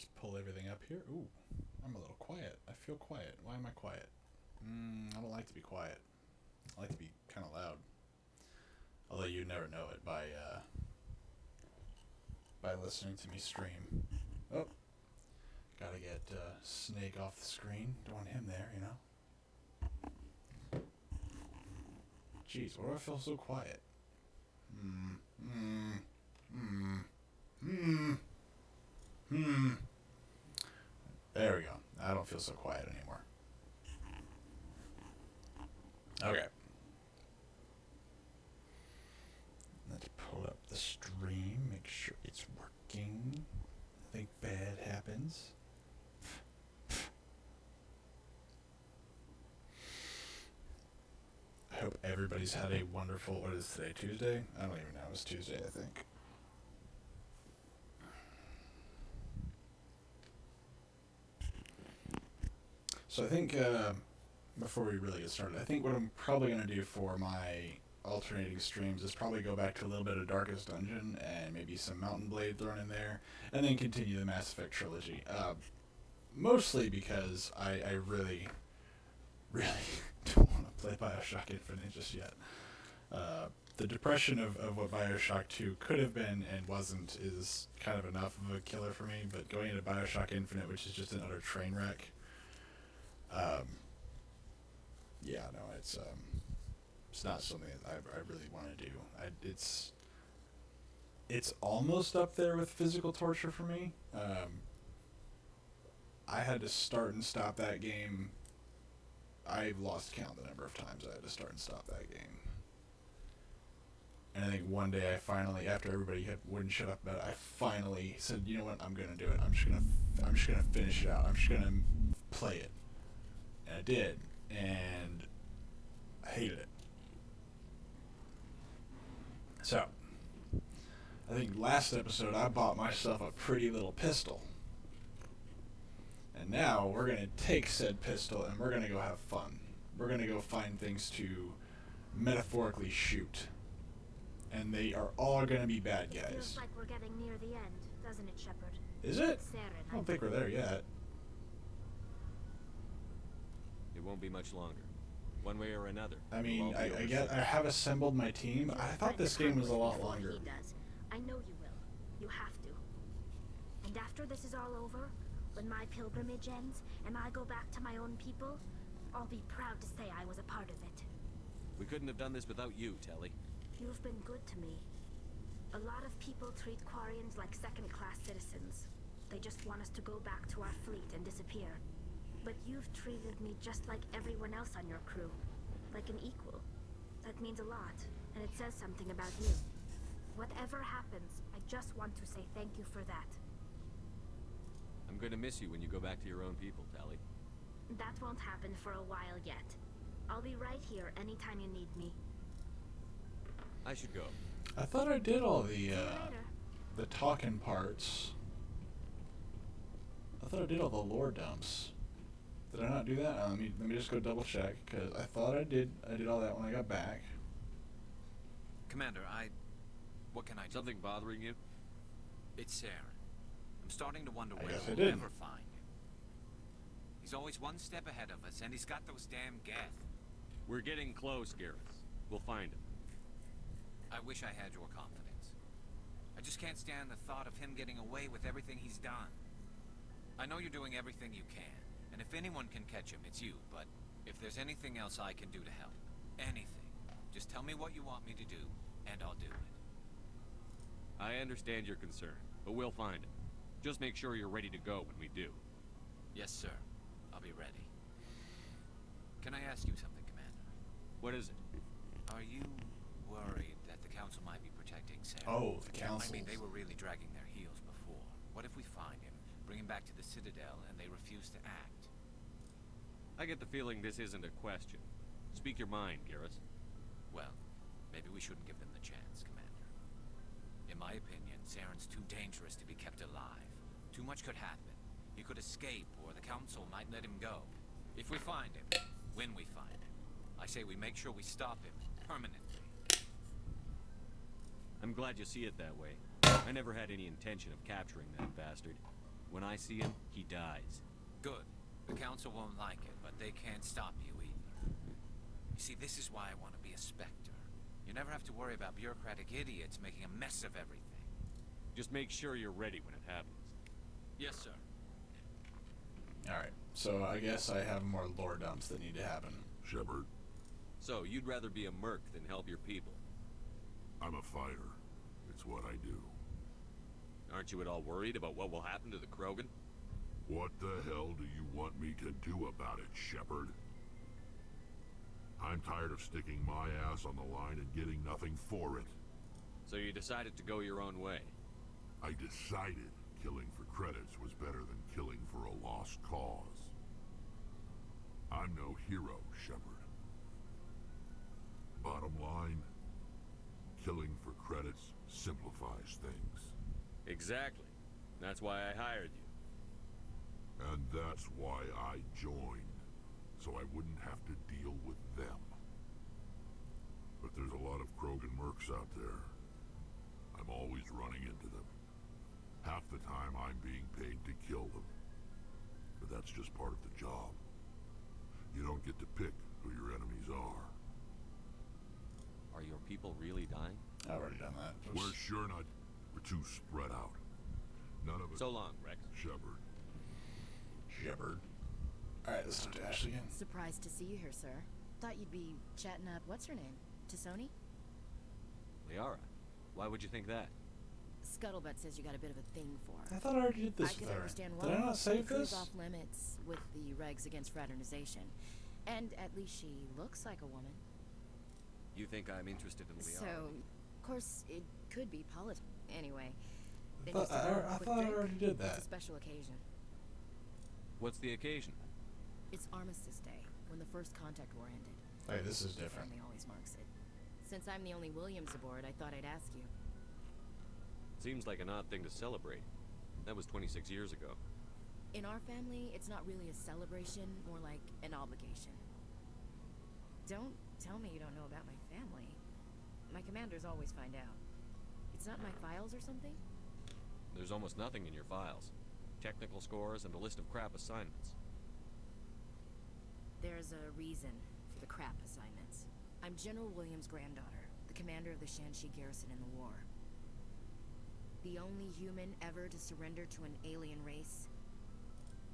just pull everything up here. Ooh, I'm a little quiet. I feel quiet. Why am I quiet? I don't like to be quiet. I like to be kind of loud. Although you never know it by listening to me stream. Oh, gotta get Snake off the screen. Don't want him there, you know. Jeez, why do I feel so quiet? There we go. I don't feel so quiet anymore. Okay. Let's pull up the stream, make sure it's working. Nothing bad happens. I hope everybody's had a wonderful, what is today, Tuesday? I don't even know, it's Tuesday, I think. So I think, before we really get started, I think what I'm probably going to do for my alternating streams is probably go back to a little bit of Darkest Dungeon and maybe some Mountain Blade thrown in there, and then continue the Mass Effect trilogy. Mostly because I really, really don't want to play Bioshock Infinite just yet. The depression of what Bioshock 2 could have been and wasn't is kind of enough of a killer for me, but going into Bioshock Infinite, which is just an utter train wreck, yeah, no, it's not something that I really want to do. It's almost up there with physical torture for me. I had to start and stop that game. I've lost count the number of times I had to start and stop that game. And I think one day I finally, after everybody wouldn't shut up about it, I finally said, you know what, I'm gonna do it. I'm just gonna finish it out. I'm just gonna play it. And I did, and I hated it. So, I think last episode I bought myself a pretty little pistol. And now we're going to take said pistol and we're going to go have fun. We're going to go find things to metaphorically shoot. And they are all going to be bad guys. It feels like we're getting near the end, doesn't it, Shepard? Is it? Saren, I don't think we're there yet. It won't be much longer. One way or another. I mean, I have assembled my team. I thought this game was a lot longer. He does. I know you will. You have to. And after this is all over, when my pilgrimage ends and I go back to my own people, I'll be proud to say I was a part of it. We couldn't have done this without you, Telly. You've been good to me. A lot of people treat Quarians like second-class citizens. They just want us to go back to our fleet and disappear. But you've treated me just like everyone else on your crew. Like an equal. That means a lot, and it says something about you. Whatever happens, I just want to say thank you for that. I'm going to miss you when you go back to your own people, Telly. That won't happen for a while yet. I'll be right here anytime you need me. I should go. I thought I did all See you later. the talking parts. I thought I did all the lore dumps. Did I not do that? Let me just go double check, because I thought I did all that when I got back. Commander, what can I do? Something bothering you? It's Saren. I'm starting to wonder I where guess I we'll did. ever find him. He's always one step ahead of us, and he's got those damn Geth. We're getting close, Garrus. We'll find him. I wish I had your confidence. I just can't stand the thought of him getting away with everything he's done. I know you're doing everything you can, and if anyone can catch him, it's you, but if there's anything else I can do to help, anything, just tell me what you want me to do, and I'll do it. I understand your concern, but we'll find him. Just make sure you're ready to go when we do. Yes, sir. I'll be ready. Can I ask you something, Commander? What is it? Are you worried that the Council might be protecting Saren? Oh, the council. I mean, they were really dragging their heels before. What if we find him, bring him back to the Citadel, and they refuse to act? I get the feeling this isn't a question. Speak your mind, Garrus. Well, maybe we shouldn't give them the chance, Commander. In my opinion, Saren's too dangerous to be kept alive. Too much could happen. He could escape, or the Council might let him go. If we find him, when we find him, I say we make sure we stop him, permanently. I'm glad you see it that way. I never had any intention of capturing that bastard. When I see him, he dies. Good. The council won't like it, but they can't stop you either. You see, this is why I want to be a Spectre. You never have to worry about bureaucratic idiots making a mess of everything. Just make sure you're ready when it happens. Yes, sir. Alright, so I guess I have more lore dumps that need to happen. Shepard, So, you'd rather be a merc than help your people. I'm a fighter. It's what I do. Aren't you at all worried about what will happen to the Krogan? What the hell do you want me to do about it, Shepard? I'm tired of sticking my ass on the line and getting nothing for it. So you decided to go your own way. I decided killing for credits was better than killing for a lost cause. I'm no hero, Shepard. Bottom line, killing for credits simplifies things. Exactly. That's why I hired you. And that's why I joined, so I wouldn't have to deal with them. But there's a lot of Krogan mercs out there. I'm always running into them. Half the time I'm being paid to kill them. But that's just part of the job. You don't get to pick who your enemies are. Are your people really dying? I've already done that. We're sure not. We're too spread out. None of us. So long, Rex. Shepard. Shepard. Alright, let's talk to Ashley again. Surprised to see you here, sir. Thought you'd be chatting up, what's her name? T'Soni? Liara. Why would you think that? Scuttlebutt says you got a bit of a thing for her. I thought I already did this I with can her. understand why. Did I not save The crew's this? off limits with the regs against fraternization. And at least she looks like a woman. You think I'm interested in Liara? So, of course, it could be politics. Anyway, I then thought just a I quick thought I drink. already did It's that. a special occasion. What's the occasion? It's Armistice Day, when the first contact war ended. Hey, this is My different. family always marks it. Since I'm the only Williams aboard, I thought I'd ask you. Seems like an odd thing to celebrate. That was 26 years ago. In our family, it's not really a celebration, more like an obligation. Don't tell me you don't know about my family. My commanders always find out. It's not in my files or something? There's almost nothing in your files. Technical scores and a list of crap assignments. There's a reason for the crap assignments. I'm General Williams' granddaughter, the commander of the Shanxi garrison in the war. The only human ever to surrender to an alien race.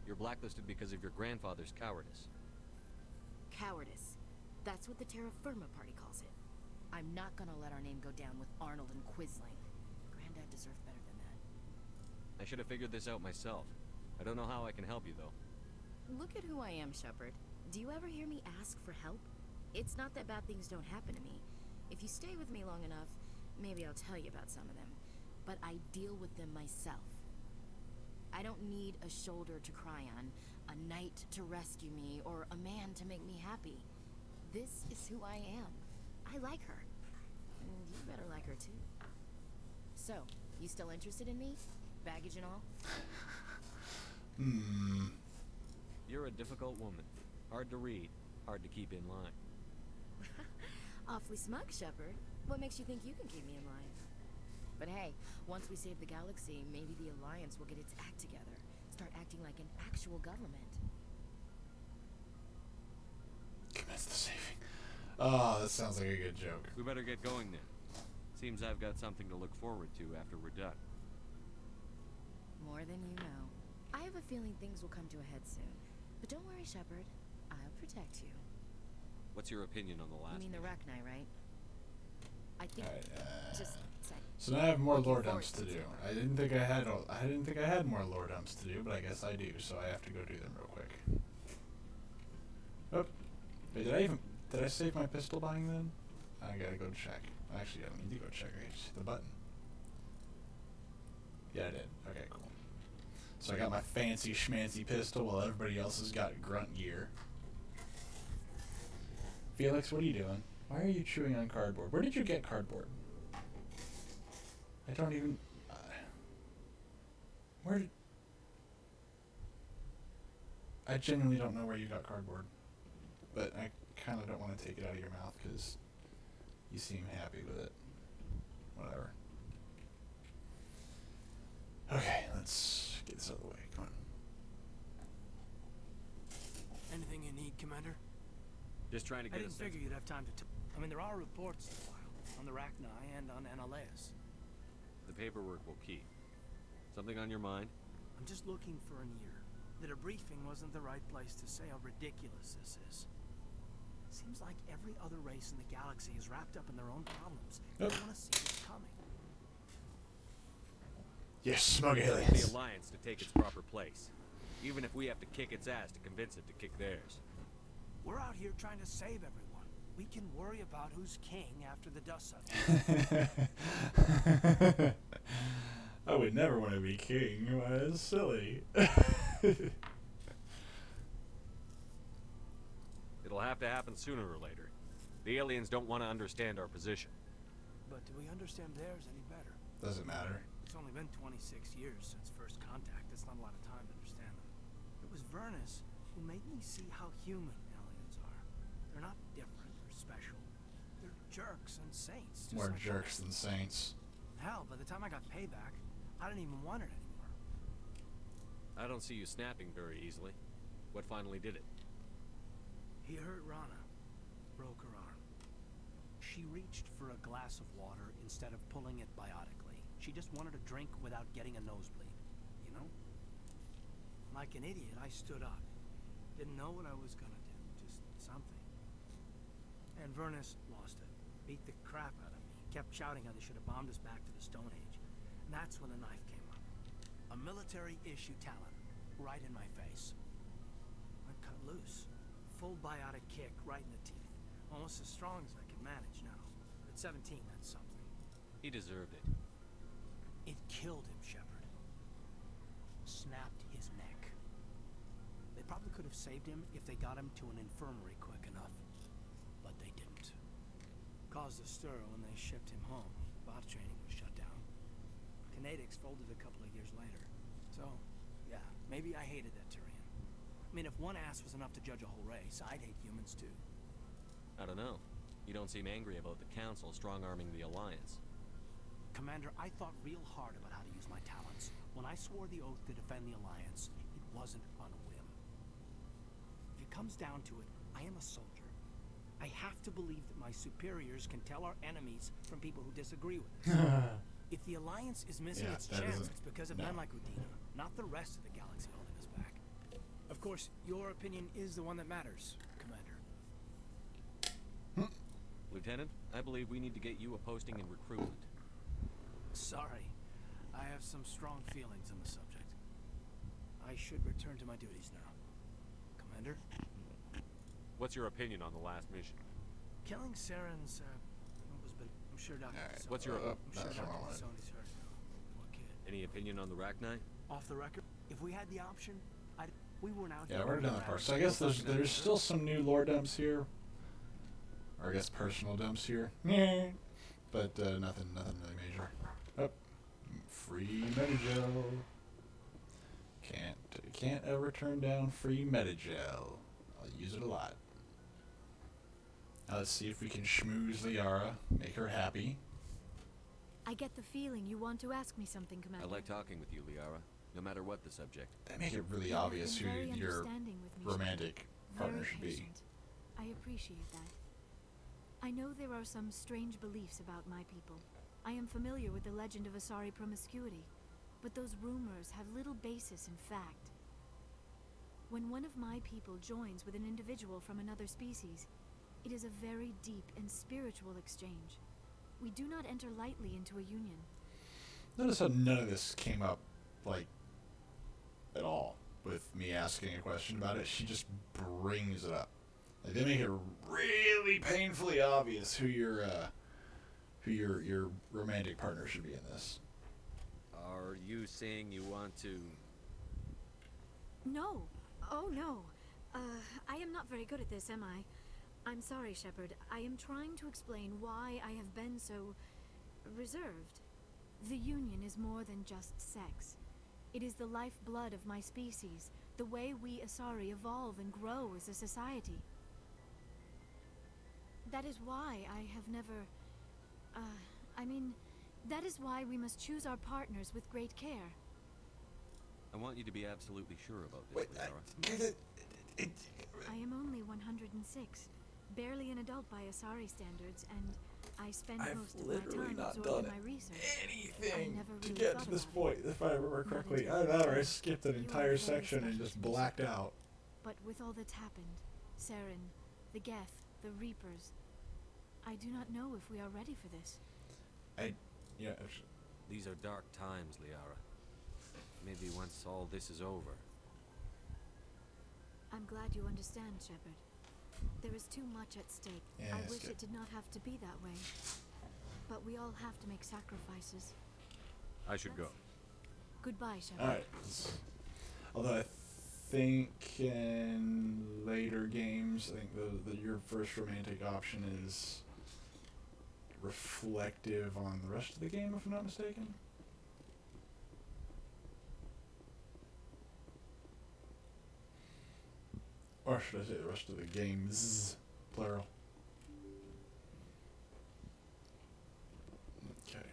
You're blacklisted because of your grandfather's cowardice. Cowardice. That's what the Terra Firma Party calls it. I'm not gonna let our name go down with Arnold and Quisling. Granddad deserved better than that. I should have figured this out myself. I don't know how I can help you, though. Look at who I am, Shepard. Do you ever hear me ask for help? It's not that bad things don't happen to me. If you stay with me long enough, maybe I'll tell you about some of them. But I deal with them myself. I don't need a shoulder to cry on, a knight to rescue me, or a man to make me happy. This is who I am. I like her. And you better like her too. So, you still interested in me? Baggage and all? You're a difficult woman. Hard to read, hard to keep in line. Awfully smug, Shepard. What makes you think you can keep me in line? But hey, once we save the galaxy, maybe the Alliance will get its act together. Start acting like an actual government. Commence the saving. Oh, that sounds like a good joke. We better get going then. Seems I've got something to look forward to after we're done. More than you know. I have a feeling things will come to a head soon. But don't worry, Shepard. I'll protect you. What's your opinion on the last You mean the mission? Rachni, right? I think... Alright, just say. so now I have more Looking lore forward dumps to to do. it. I didn't think I had more lore dumps to do, but I guess I do. So I have to go do them real quick. Oh, wait, did I save my pistol buying then? I gotta go check. Actually, I don't need to go check. I just hit the button. Yeah, I did. Okay, cool. So I got my fancy schmancy pistol while everybody else has got grunt gear. Felix, what are you doing? Why are you chewing on cardboard? Where did you get cardboard? I don't even... where did... I genuinely don't know where you got cardboard. But I kind of don't want to take it out of your mouth because you seem happy with it. Whatever. Okay, let's get this out of the way. Commander? Just trying to I get a didn't sense. figure you'd have time to I mean, there are reports to file on the Rachni and on Annaleus. The paperwork will keep. Something on your mind? I'm just looking for an ear. The debriefing wasn't the right place to say how ridiculous this is. Seems like every other race in the galaxy is wrapped up in their own problems. Yep. They want to see this coming. Yes, smug The aliens. Alliance to take its proper place. Even if we have to kick its ass to convince it to kick theirs. We're out here trying to save everyone. We can worry about who's king after the dust settles. I would never want to be king. Why, that's silly. It'll have to happen sooner or later. The aliens don't want to understand our position. But do we understand theirs any better? Doesn't matter. It's only been 26 years since first contact. That's not a lot of time to understand them. It was Vernus who made me see how human aliens are. They're not different or special. They're jerks and saints. Just More like jerks than saints. Hell, by the time I got payback, I didn't even want it anymore. I don't see you snapping very easily. What finally did it? He hurt Rana. Broke her arm. She reached for a glass of water instead of pulling it biotically. She just wanted a drink without getting a nosebleed. You know? Like an idiot, I stood up. Didn't know what I was gonna do. Just something. And Vernus lost it. Beat the crap out of me. Kept shouting how they should have bombed us back to the Stone Age. And that's when the knife came up. A military-issue talon. Right in my face. I cut loose. Full biotic kick right in the teeth. Almost as strong as I can manage now. At 17, that's something. He deserved it. It killed him, Shepard. Snapped his neck. They probably could have saved him if they got him to an infirmary quick enough. But they didn't. Caused a stir when they shipped him home. Bot training was shut down. Canadix folded a couple of years later. So, yeah, maybe I hated that Tyrion. I mean, if one ass was enough to judge a whole race, I'd hate humans too. I don't know. You don't seem angry about the Council strong-arming the Alliance. Commander, I thought real hard about how to use my talents. When I swore the oath to defend the Alliance, it wasn't on a whim. If it comes down to it, I am a soldier. I have to believe that my superiors can tell our enemies from people who disagree with us. If the Alliance is missing Yeah, its that chance, isn't- it's because of no. men like Udina, not the rest of the galaxy holding us back. Of course, your opinion is the one that matters, Commander. Lieutenant, I believe we need to get you a posting in recruitment. Sorry. I have some strong feelings on the subject. I should return to my duties now. Commander? What's your opinion on the last mission? Killing Saren's, was been, I'm sure Dr. Alright. Tassoni- What's your- I'm sure that's what I Dr. wanted. Tassoni's heard now. Poor kid. Any opinion on the Rachni? Off the record, if we had the option, we weren't out Yeah, here we're running done that part. around So I guess fucking there's up. still some new lore dumps here. Or I guess personal dumps here. But nothing really major. Oh, free Metagel. Can't ever turn down free Metagel. I'll use it a lot. Now let's see if we can schmooze Liara, make her happy. I get the feeling you want to ask me something, Commander. I like talking with you, Liara. No matter what the subject. They make it really You have obvious been who very your understanding with me, romantic Shepard. partner Very should be. patient. I appreciate that. I know there are some strange beliefs about my people. I am familiar with the legend of Asari promiscuity, but those rumors have little basis in fact. When one of my people joins with an individual from another species, it is a very deep and spiritual exchange. We do not enter lightly into a union. Notice how none of this came up, like, at all with me asking a question about it. She just brings it up. Like, they make it really painfully obvious who your romantic partner should be in this. Are you saying you want to... No. Oh, no. I am not very good at this, am I? I'm sorry, Shepard. I am trying to explain why I have been so... reserved. The Union is more than just sex. It is the lifeblood of my species, the way we Asari evolve and grow as a society. That is why I have never... that is why we must choose our partners with great care. I want you to be absolutely sure about this, Liara. I am only 106, barely an adult by Asari standards, and I spend I've most of my literally time not absorbed in done my research. anything never to really get thought to this about point, if I remember Not correctly. until Either that or I today. skipped an You are entire very section and special just to me, blacked Shepard. out. But with all that's happened, Saren, the Geth, the Reapers, I do not know if we are ready for this. Yeah, actually, These are dark times, Liara. Maybe once all this is over. I'm glad you understand, Shepard. There is too much at stake. Yeah, I it's wish good. it did not have to be that way. But we all have to make sacrifices. I should go. Goodbye, Shepard. alright. Although I think in later games, I think your first romantic option is reflective on the rest of the game, if I'm not mistaken. Or should I say the rest of the games, plural. Okay.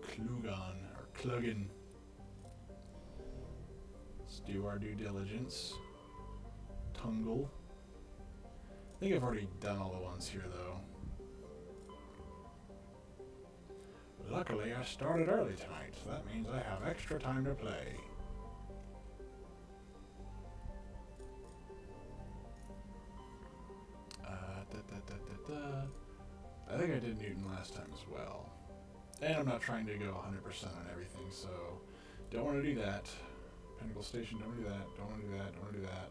Klugan, or Klugin. Let's do our due diligence. Tungle. I think I've already done all the ones here, though. Luckily, I started early tonight, so that means I have extra time to play. I think I did Newton last time as well. And I'm not trying to go 100% on everything, so don't want to do that. Pinnacle Station, don't do that, don't want to do that, don't want to do that.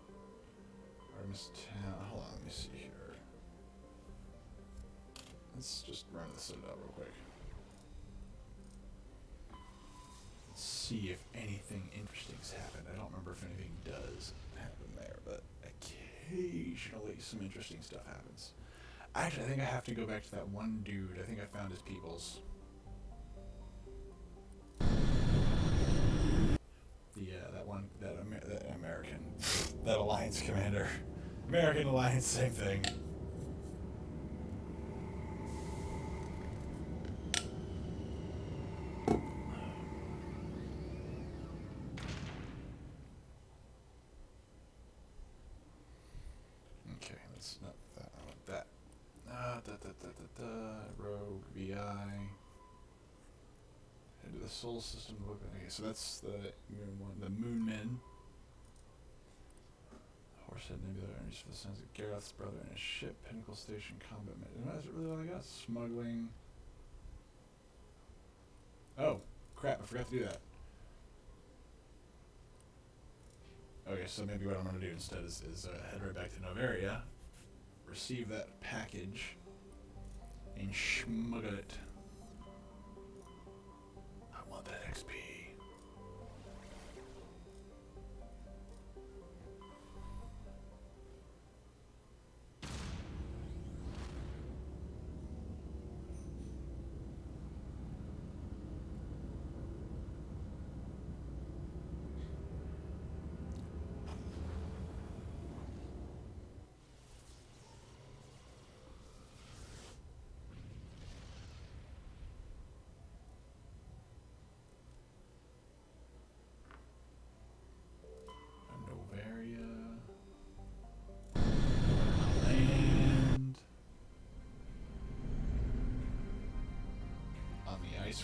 Artemis Town, hold on, let me see here. Let's just run this out real quick. Let's see if anything interesting's happened. I don't remember if anything does happen there, but occasionally some interesting stuff happens. Actually, I think I have to go back to that one dude. I think I found his peoples. That American, that Alliance commander. American Alliance, same thing. Okay, that's not that. I want that. Rogue VI. Into the Soul System. Okay, so that's the Moon one. The Moon Men. Horsehead Nebula earns for the sons of Gareth's brother in a ship. Pinnacle Station combat mission. Is it really all I got? Smuggling. Oh, crap! I forgot to do that. Okay, so maybe what I'm going to do instead is head right back to Noveria, receive that package, and smuggle it. I want that XP.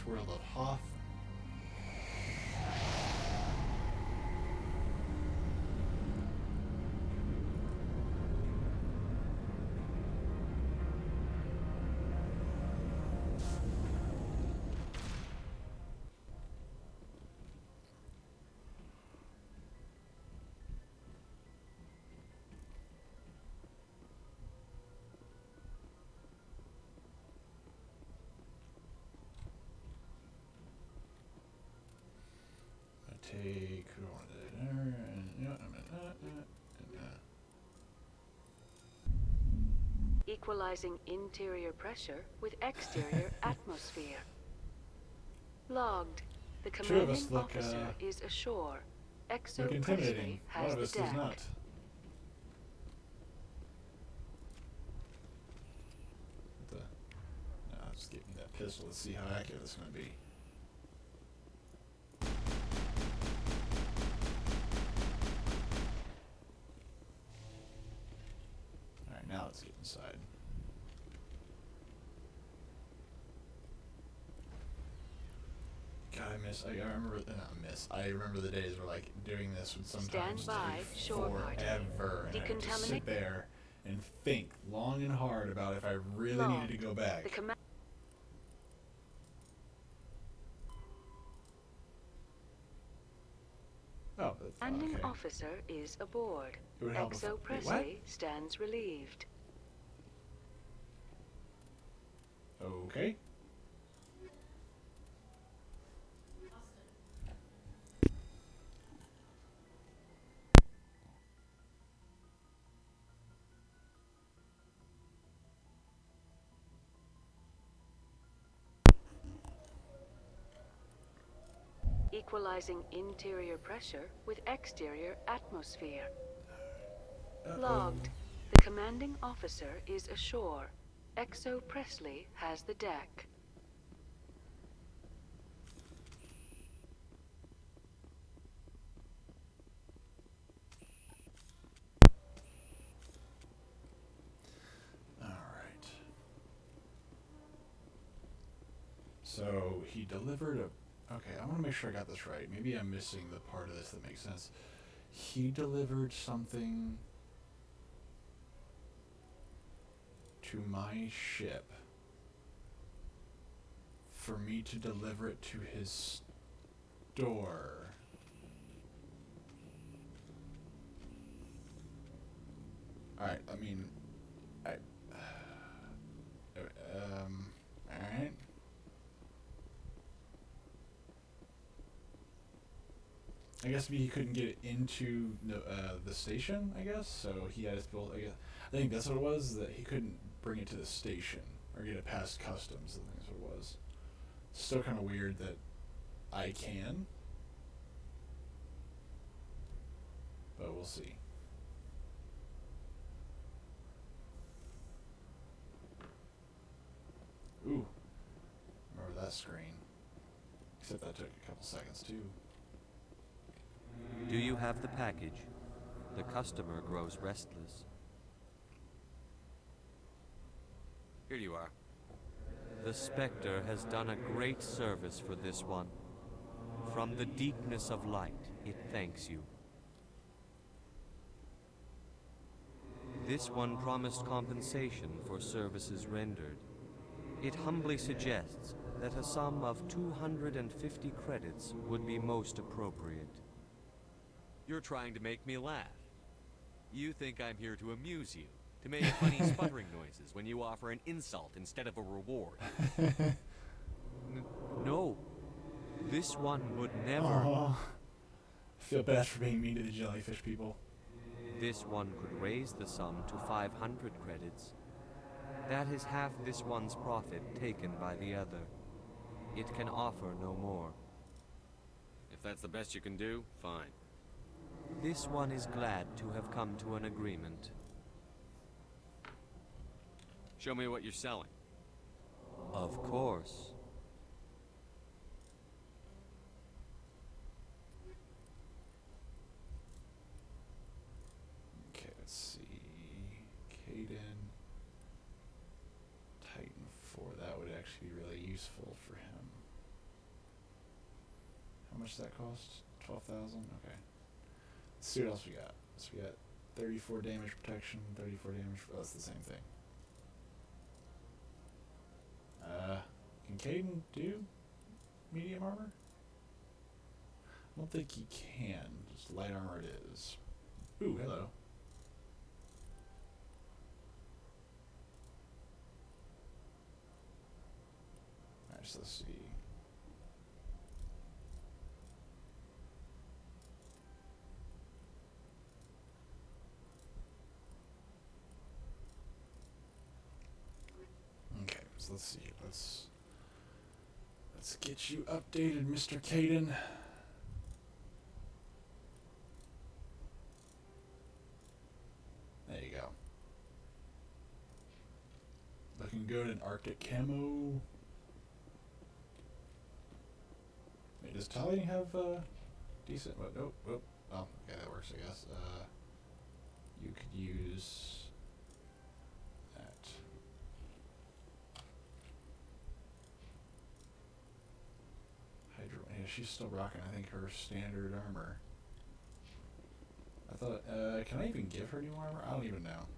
World of Hoth. Take Equalizing interior pressure with exterior atmosphere. Logged. The Two of us commanding look, officer is ashore. look Exo intimidating. Presley One has of the us deck. does not. pistol. Let's see how accurate it's going to be. Alright, now let's get inside. God, I remember the days where, like, doing this would sometimes Stand by, take shore party. forever. And I would just sit Decontaminate. there and think long and hard about if I really Log. needed to go back. The command. Oh, Commanding okay. officer is aboard. It would help if- Exo wait, Presley stands relieved. Okay. Equalizing interior pressure with exterior atmosphere. Uh-oh. Logged. The commanding officer is ashore. Exo Presley has the deck. Alright. So, he delivered a... Okay, I want to make sure I got this right. Maybe I'm missing the part of this that makes sense. He delivered something to my ship for me to deliver it to his store. Alright, I mean... alright. I guess maybe he couldn't get it into the station, I guess, so he had to build, I think that's what it was, that he couldn't bring it to the station, or get it past customs, I think that's what it was. Still kind of weird that I can, but we'll see. Ooh, remember that screen, except that took a couple seconds too. Do you have the package? The customer grows restless. Here you are. The Spectre has done a great service for this one. From the deepness of light, it thanks you. This one promised compensation for services rendered. It humbly suggests that a sum of 250 credits would be most appropriate. You're trying to make me laugh. You think I'm here to amuse you, to make funny sputtering noises when you offer an insult instead of a reward. No, this one would never. Aww. I feel bad for being mean to the jellyfish people. This one could raise the sum to 500 credits. That is half this one's profit taken by the other. It can offer no more. If that's the best you can do, fine. This one is glad to have come to an agreement. Show me what you're selling. Of course. Okay, let's see. Kaidan. Titan 4, that would actually be really useful for him. How much does that cost? 12,000? Okay. Let's see what else we got. So we got 34 damage protection, 34 damage. Oh, that's the same thing. Can Kaidan do medium armor? I don't think he can. Just light armor it is. Ooh, hello. Alright, so let's see. Okay, so let's see. Let's get you updated, Mr. Kaidan. There you go. Looking good in Arctic camo. does Tali have decent? What? Nope. Oh, okay, that works, I guess. You could use that. Hydro. Yeah, she's still rocking, I think, her standard armor. I thought, can I even give her new armor? I don't even know.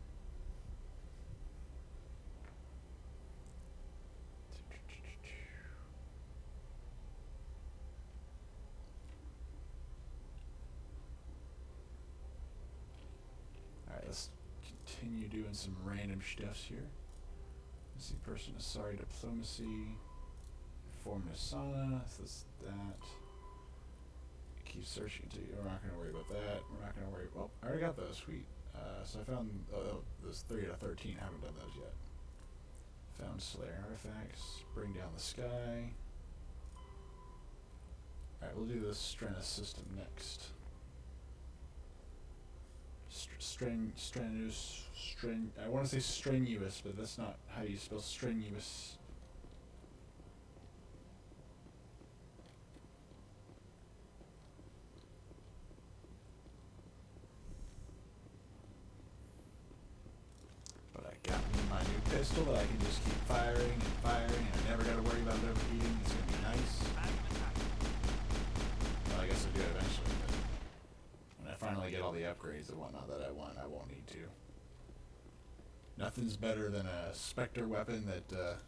Alright, let's continue doing some random stuffs here. Let's see, person Asari diplomacy. Form Asana, that's that. Keep searching until we're not going to worry about that. We're not going to worry. Well, I already got those. Sweet. So I found those 3 out of 13. I haven't done those yet. Found Slayer artifacts. Bring down the sky. Alright, we'll do the Strenus system next. I want to say strenuous, but that's not how you spell strenuous. But I got my new pistol that I can just keep firing and firing, and I never got to worry about it overheating. It's going to be nice. Well, I guess I'll do it eventually, but when I finally get all the upgrades and whatnot that I want, I won't need to. Nothing's better than a Spectre weapon that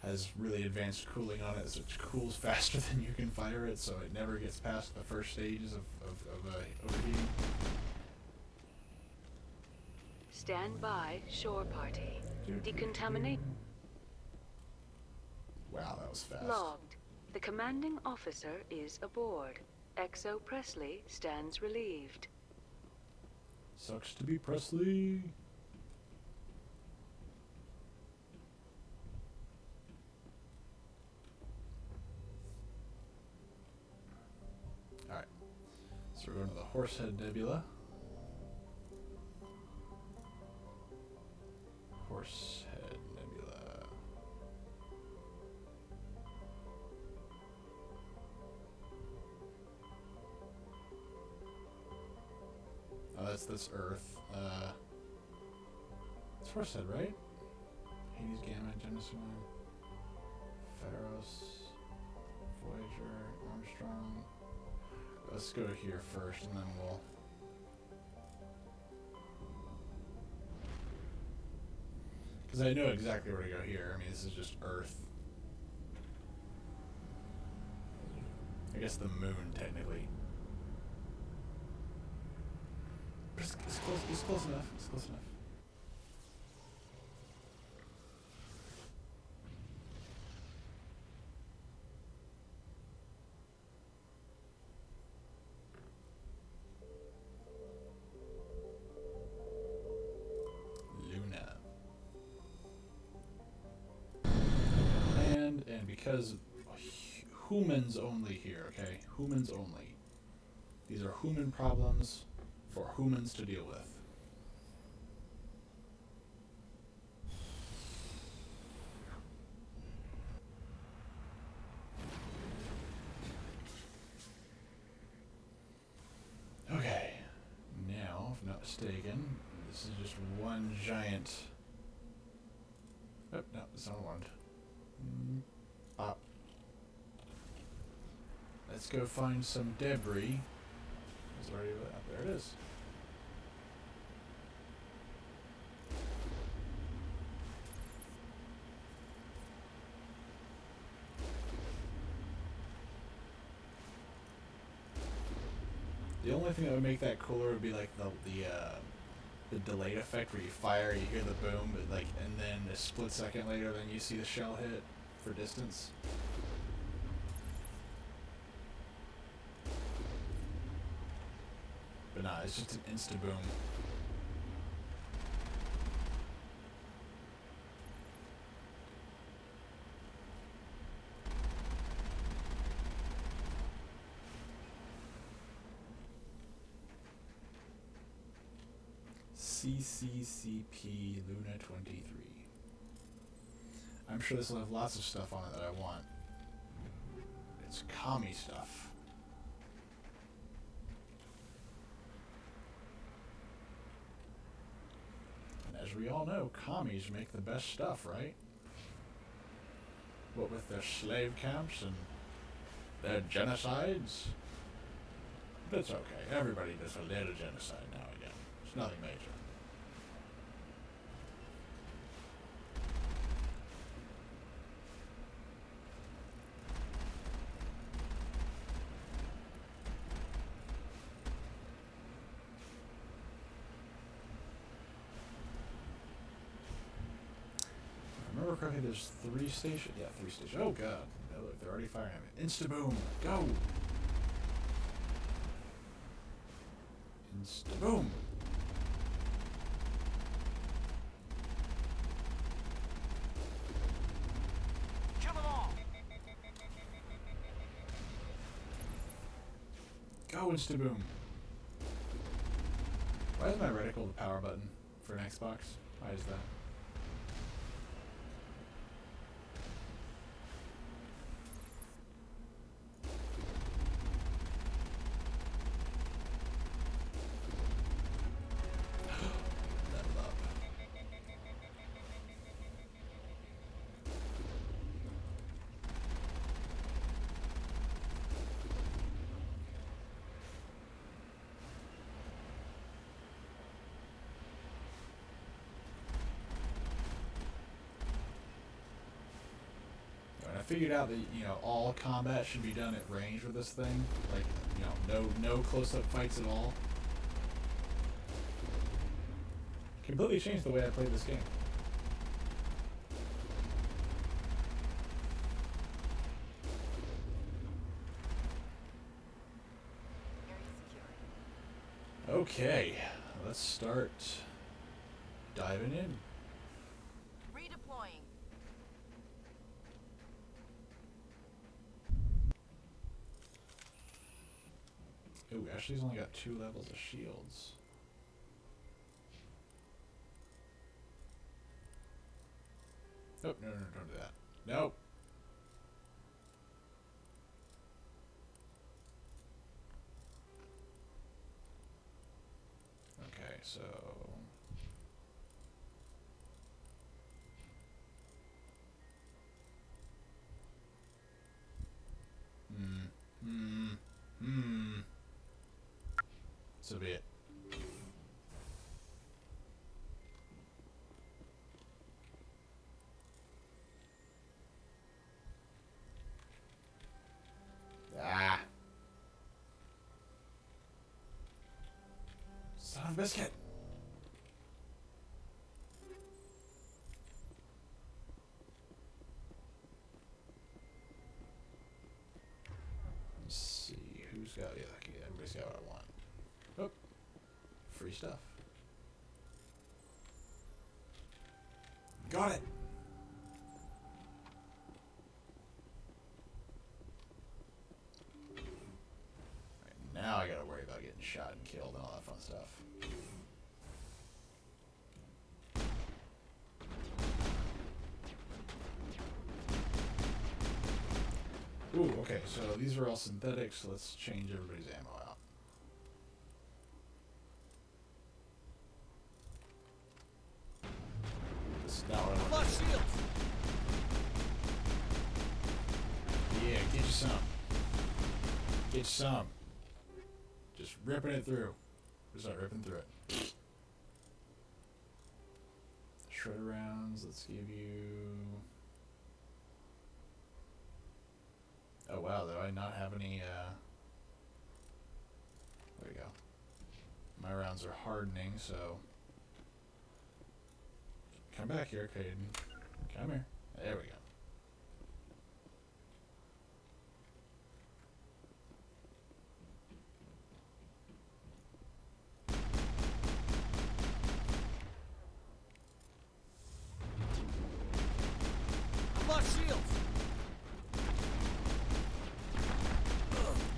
has really advanced cooling on it, so it cools faster than you can fire it, so it never gets past the first stages of overheating. Stand by, shore party. Decontaminate. Wow, that was fast. Logged. The commanding officer is aboard. XO Presley stands relieved. Sucks to be Presley. Alright. So we're going to the Horsehead Nebula. Horsehead Nebula. Oh, that's Earth. It's Horsehead, right? Hades, Gamma, Genesis, Pharos, Voyager, Armstrong. Let's go here first, and then we'll. Because I know exactly where to go here. I mean, this is just Earth. I guess the moon, technically. But it's close enough. It's close enough. And because humans only here, okay? Humans only. These are human problems for humans to deal with. Okay. Now, if I'm not mistaken, this is just one giant... Oh, no, it's not one. Let's go find some debris. It's already there. It is. The only thing that would make that cooler would be like the delayed effect where you fire, you hear the boom, but like, and then a split second later, then you see the shell hit for distance. But nah, it's just an insta boom. CCCP Luna 23. I'm sure this will have lots of stuff on it that I want. It's commie stuff. And as we all know, commies make the best stuff, right? What with their slave camps and their genocides? But it's okay. Everybody does a little genocide now and again. It's nothing major. If I remember correctly, there's 3 stations. Yeah, 3 stations. Oh god. Oh, look, they're already firing at me. Insta-boom. Go! Insta-boom. Kill them all! Go, Insta-boom. Why is my reticle the power button for an Xbox? Why is that? Level up. And I figured out that, you know, all combat should be done at range with this thing. Like, you know, no close-up fights at all. Completely changed the way I played this game. Okay, let's start diving in. Redeploying. Ooh, Ashley's only got 2 levels of shields. Nope, no, don't do that. Nope. Okay, so... So be it. Ah. Son of a biscuit. Let's see who's got, yeah, everybody's got what I want. Oh, free stuff. Got it. Now I gotta worry about getting shot and killed and all that fun stuff. Ooh, okay, so these are all synthetic, so let's change everybody's ammo out. This is not what I want. Yeah, get you some. Get you some. Just ripping it through. Just not ripping through it. Shredder rounds, let's give you... Oh wow, do I not have any, there we go. My rounds are hardening, so... Come back here, Caden. Come here. There we go.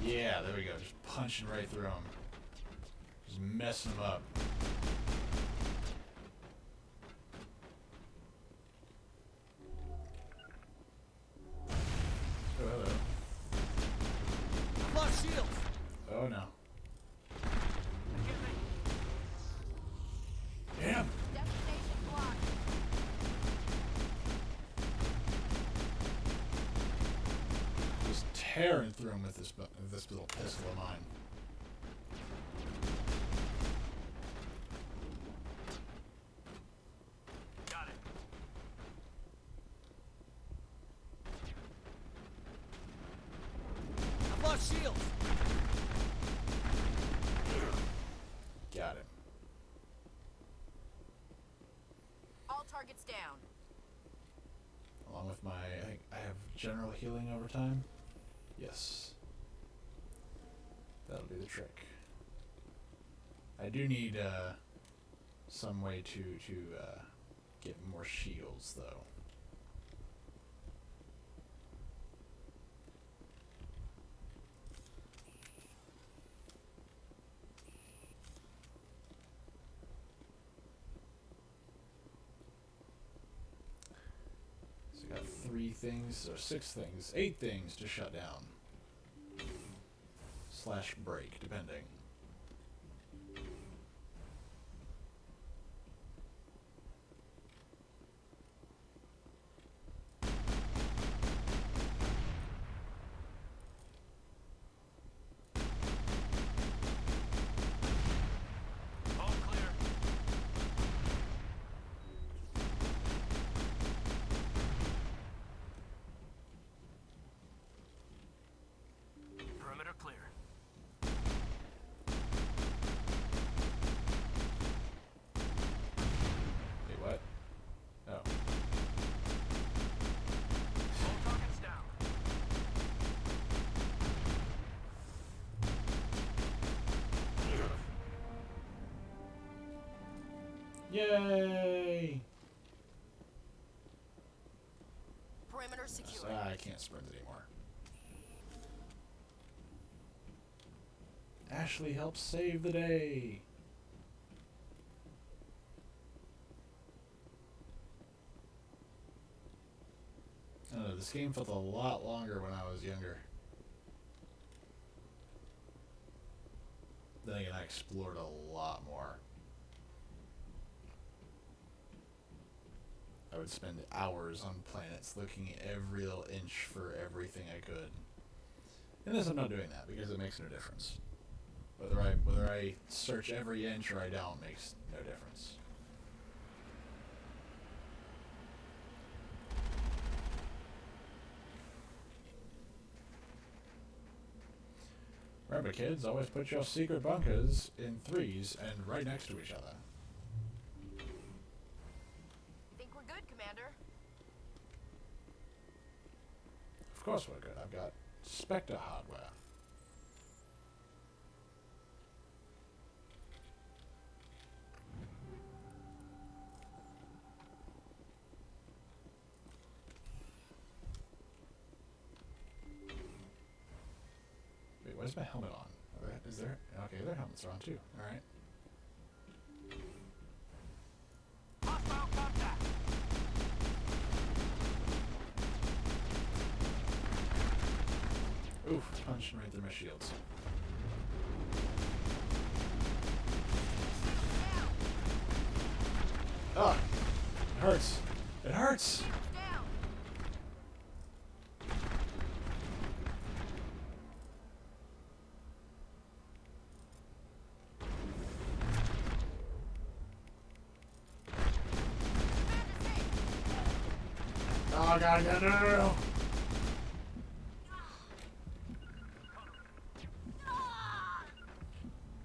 Yeah, there we go. Just punching right through them. Just messing them up. Oh, hello. hair and through him with this little pistol of mine. Got it. I've lost shields. Got him. All targets down. Along with my, I think I have general healing over time. Yes. That'll do the trick. I do need some way to get more shields though. So I got 3 things, or 6 things, 8 things to shut down. / break, depending. All clear. Perimeter clear. Wait, what? Oh. All targets down. Yay! Perimeter secure. I can't sprint anymore. Ashley helps save the day. I don't know, this game felt a lot longer when I was younger. Then again, I explored a lot more. I would spend hours on planets looking at every little inch for everything I could. And this I'm not doing that because it makes no difference. Whether I search every inch or I don't makes no difference. Remember kids, always put your secret bunkers in 3s and right next to each other. Think we're good, Commander? Of course we're good. I've got Spectre hardware. Wait, where's my helmet on? Is there? Okay, their helmets are on too. Alright. Hostile contact. Oof, punching right through my shields. Ah! It hurts! It hurts! Down. Oh god, no.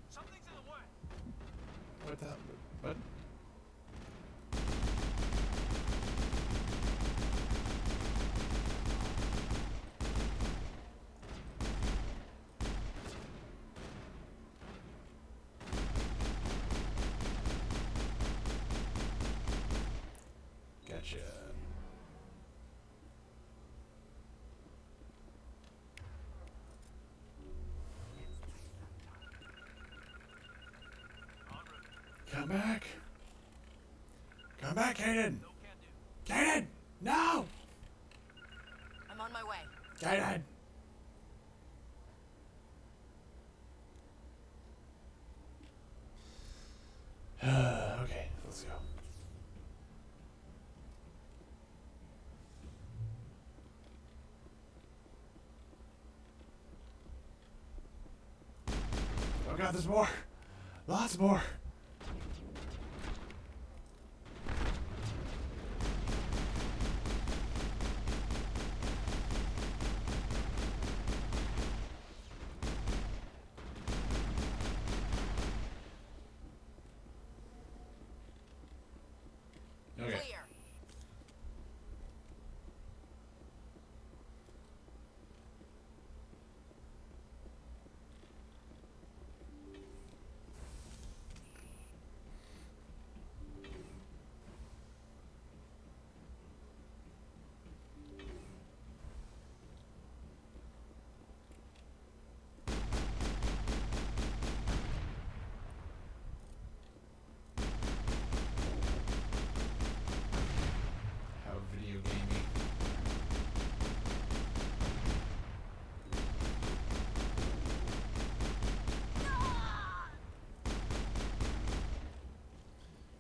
Something's in the way. What the? What? Gotcha. Come back. Come back, Kaden. No can do. Kaden! No! I'm on my way. Kaden! Okay, let's go. god, there's more. Lots more. Okay. Clear. How video gamey.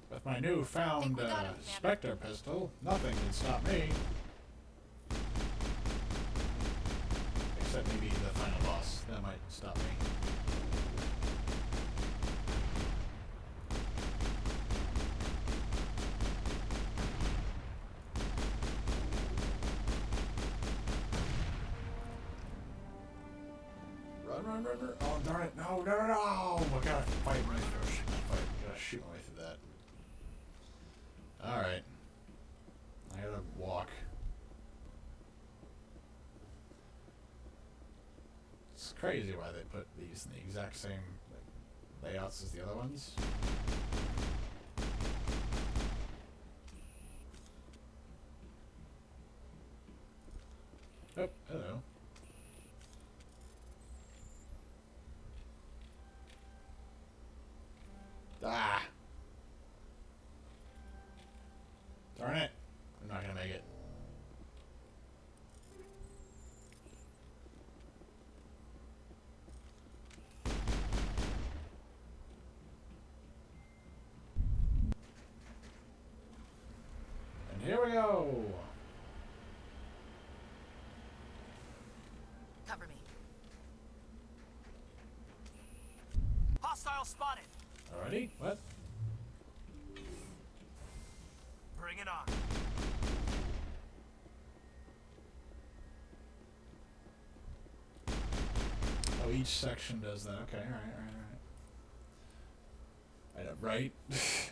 With my newfound Think we got him, Commander. Spectre pistol, nothing can stop me. Except maybe the final boss. That might stop me. Run, run, run, run. Oh, darn it. No, no, no, no. I gotta fight right there. Gotta shoot my way through that. Alright. I gotta walk. It's crazy why they put these in the exact same layouts as the other ones. Oh, hello. Ah! Darn it. I'm not gonna make it. And here we go. Cover me. Hostile spotted. Alrighty? What? Bring it on. Oh, each section does that. Okay, alright. I know, right?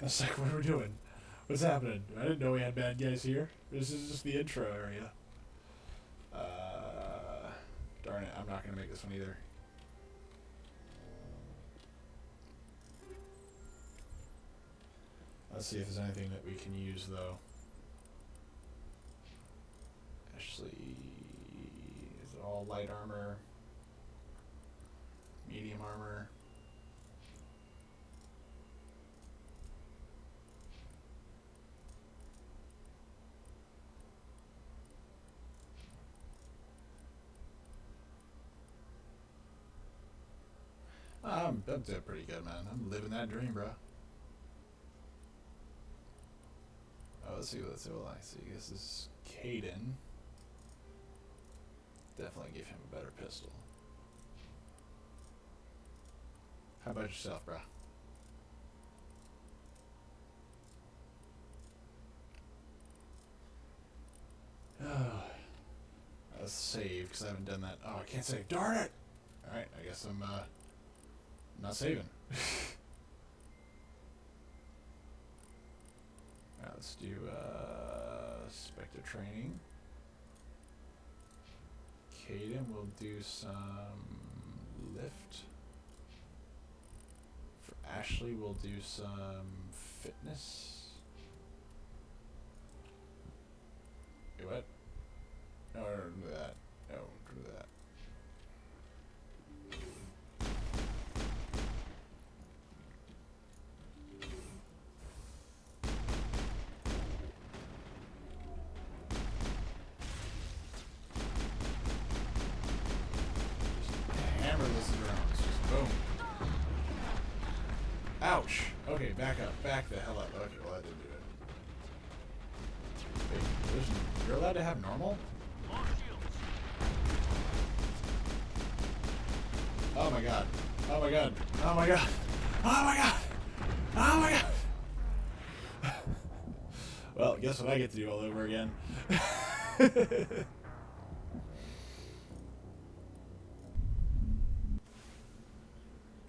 That's like, what are we doing? What's happening? I didn't know we had bad guys here. This is just the intro area. Darn it, I'm not gonna make this one either. Let's see if there's anything that we can use, though. Ashley, is it all light armor? Medium armor? I'm doing pretty good, man. I'm living that dream, bro. Oh, let's see what I see. This is Caden. Definitely give him a better pistol. How about yourself, bro? Let's save, because I haven't done that. Oh, I can't save. Darn it! Alright, I guess I'm not saving. Alright, let's do Spectre training. Caden will do some lift. For Ashley, we'll do some fitness. Wait, what? No, don't do that. No, don't do that. Ouch! Okay, back up. Back the hell up. Okay, well that didn't do it. Wait, you're allowed to have normal? Oh my god. Oh my god. Oh my god. Oh my god. Oh my god. Well, guess what I get to do all over again.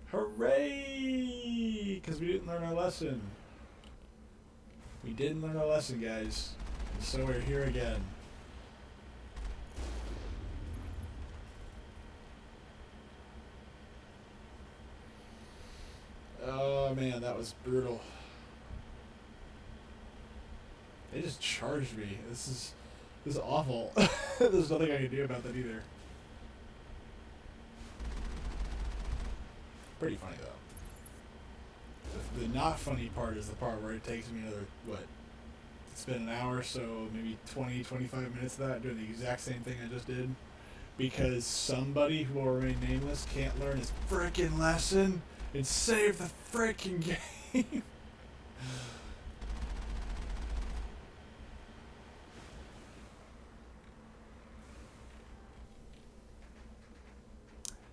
Hooray! Because we didn't learn our lesson. We didn't learn our lesson, guys. And so we're here again. Oh man, that was brutal. They just charged me. This is awful. There's nothing I can do about that either. Pretty funny though. The not funny part is the part where it takes me another, what? It's been an hour, so maybe 20, 25 minutes of that doing the exact same thing I just did. Because somebody who will remain nameless can't learn his frickin' lesson and save the frickin' game.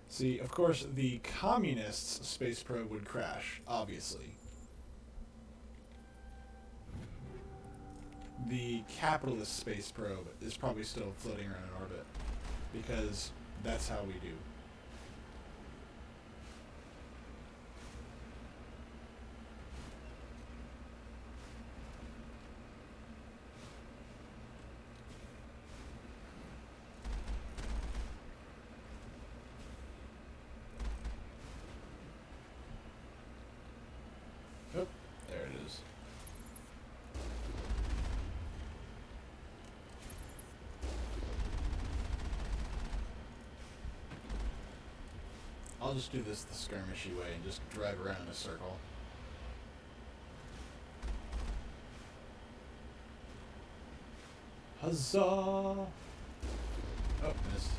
See, of course, the communists' space probe would crash, obviously. The capitalist space probe is probably still floating around in orbit, because that's how we do. Oh, there it is. I'll just do this the skirmishy way and just drive around in a circle. Huzzah! Oh, missed.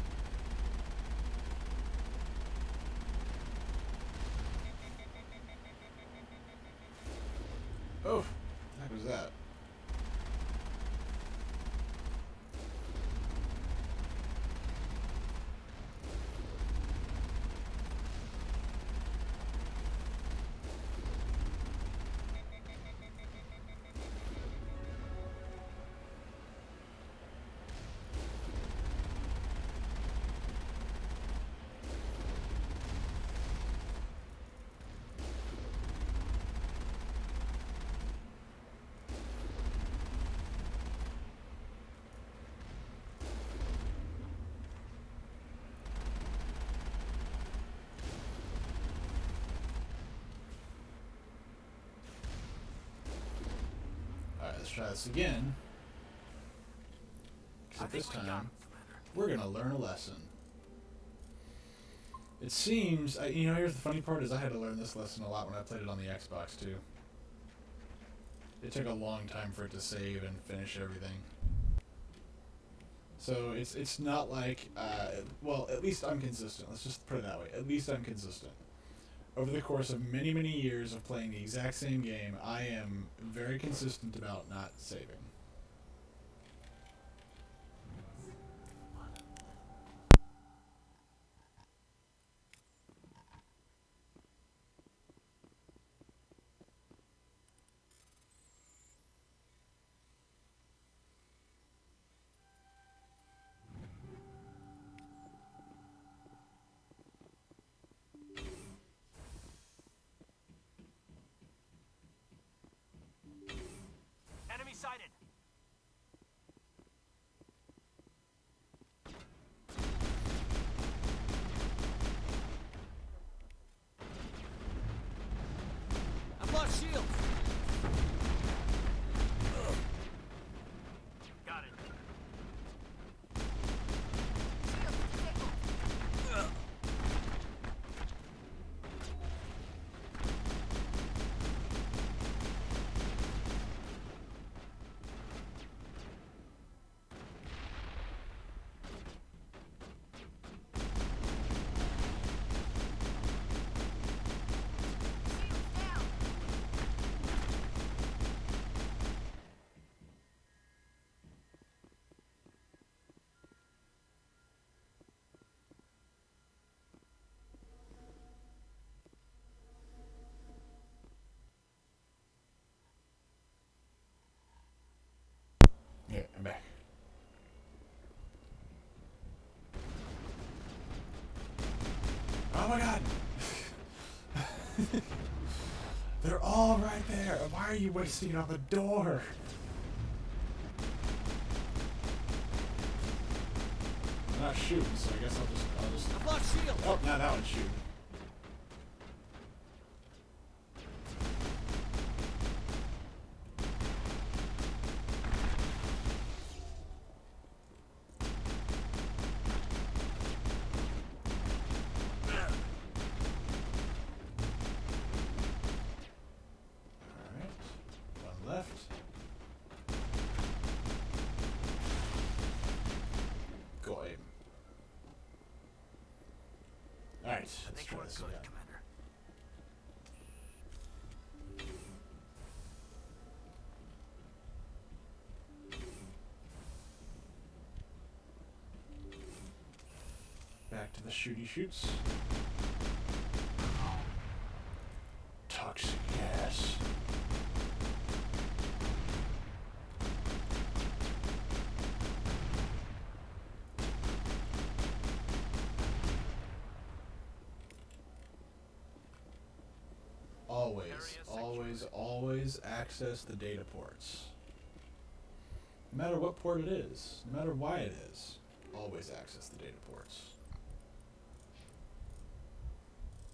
Oh, what the heck was that? Alright, let's try this again. Except this time, we're gonna learn a lesson. It seems, you know, here's the funny part is I had to learn this lesson a lot when I played it on the Xbox too. It took a long time for it to save and finish everything. So it's not like, well, at least I'm consistent. Let's just put it that way. At least I'm consistent. Over the course of many, many years of playing the exact same game, I am very consistent about not saving. Enemy sighted! all right there. Why are you wasting it on the door? I'm not shooting, so I guess I'll just. I've lost shield. Oh, now that one's shooting. Left. Go aim. Alright, let's try this again. Commander. Back to the shooty shoots. Toxic gas. Always access the data ports. No matter what port it is, no matter why it is, always access the data ports.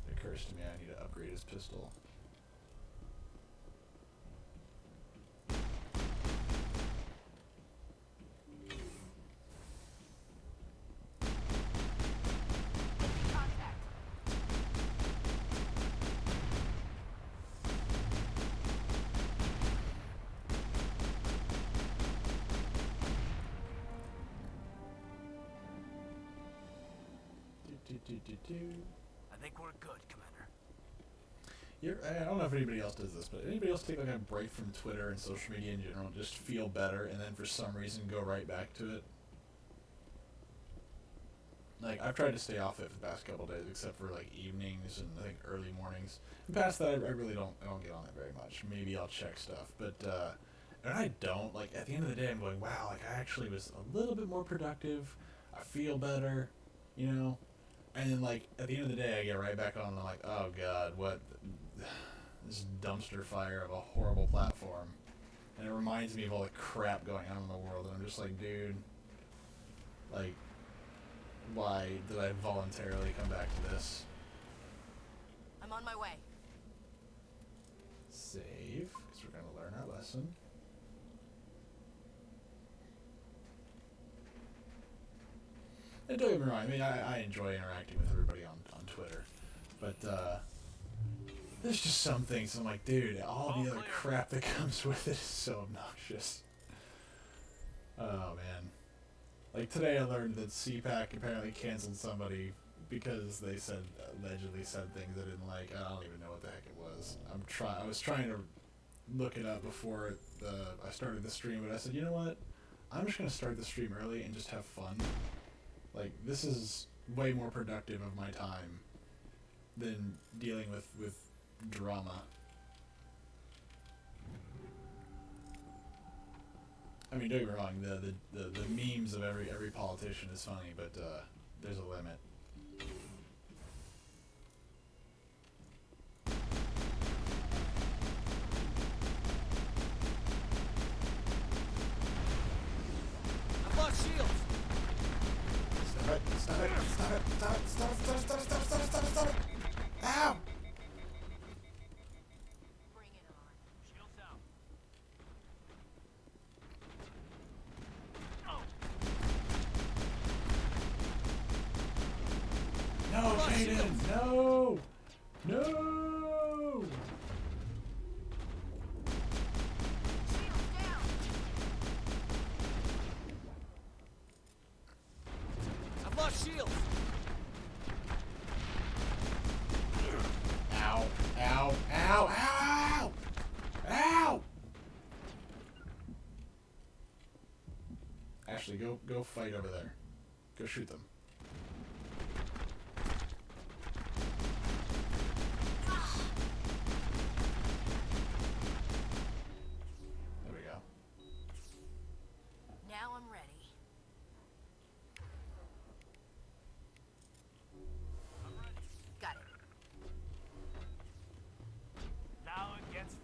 It occurs to me I need to upgrade his pistol. I think we're good, Commander. I don't know if anybody else does this, but anybody else take like a break from Twitter and social media in general, just feel better, and then for some reason go right back to it? Like, I've tried to stay off it for the past couple days, except for like evenings and I think early mornings. And past that, I really don't get on it very much. Maybe I'll check stuff, but and I don't. Like at the end of the day, I'm going, wow, like I actually was a little bit more productive. I feel better, you know. And then, like, at the end of the day, I get right back on and I'm like, oh, God, what? This dumpster fire of a horrible platform. And it reminds me of all the crap going on in the world. And I'm just like, dude, like, why did I voluntarily come back to this? I'm on my way. Save, because we're going to learn our lesson. And don't get me wrong, I mean, I enjoy interacting with everybody on Twitter, but there's just some things I'm like, dude, all the other crap that comes with it is so obnoxious. Oh, man. Like, today I learned that CPAC apparently canceled somebody because they allegedly said things I didn't like. I don't even know what the heck it was. I was trying to look it up before I started the stream, but I said, you know what? I'm just going to start the stream early and just have fun. Like, this is way more productive of my time than dealing with drama. I mean, don't get me wrong, the memes of every politician is funny, but there's a limit. I've lost shields. Stop it, stop it, stop it, stop it, stop it, stop it, stop it, stop it, stop it, stop it, stop it. Ow! Bring it on. Shields out. No, Jaden! No! No! Shields down. I've lost shields. Ow, ow, ow, ow, ow! Ashley, go fight over there. Go shoot them. There we go. Now I'm ready. Got it. Now it gets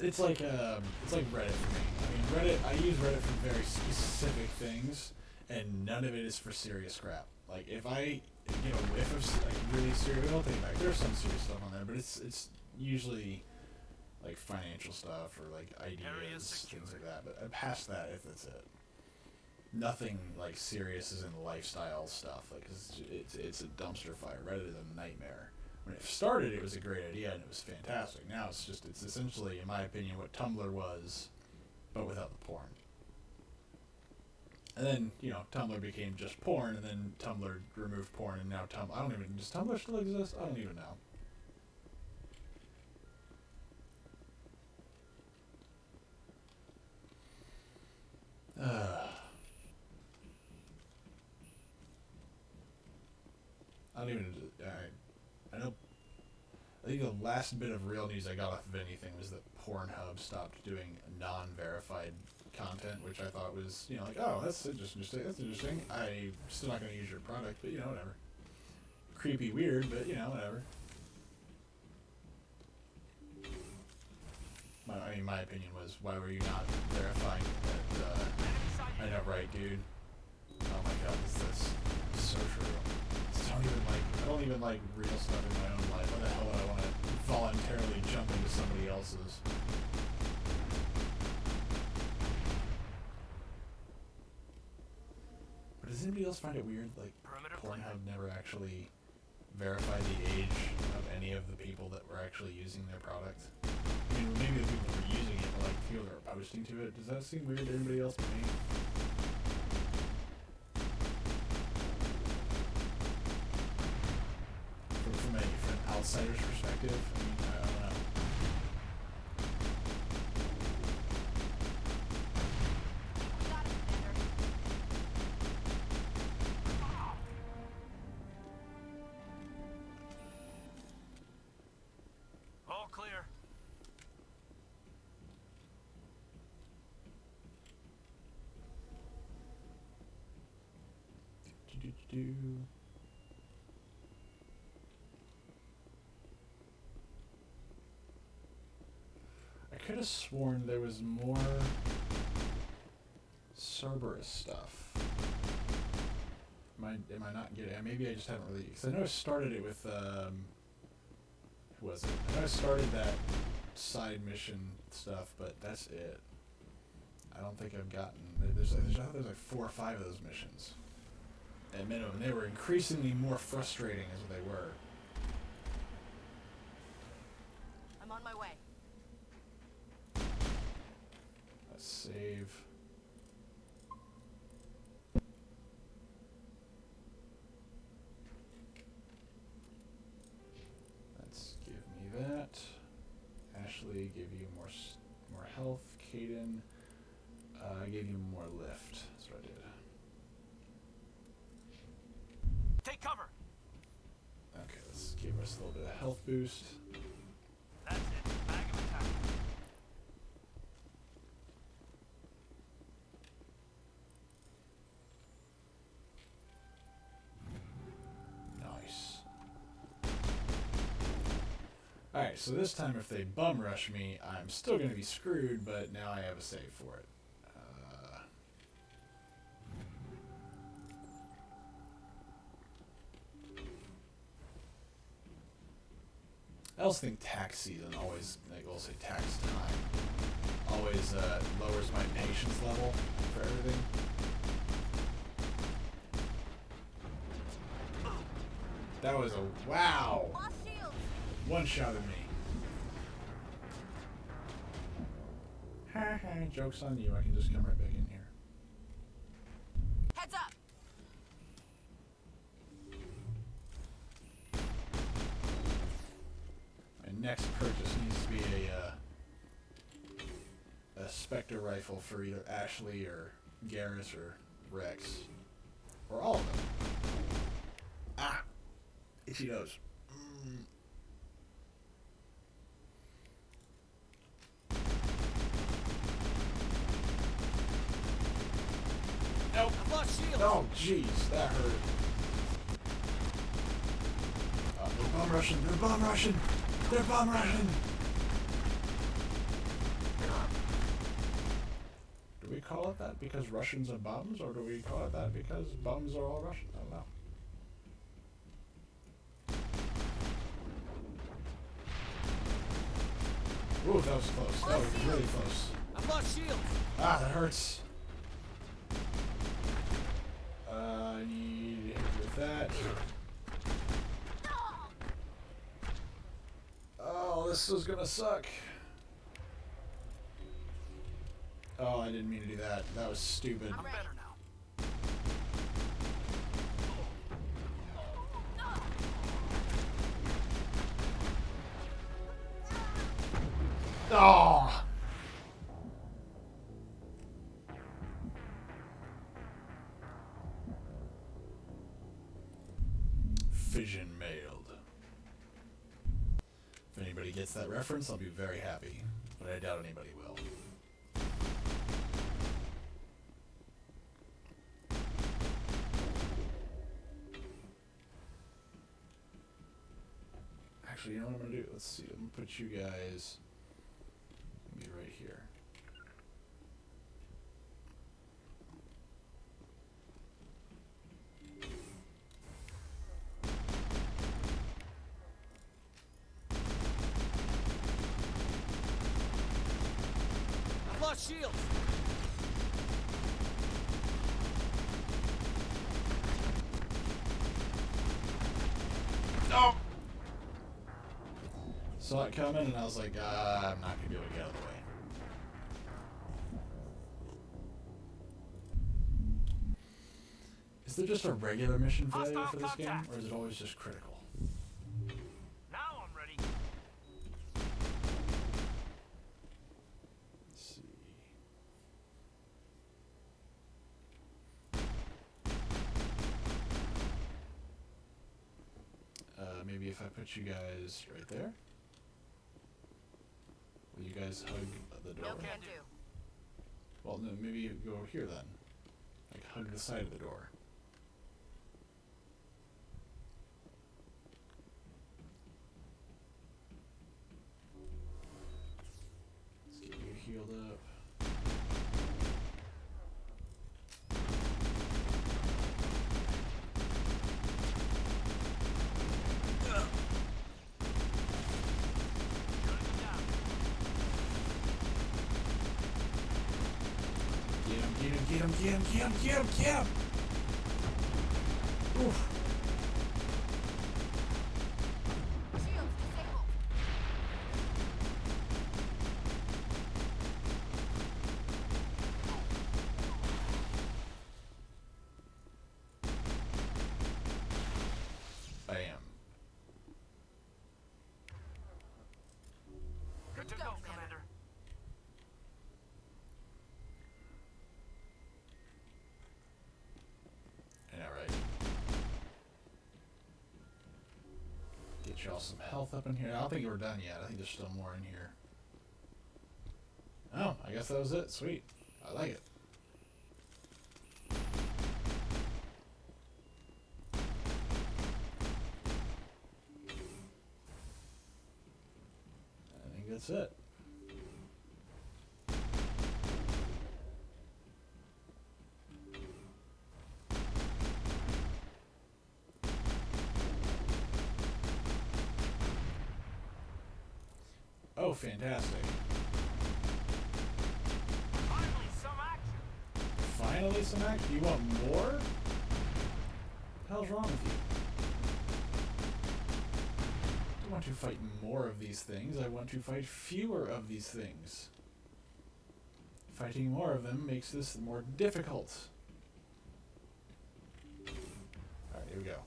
it's like Reddit for me. I mean, I use Reddit for very specific things, and none of it is for serious crap. Like if I get a whiff of like really serious, I'll take it back. There's some serious stuff on there, but it's usually like financial stuff or like ideas, things like that. But past that, if that's it. Nothing like serious as in lifestyle stuff. Like it's a dumpster fire. Reddit is a nightmare. When it started, it was a great idea and it was fantastic. Now it's essentially, in my opinion, what Tumblr was, but without the porn. And then, Tumblr became just porn, and then Tumblr removed porn, and now does Tumblr still exist? I don't even know. I think the last bit of real news I got off of anything was that Pornhub stopped doing non-verified content, which I thought was, oh, that's interesting. I'm still not going to use your product, but, whatever. Creepy, weird, but, whatever. My opinion was, why were you not verifying that, I know, right, dude? Oh my god, this is so true. I don't even like real stuff in my own life. Why the hell would I want to voluntarily jump into somebody else's? But does anybody else find it weird, like, Pornhub never actually verified the age of any of the people that were actually using their product? I mean, maybe the people that were using it, but like people that are posting to it. Does that seem weird to anybody else but me? From an outsider's perspective, I mean, I don't know. All clear. I could have sworn there was more Cerberus stuff. Am I not getting it? Maybe I just haven't really, because I know I started it with, who was it? I know I started that side mission stuff, but that's it. I don't think I've gotten, there's like 4 or 5 of those missions. At minimum, they were increasingly more frustrating as they were. I'm on my way. Let's save. Let's give me that. Ashley, give you more health. Caden, I gave you more lift. That's what I did. Take cover. Okay, let's give us a little bit of health boost. That's it. Bag of attack. Nice. Alright, so this time if they bum rush me, I'm still going to be screwed, but now I have a save for it. I also think tax season always, like we'll say tax time, always lowers my patience level for everything. That was a wow! One shot at me. Ha ha, joke's on you, I can just come right back in here. Heads up! My next purchase needs to be a Spectre rifle for either Ashley or Garrus or Rex. Or all of them. Ah! Itchy nose. Nope. I've lost shield. Oh, jeez, that hurt. They're bomb rushing. They're bomb rushing. They're bomb rushing. call it that because Russians are bums, or do we call it that because bums are all Russians? I don't know. Ooh, that was close. That was really close. I've lost shield. Ah, that hurts. I need to hit with that. Oh, this is gonna suck. Oh, I didn't mean to do that. That was stupid. I'm better now. Oh! Fission mailed. If anybody gets that reference, I'll be very happy, but I doubt anybody will. Actually, you know what I'm gonna do? Let's see. I'm gonna put you guys maybe right here. I've lost shield. Oh! Saw it coming, and I was like, I'm not gonna be able to get out of the way. Is there just a regular mission failure for this game, or is it always just critical? Now I'm ready. Let's see. Maybe if I put you guys right there. Will you guys hug the door? No can do. Well, no, maybe you go over here then. Like hug the side of the door. Let's get you healed up. Get him! Oof. Shield disabled. Bam. Good to go, Commander. Yeah, right. Get y'all some health up in here. I don't think we're done yet. I think there's still more in here. Oh, I guess that was it. Sweet. I like it. I think that's it. Oh, fantastic. Finally, some action. Finally some action? You want more? What the hell's wrong with you? I don't want to fight more of these things. I want to fight fewer of these things. Fighting more of them makes this more difficult. Alright, here we go.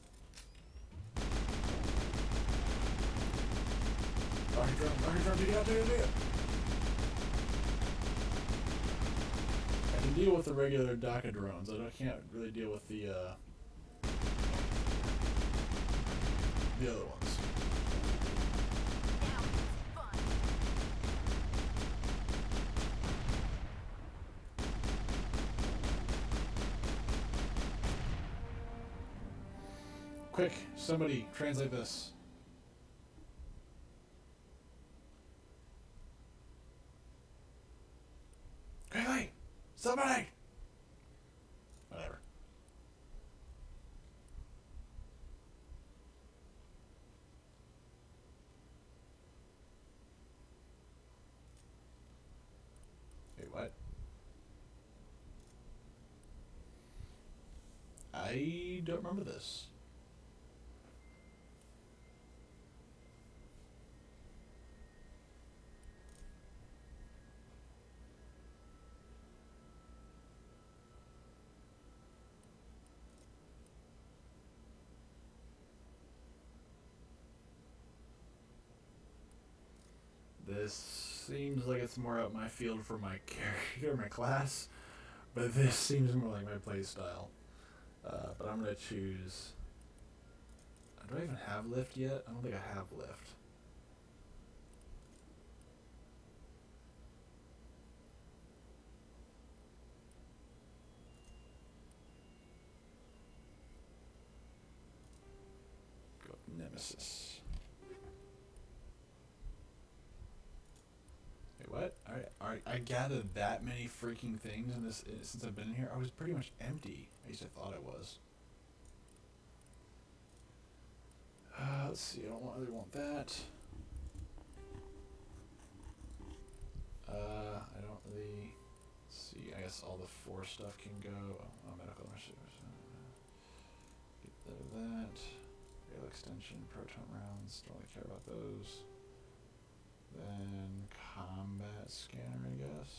Rocket drum, do it. I can deal with the regular DACA drones. I can't really deal with the other ones. Now it's fun. Quick, somebody translate this. Quickly! Somebody! don't remember this. This seems like it's more up my field for my character, my class, but this seems more like my play style. But I'm gonna choose. Do I even have lift yet? I don't think I have lift. Go with Nemesis. What? Alright, I gathered that many freaking things in this since I've been in here. I was pretty much empty. At least I thought I was. Let's see, I don't really want that. I don't really see. I guess all the 4 stuff can go. Oh, medical resources. Get rid of that. Rail extension, proton rounds. Don't really care about those. Then combat scanner, I guess.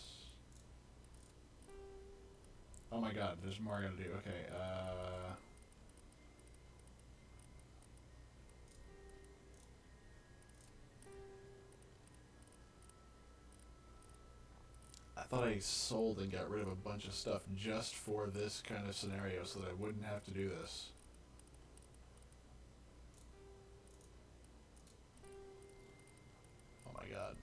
Oh my god, there's more I gotta do. Okay, I thought I sold and got rid of a bunch of stuff just for this kind of scenario so that I wouldn't have to do this. Oh my god.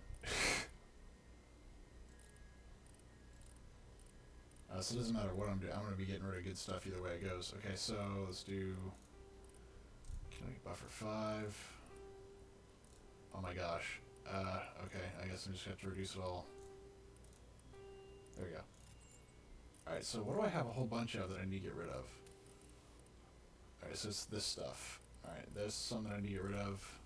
So it doesn't matter what I'm doing. I'm going to be getting rid of good stuff either way it goes. Okay, so let's do... Kinetic buffer 5. Oh my gosh. Okay, I guess I'm just going to have to reduce it all. There we go. Alright, so what do I have a whole bunch of that I need to get rid of? Alright, so it's this stuff. Alright, there's some that I need to get rid of.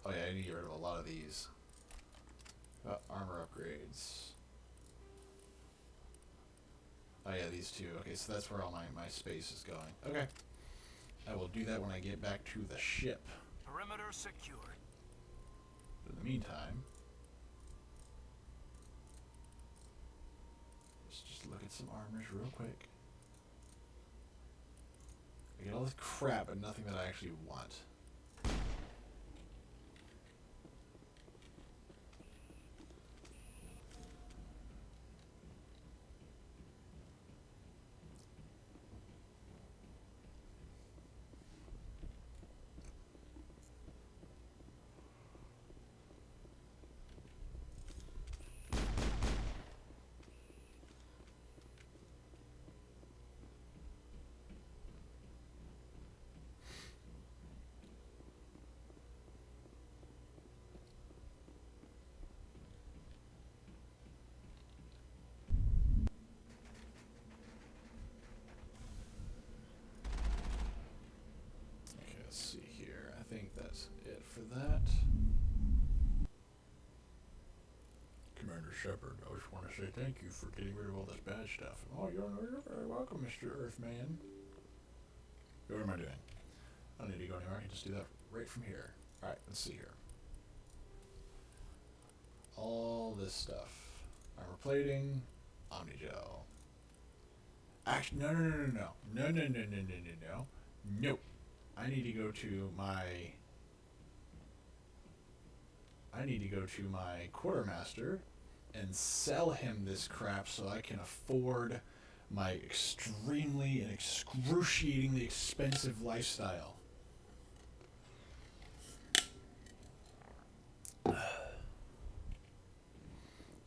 Oh yeah, I need to get rid of a lot of these. Armor upgrades. Oh yeah, these two. Okay, so that's where all my space is going. Okay. I will do that when I get back to the ship. Perimeter secured. But in the meantime, let's just look at some armors real quick. I get all this crap, but nothing that I actually want. That. Commander Shepard, I just want to say thank you for getting rid of all this bad stuff. Oh, you're very welcome, Mr. Earthman. What am I doing? I don't need to go anywhere. I can just do that right from here. Alright, let's see here. All this stuff. Armor plating, Omnigel. Actually, no. Nope. I need to go to my quartermaster and sell him this crap so I can afford my extremely and excruciatingly expensive lifestyle. And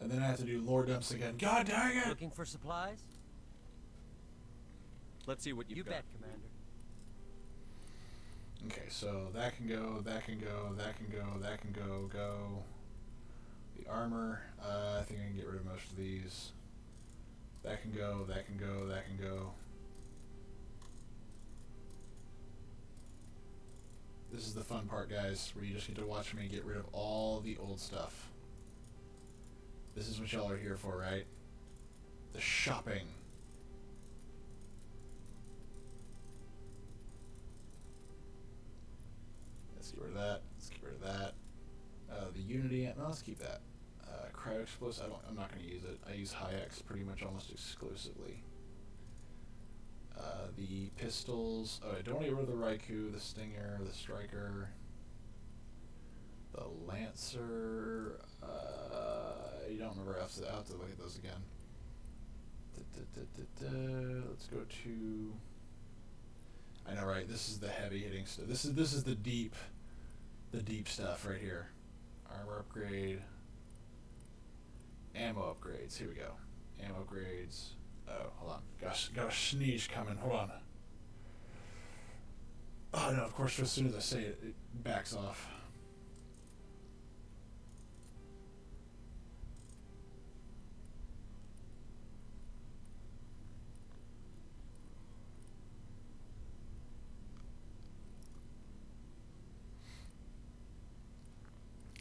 then I have to do lore dumps again. God dang it! Looking for supplies? Let's see what you've got. You bet, Commander. Okay, so that can go, that can go, that can go, that can go. The armor, I think I can get rid of most of these. That can go, that can go, that can go. This is the fun part, guys, where you just get to watch me get rid of all the old stuff. This is what y'all are here for, right? The shopping. let's keep that. Cryo explosive. I'm not going to use it. I use High-X pretty much almost exclusively. The pistols. Oh, I don't want to get rid of the Raikou, the Stinger, the Striker, the Lancer. You don't remember. I'll have to look at those again. Let's go to. I know, right? This is the heavy hitting stuff. This is the deep stuff right here. Armor upgrade. Ammo upgrades. Here we go. Ammo upgrades. Oh, hold on. Got a sneeze coming. Hold on. Oh no! Of course, as soon as I say it, it backs off.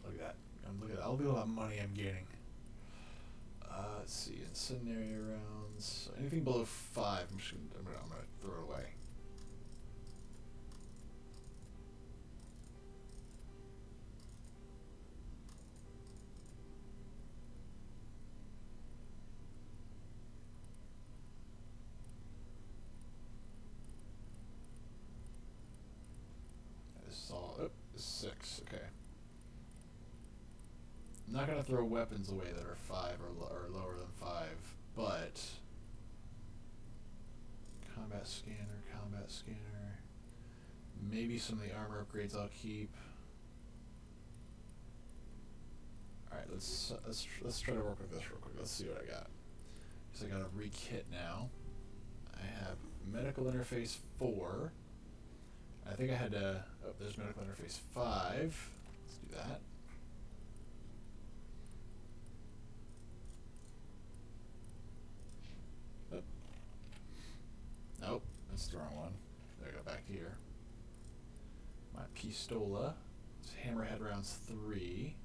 Look at that. Look at that. Look at all that money I'm getting. Let's see. Incendiary rounds. Anything below 5, I'm gonna throw it away. This is all. Oh, 6. Okay. I'm not going to throw weapons away that are 5 or lower than 5, but combat scanner, maybe some of the armor upgrades I'll keep. All right, let's try to work with this real quick. Let's see what I got. So I got a re-kit now. I have medical interface 4. I think I had to. Oh, there's medical interface 5. Let's do that. Nope, that's the wrong one. There I go, back here. My Pistola. It's Hammerhead rounds 3.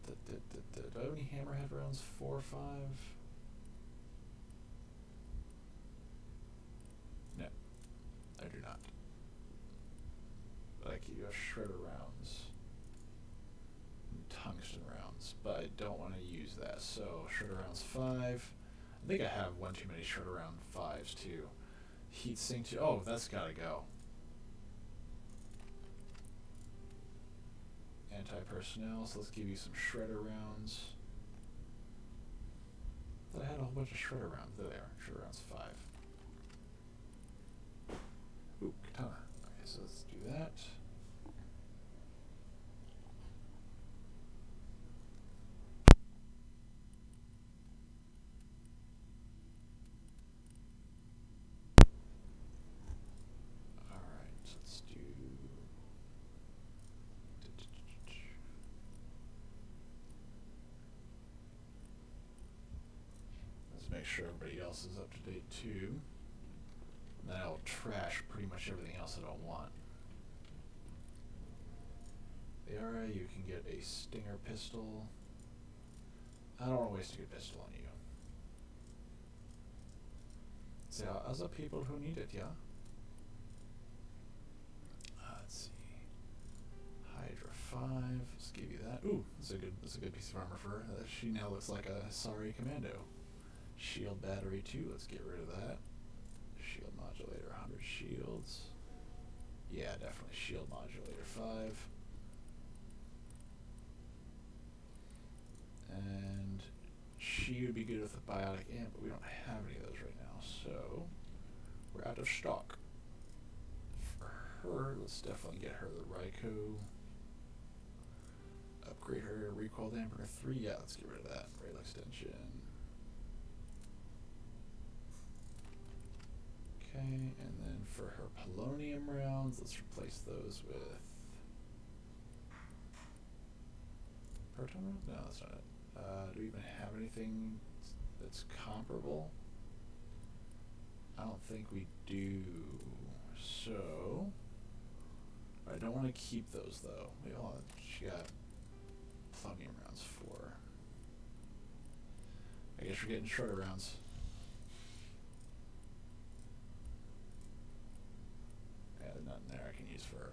Do I have any Hammerhead rounds 4 or 5? No, I do not. But I keep Shredder rounds. And Tungsten rounds, but I don't want to use that, so Shredder rounds 5. I think I have one too many Shredder round 5s too. Heatsink 2. Oh, that's gotta go. Anti-personnel, so let's give you some Shredder rounds. I thought I had a whole bunch of Shredder rounds. There they are. Shredder rounds 5. Ooh, katana. Okay, so let's do that. Make sure everybody else is up to date too. And then I'll trash pretty much everything else I don't want. Liara, you can get a Stinger pistol. I don't want to waste a good pistol on you. There are other people who need it, yeah? Let's see. Hydra 5. Let's give you that. Ooh, that's a good piece of armor for her. She now looks like a Asari commando. Shield battery 2, let's get rid of that. Shield modulator, 100 shields. Yeah, definitely shield modulator 5. And she would be good with a biotic amp, but we don't have any of those right now, so we're out of stock. For her, let's definitely get her the Raikou. Upgrade her recoil dampener 3. Yeah, let's get rid of that. Rail extension. Okay, and then for her polonium rounds, let's replace those with proton rounds? No, that's not it. Do we even have anything that's comparable? I don't think we do. So I don't want to keep those though. Wait, hold on. She got polonium rounds 4. I guess we're getting shorter rounds. Yeah, there's nothing there I can use for her.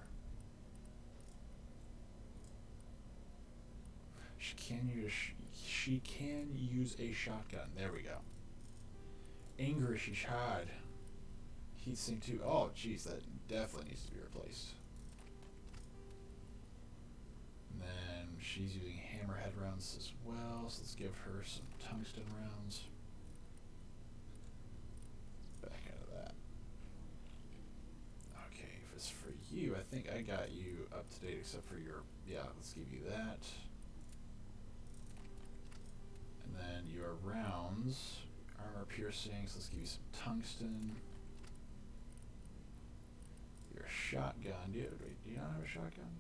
She can use a shotgun. There we go. Anger's Shad. Heatsink 2. Oh, jeez, that definitely needs to be replaced. And then she's using hammerhead rounds as well, so let's give her some tungsten rounds. Back out of that. Okay, if it's for you, I think I got you up to date except for your... Yeah, let's give you that. And then your rounds, armor piercing, so let's give you some tungsten. Your shotgun, do you not have a shotgun?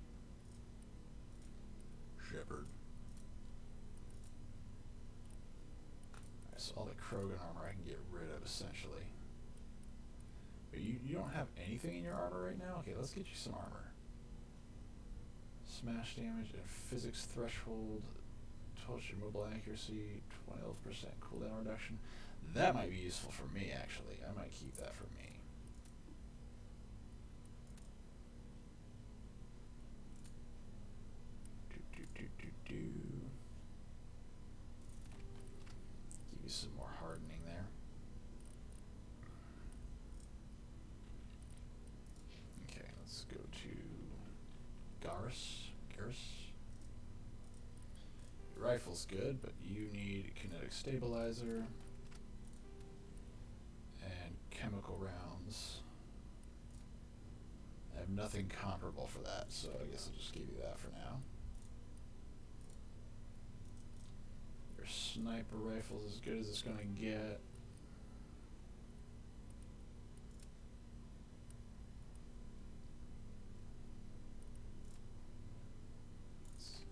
Shepard. Alright, so all the Krogan armor I can get rid of essentially. But you don't have anything in your armor right now? Okay, let's get you some armor. Smash damage and physics threshold. 12 mobile accuracy, 12% cooldown reduction. That might be useful for me, actually. I might keep that for me. Give you some more hardening there. Okay, let's go to Garrus. Your rifle's good, but you need kinetic stabilizer and chemical rounds. I have nothing comparable for that, so I guess I'll just give you that for now. Your sniper rifle's as good as it's gonna get.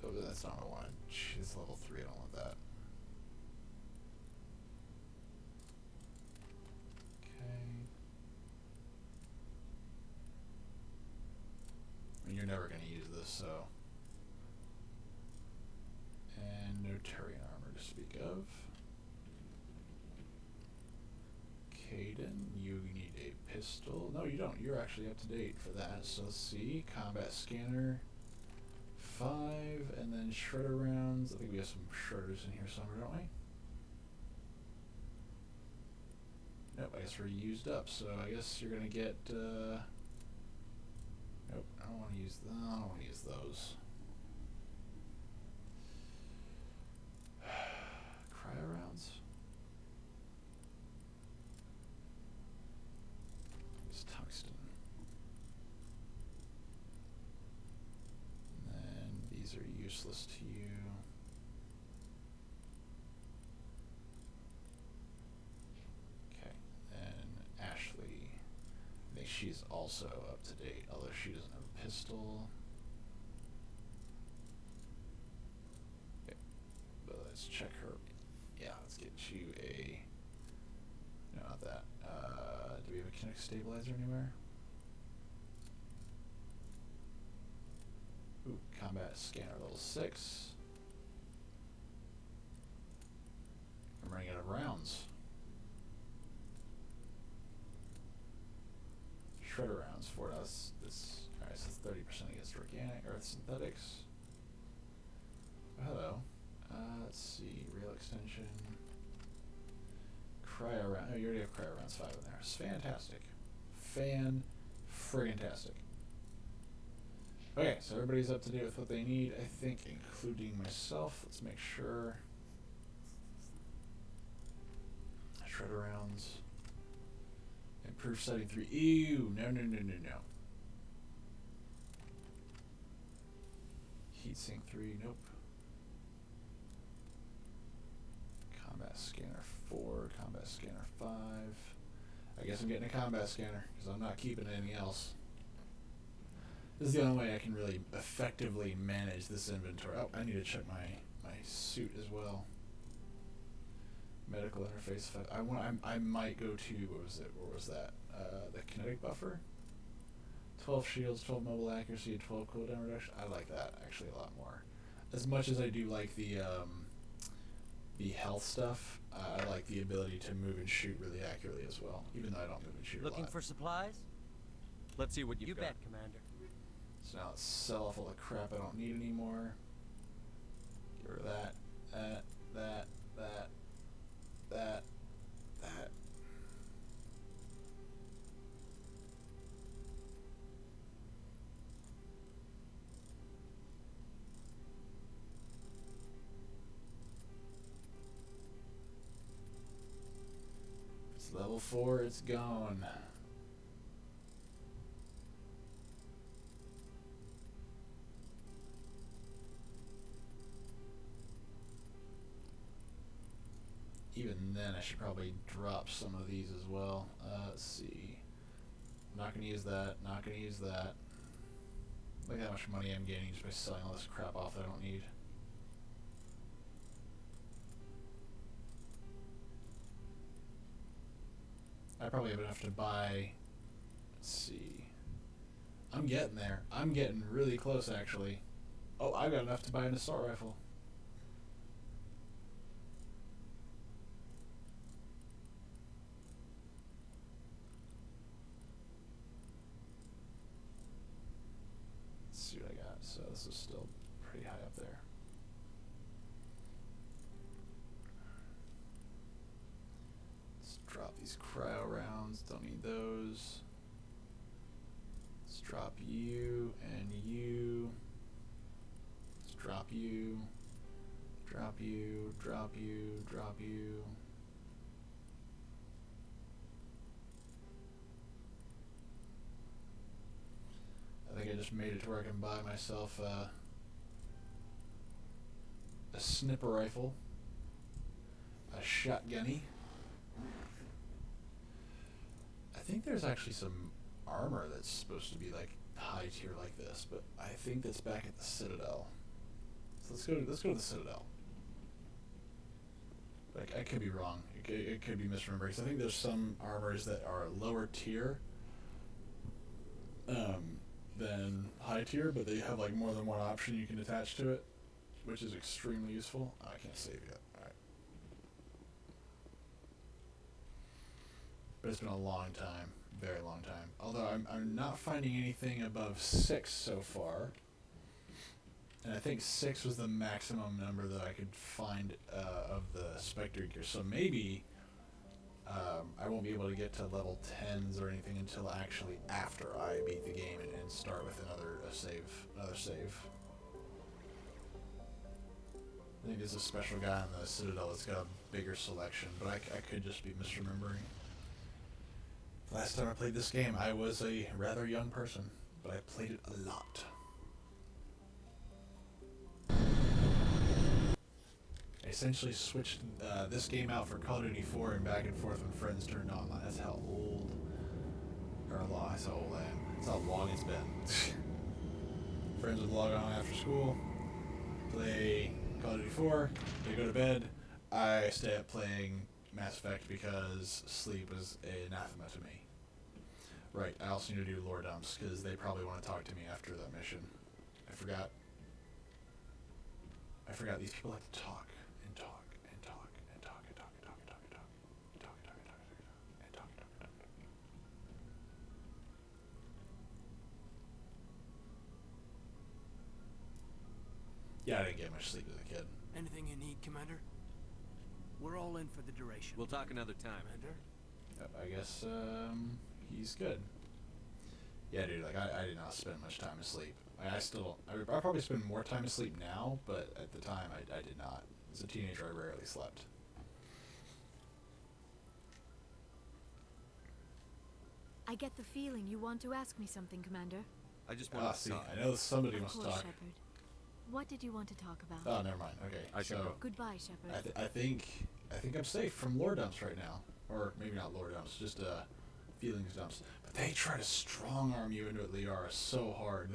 Oh, that's not what I wanted. It's level 3, I don't want that. Okay. And you're never gonna use this, so. And no Turian armor to speak of. Caden, you need a pistol. No, you don't. You're actually up to date for that. So let's see. Combat scanner. 5, and then shredder rounds. I think we have some shredders in here somewhere, don't we? Nope, I guess we're used up, so I guess you're gonna get, nope, I don't want to use them. I don't want to use those. Cryo rounds? It's tungsten. These are useless to you. Okay, and Ashley, I think she's also up to date, although she doesn't have a pistol. Okay, but let's check her. Yeah, let's get you a. No, not that. Do we have a kinetic stabilizer anywhere? Ooh, combat scanner level 6. I'm running out of rounds. Shredder rounds for us. This alright, so it's 30% against organic earth synthetics. Oh, hello. Let's see, rail extension. Cryo round. Oh, you already have cryo rounds 5 in there. It's fantastic. Fan-friggin-tastic. Okay, so everybody's up to date with what they need, I think, including myself. Let's make sure. Shredder rounds. Improved sighting 3. Ew, no. Heatsink 3, nope. Combat scanner 4, combat scanner 5. I guess I'm getting a combat scanner, because I'm not keeping anything else. This is the only way I can really effectively manage this inventory. Oh, I need to check my suit as well. Medical interface 5. I might go to, what was that? The kinetic buffer? 12 shields, 12 mobile accuracy, and 12 cooldown reduction. I like that actually a lot more. As much as I do like the health stuff, I like the ability to move and shoot really accurately as well, even though I don't move and shoot a lot. Looking for supplies? Let's see what you've got. You bet, Commander. So now let's sell off all the crap I don't need anymore. Or that. It's level 4, it's gone. Even then, I should probably drop some of these as well. Let's see. Not gonna use that. Not gonna use that. Look at how much money I'm gaining just by selling all this crap off that I don't need. I probably have enough to buy. Let's see. I'm getting there. I'm getting really close, actually. Oh, I've got enough to buy an assault rifle. See what I got. So this is still pretty high up there. Let's drop these cryo rounds. Don't need those. Let's drop you and you. Let's drop you. Drop you. Drop you. Drop you. I think I just made it to where I can buy myself a sniper rifle, a shotgunny. I think there's actually some armor that's supposed to be like high tier like this, but I think that's back at the Citadel. So let's go to the Citadel. Like, I could be wrong. It could be misremembering. So I think there's some armors that are lower tier. Than high tier, but they have like more than one option you can attach to it, which is extremely useful. Oh, I can't save yet. Alright. But it's been a long time. Very long time. Although I'm not finding anything above 6 so far. And I think 6 was the maximum number that I could find of the Spectre gear. So maybe I won't be able to get to level 10s or anything until actually after I beat the game and start with another save. I think there's a special guy in the Citadel that's got a bigger selection, but I could just be misremembering. Last time I played this game, I was a rather young person, but I played it a lot. I essentially switched this game out for Call of Duty 4 and back and forth when friends turned online. That's how old, or long, that's how old I am. That's how long it's been. Friends would log on after school, play Call of Duty 4, they go to bed. I stay up playing Mass Effect because sleep is anathema to me. Right, I also need to do lore dumps because they probably want to talk to me after that mission. I forgot these people like to talk. Yeah, I didn't get much sleep as a kid. Anything you need, Commander? We're all in for the duration. We'll talk another time. Commander? Yep, I guess, he's good. Yeah, dude, like, I did not spend much time asleep. I probably spend more time asleep now, but at the time, I did not. As a teenager, I rarely slept. I get the feeling you want to ask me something, Commander. I just want to See, talk. I know somebody Of must course, talk. Shepard. What did you want to talk about? Oh, never mind. Okay, I should go. Goodbye, Shepard. I think I'm safe from lore dumps right now, or maybe not lore dumps, just feelings dumps. But they try to strong arm you into it, Liara, so hard.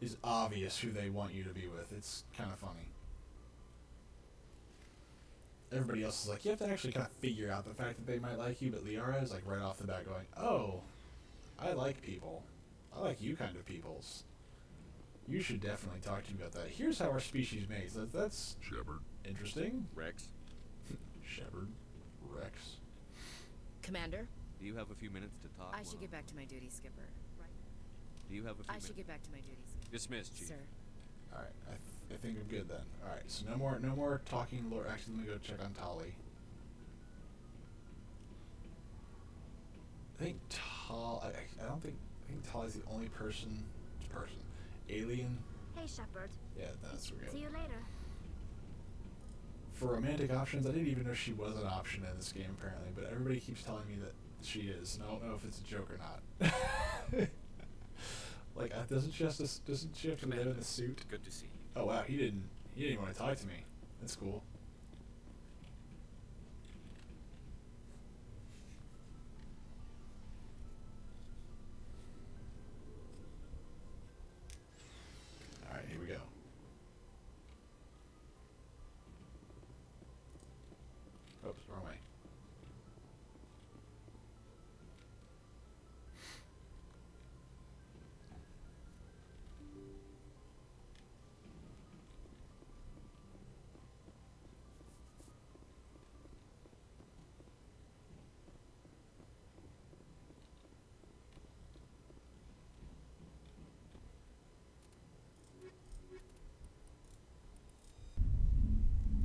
It's obvious who they want you to be with. It's kind of funny. Everybody else is like, you have to actually kind of figure out the fact that they might like you, but Liara is like right off the bat going, oh, I like people. I like you kind of peoples. You should definitely talk to me about that. Here's how our species mates. That's Shepard. interesting. Rex, Shepard. Rex. Commander, do you have a few minutes to talk? I should get back to my duty, Skipper. Do you have a few I minutes? should get back to my duties. Dismissed, Chief. Sir. Alright, I think I'm good then. All right, so no more talking lore. Actually, let me go check on Tali. I think I think Tali's the only alien. Hey, Shepard. Yeah, that's weird. See you later. For romantic options, I didn't even know she was an option in this game apparently, but everybody keeps telling me that she is, and I don't know if it's a joke or not. Like, doesn't she have to live in the suit? Good to see you. Oh wow, he didn't even want to talk to me. That's cool. All right, here we go. Oops, wrong way.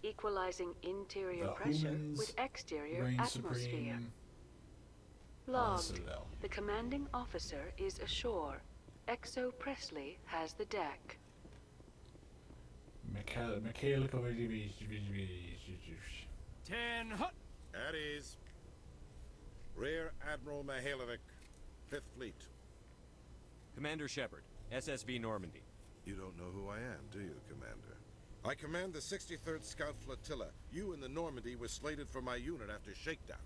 Equalizing interior The pressure humans with exterior reign atmosphere. supreme on the Logged. Citadel. The commanding officer is ashore. Exo Presley has the deck. Michaela 10 hut. At ease. Rear Admiral Mihailovic, 5th Fleet. Commander Shepard, SSV Normandy. You don't know who I am, do you, Commander? I command the 63rd Scout Flotilla. You and the Normandy were slated for my unit after shakedown.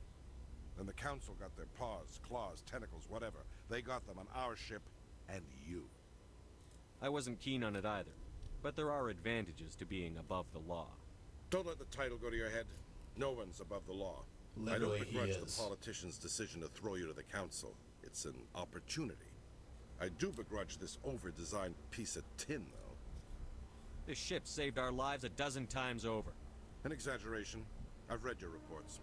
Then the Council got their paws, claws, tentacles, whatever. They got them on our ship and you. I wasn't keen on it either, but there are advantages to being above the law. Don't let the title go to your head. No one's above the law. Literally, I don't begrudge he the is. politician's decision to throw you to the Council. It's an opportunity. I do begrudge this over-designed piece of tin, though. This ship saved our lives a dozen times over. An exaggeration. I've read your reports.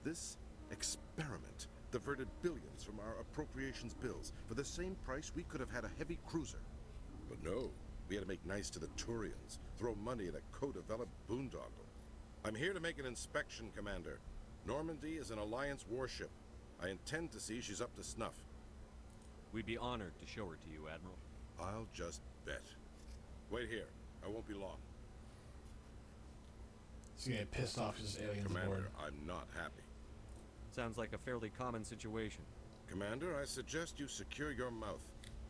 This experiment diverted billions from our appropriations bills. For the same price, we could have had a heavy cruiser. But no, we had to make nice to the Turians, throw money at a co-developed boondoggle. I'm here to make an inspection, Commander. Normandy is an Alliance warship. I intend to see she's up to snuff. We'd be honored to show her to you, Admiral. I'll just bet. Wait here. I won't be long. He's gonna get pissed off because aliens aboard. Commander, I'm not happy. Sounds like a fairly common situation. Commander, I suggest you secure your mouth.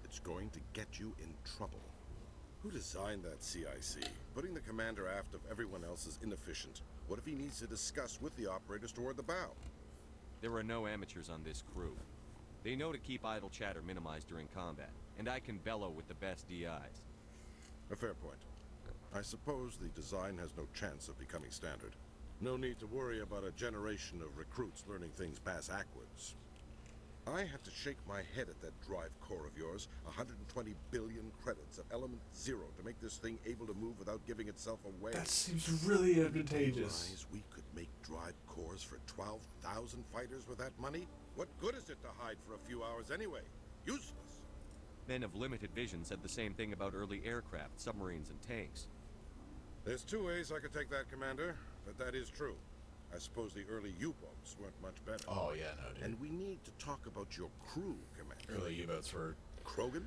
It's going to get you in trouble. Who designed that CIC? Putting the commander aft of everyone else is inefficient. What if he needs to discuss with the operators toward the bow? There are no amateurs on this crew. They know to keep idle chatter minimized during combat, and I can bellow with the best DIs. A fair point. I suppose the design has no chance of becoming standard. No need to worry about a generation of recruits learning things bass-ackwards. I had to shake my head at that drive core of yours. 120 billion credits of element 0 to make this thing able to move without giving itself away. That seems really advantageous. Realize we could make drive cores for 12,000 fighters with that money? What good is it to hide for a few hours anyway? Useless. Men of limited vision said the same thing about early aircraft, submarines, and tanks. There's two ways I could take that, Commander, but that is true. I suppose the early U-boats weren't much better. Oh yeah, no, dude. And we need to talk about your crew, Commander. Early U-boats were... Krogan?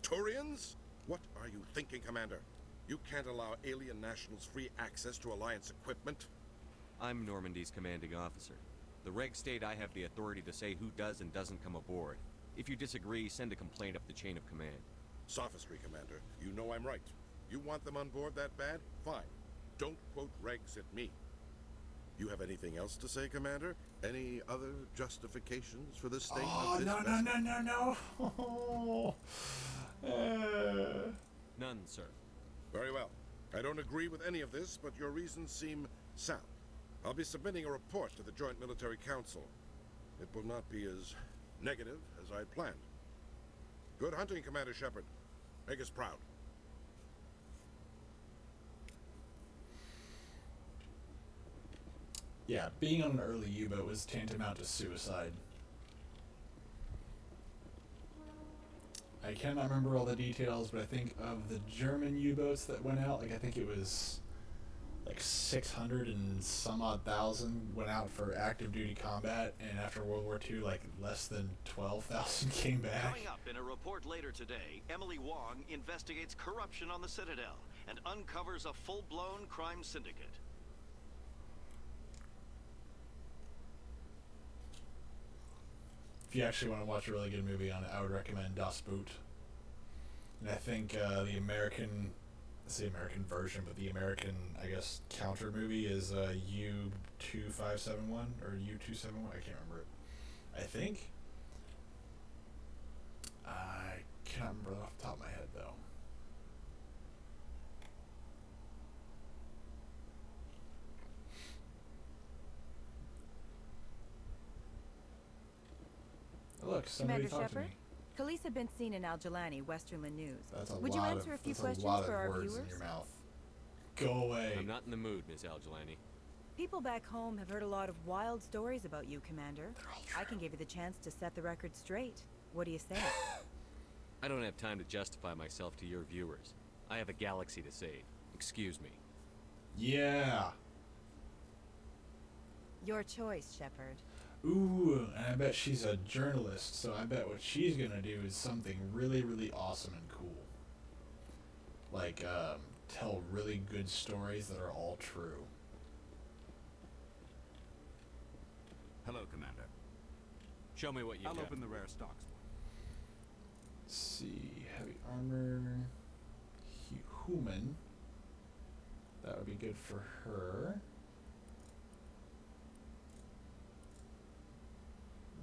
Turians? What are you thinking, Commander? You can't allow alien nationals free access to Alliance equipment? I'm Normandy's commanding officer. The reg state I have the authority to say who does and doesn't come aboard. If you disagree, send a complaint up the chain of command. Sophistry, Commander. You know I'm right. You want them on board that bad? Fine. Don't quote regs at me. You have anything else to say, Commander? Any other justifications for this statement? Oh, no. None, sir. Very well. I don't agree with any of this, but your reasons seem sound. I'll be submitting a report to the Joint Military Council. It will not be as negative as I planned. Good hunting, Commander Shepard. Make us proud. Yeah, being on an early U-boat was tantamount to suicide. I cannot remember all the details, but I think of the German U-boats that went out, like I think it was like 600 and some odd thousand went out for active duty combat, and after World War II, like less than 12,000 came back. Coming up in a report later today, Emily Wong investigates corruption on the Citadel and uncovers a full-blown crime syndicate. If you actually want to watch a really good movie on it, I would recommend Das Boot. And I think the American, let's say American version, but the American, I guess, counter movie is U-2571 or U-271. I can't remember it. I think. I cannot remember off the top of my head, though. Look, somebody Commander talked to me. Shepard? Khalees had been seen in Al Jalani, Westerland News. That's a Would lot you answer of, a few that's questions a lot for of our words viewers? in your mouth. Go away. I'm not in the mood, Miss Al-Jalani. People back home have heard a lot of wild stories about you, Commander. I can give you the chance to set the record straight. What do you say? I don't have time to justify myself to your viewers. I have a galaxy to save. Excuse me. Yeah. Your choice, Shepard. Ooh, and I bet she's a journalist, so I bet what she's gonna do is something really, really awesome and cool. Like, tell really good stories that are all true. Hello, Commander. Show me what you I'll got. open the rare stocks. Let's see, heavy armor, human. That would be good for her.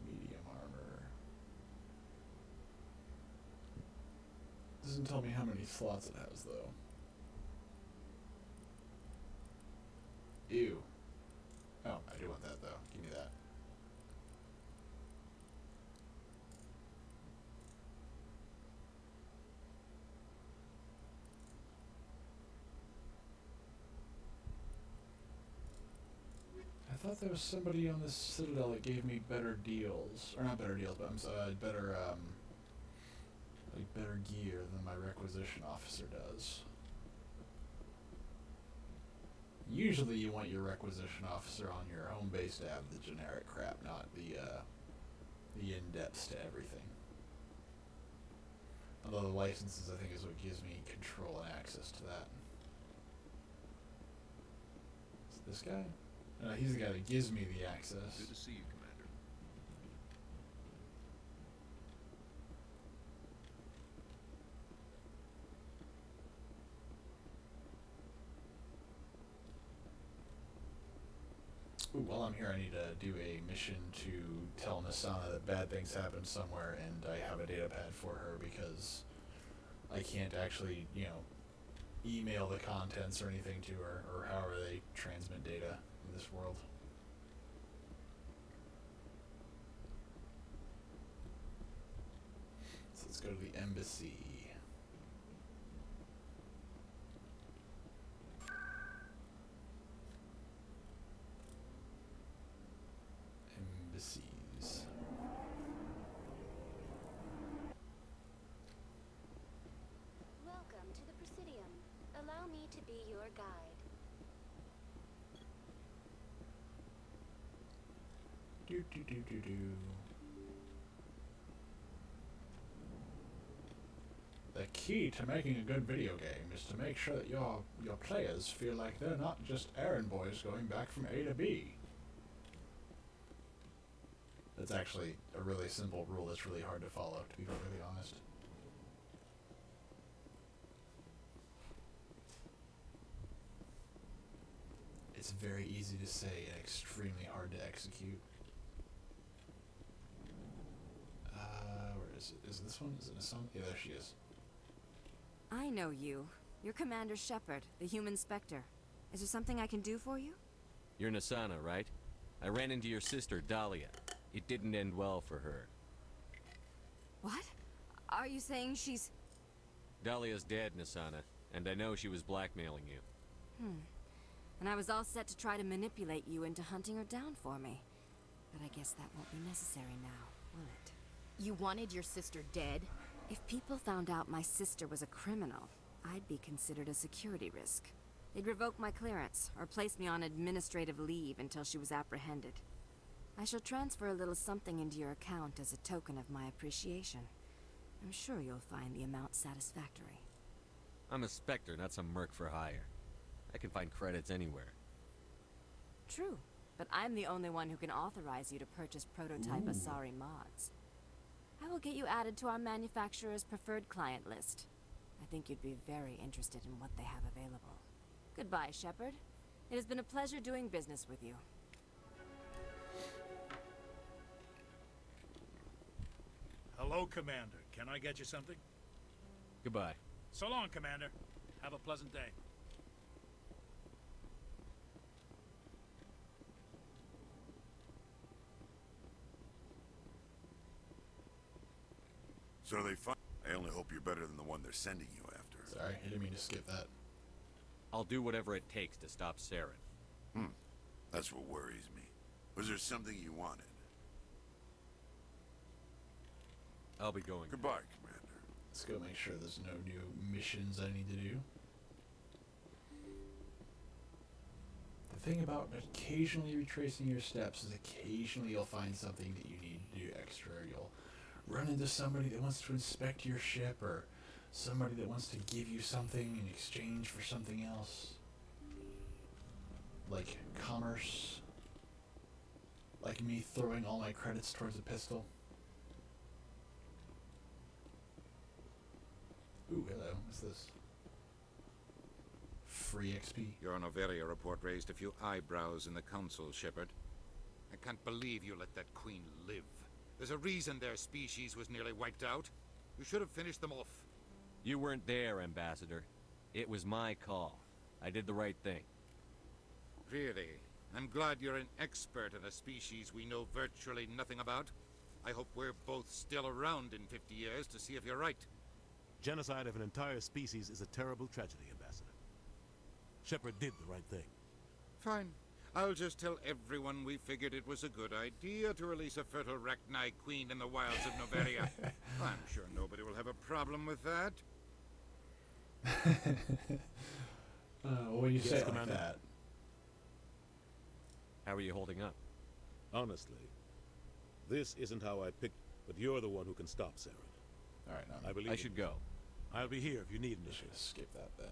Medium armor. Doesn't tell me how many slots it has, though. Ew. Oh, I do want that, though. Give me that. I thought there was somebody on this Citadel that gave me better deals, or not better deals, but better like better gear than my requisition officer does. Usually, you want your requisition officer on your home base to have the generic crap, not the in-depths to everything. Although the licenses, I think, is what gives me control and access to that. Is it this guy? He's the guy that gives me the access. Good to see you, Commander. Ooh, while I'm here, I need to do a mission to tell Nasana that bad things happen somewhere, and I have a data pad for her because I can't actually, email the contents or anything to her, or however they transmit data in this world. So let's go to the embassy. Embassies. Welcome to the Presidium. Allow me to be your guide. Do do do do do. The key to making a good video game is to make sure that your players feel like they're not just errand boys going back from A to B. That's actually a really simple rule that's really hard to follow, to be perfectly honest. It's very easy to say and extremely hard to execute. Where is it? Is it this one? Is it a song? Yeah, there she is. I know you. You're Commander Shepard, the human Spectre. Is there something I can do for you? You're Nasana, right? I ran into your sister, Dahlia. It didn't end well for her. What? Are you saying she's... Dahlia's dead, Nasana, and I know she was blackmailing you. And I was all set to try to manipulate you into hunting her down for me. But I guess that won't be necessary now, will it? You wanted your sister dead? If people found out my sister was a criminal, I'd be considered a security risk. They'd revoke my clearance, or place me on administrative leave until she was apprehended. I shall transfer a little something into your account as a token of my appreciation. I'm sure you'll find the amount satisfactory. I'm a Spectre, not some merc for hire. I can find credits anywhere. True, but I'm the only one who can authorize you to purchase prototype Asari mods. I will get you added to our manufacturer's preferred client list. I think you'd be very interested in what they have available. Goodbye, Shepard. It has been a pleasure doing business with you. Hello, Commander. Can I get you something? Goodbye. So long, Commander. Have a pleasant day. So they find. I only hope you're better than the one they're sending you after. Sorry, I didn't mean to skip that. I'll do whatever it takes to stop Saren. That's what worries me. Was there something you wanted? I'll be going. Goodbye, Commander. Let's go make sure there's no new missions I need to do. The thing about occasionally retracing your steps is occasionally you'll find something that you need to do extra. You'll run into somebody that wants to inspect your ship, or somebody that wants to give you something in exchange for something else. Like commerce. Like me throwing all my credits towards a pistol. Ooh, hello. What's this? Free XP. Your Noveria report raised a few eyebrows in the Council, Shepard. I can't believe you let that queen live. There's a reason their species was nearly wiped out. You should have finished them off. You weren't there, Ambassador. It was my call. I did the right thing. Really? I'm glad you're an expert in a species we know virtually nothing about. I hope we're both still around in 50 years to see if you're right. Genocide of an entire species is a terrible tragedy, Ambassador. Shepard did the right thing. Fine. I'll just tell everyone we figured it was a good idea to release a fertile Rachni queen in the wilds of Noveria. I'm sure nobody will have a problem with that. Well, when you say it like that. How are you holding up? Honestly, this isn't how I picked, but you're the one who can stop Saren. Alright, now I believe I should go. I'll be here if you need me. I should have skipped that then.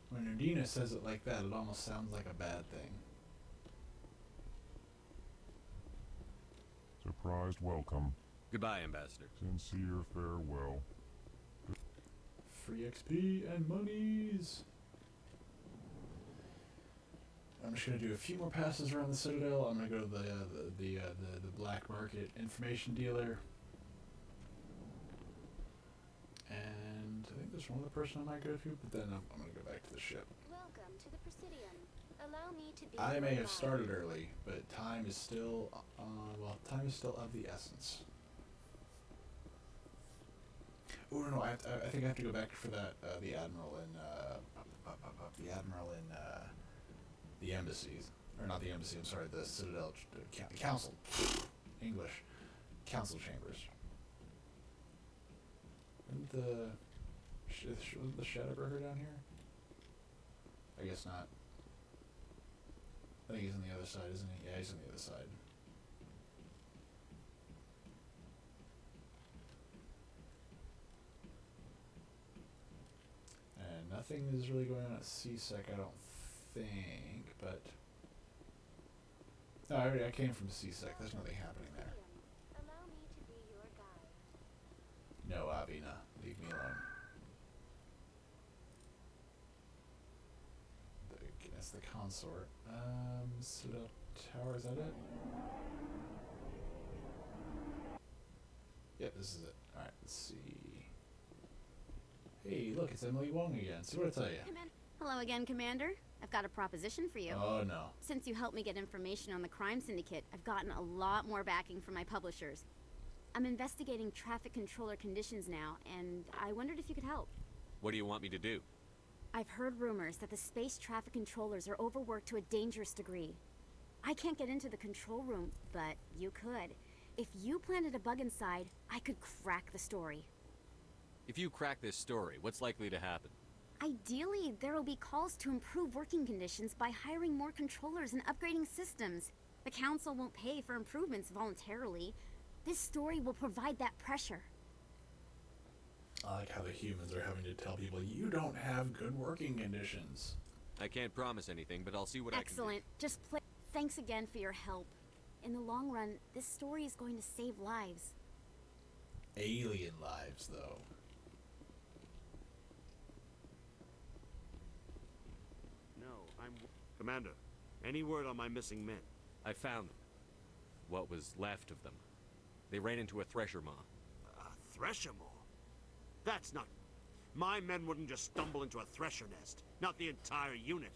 When Nardina says it like that, it almost sounds like a bad thing. Surprised welcome. Goodbye, Ambassador. Sincere farewell. Free XP and monies! I'm just gonna do a few more passes around the Citadel. I'm gonna go to the black market information dealer, and I think there's one other person I might go to, but then I'm gonna go back to the ship. Welcome to the Presidium. Allow me to be I may your have started early, but time is still time is still of the essence. Oh no, I think I have to go back for that the admiral in the embassies, or not the embassy. I'm sorry, the Citadel Council, English, Council chambers. Wasn't the Shadowburger down here? I guess not. I think he's on the other side, isn't he? Yeah, he's on the other side. And nothing is really going on at CSEC, I don't think, but... No, I came from CSEC, there's nothing happening there. Allow me to be your guide. No, Avina, leave me alone. That's the consort. Citadel Tower, is that it? Yep, this is it. Alright, let's see. Hey, look, it's Emily Wong again. See what I tell you. Hello again, Commander. I've got a proposition for you. Oh, no. Since you helped me get information on the crime syndicate, I've gotten a lot more backing from my publishers. I'm investigating traffic controller conditions now, and I wondered if you could help. What do you want me to do? I've heard rumors that the space traffic controllers are overworked to a dangerous degree. I can't get into the control room, but you could. If you planted a bug inside, I could crack the story. If you crack this story, what's likely to happen? Ideally, there will be calls to improve working conditions by hiring more controllers and upgrading systems. The council won't pay for improvements voluntarily. This story will provide that pressure. I like how the humans are having to tell people, you don't have good working conditions. I can't promise anything, but I'll see what I can do. Excellent. Just play. Thanks again for your help. In the long run, this story is going to save lives. Alien lives, though. Commander, any word on my missing men? I found them. What was left of them. They ran into a Thresher Maw. A Thresher Maw? That's not... My men wouldn't just stumble into a Thresher nest. Not the entire unit.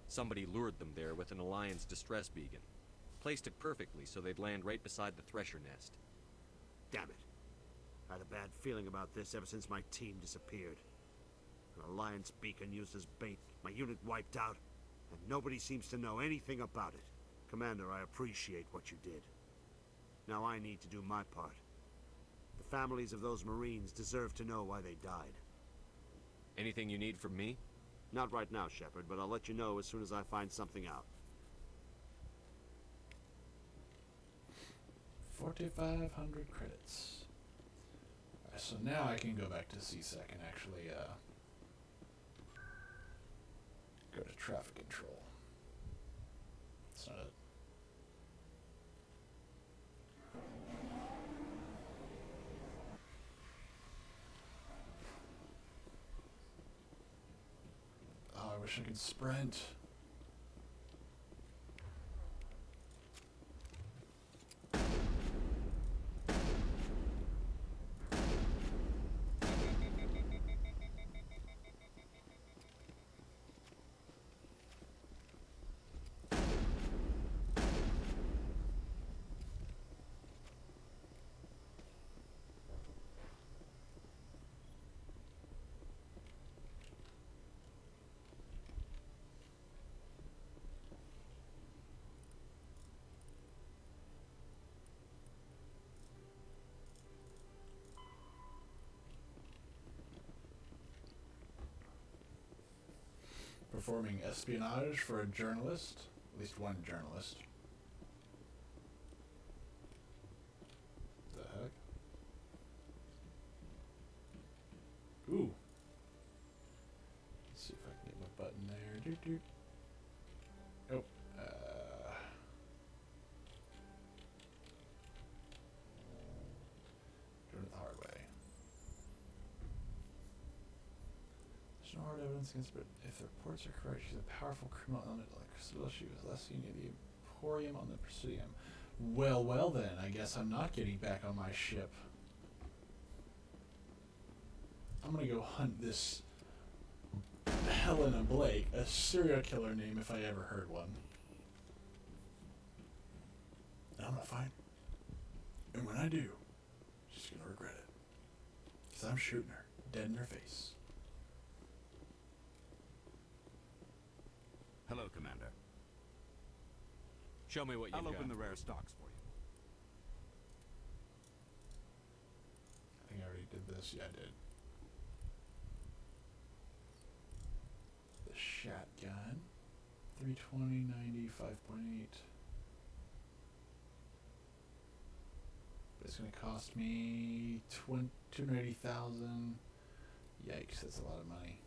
Somebody lured them there with an Alliance distress beacon. Placed it perfectly so they'd land right beside the Thresher nest. Damn it. I had a bad feeling about this ever since my team disappeared. An Alliance beacon used as bait, my unit wiped out, and nobody seems to know anything about it. Commander, I appreciate what you did. Now I need to do my part. The families of those Marines deserve to know why they died. Anything you need from me? Not right now, Shepard, but I'll let you know as soon as I find something out. 4,500 credits. Alright, so now I can go back to CSEC and actually, go to traffic control. It's not it. Oh, I wish I could sprint. Performing espionage for a journalist, at least one journalist. The heck? Ooh. Let's see if I can get my button there. Doot doot. Oh. Doing it the hard way. There's no hard evidence against, but if the reports are correct, she's a powerful criminal element like Crystal. She was last seen near the Emporium on the Presidium. Well, well then, I guess I'm not getting back on my ship. I'm gonna go hunt this Helena Blake, a serial killer name if I ever heard one. And I'm gonna find her. And when I do, she's gonna regret it. Because I'm shooting her, dead in her face. Hello, Commander. Show me what you've I'll got. open the rare stocks for you. I think I already did this. Yeah, I did. The shotgun. 320, 90, 5.8. But it's going to cost me 280,000. Yikes, that's a lot of money.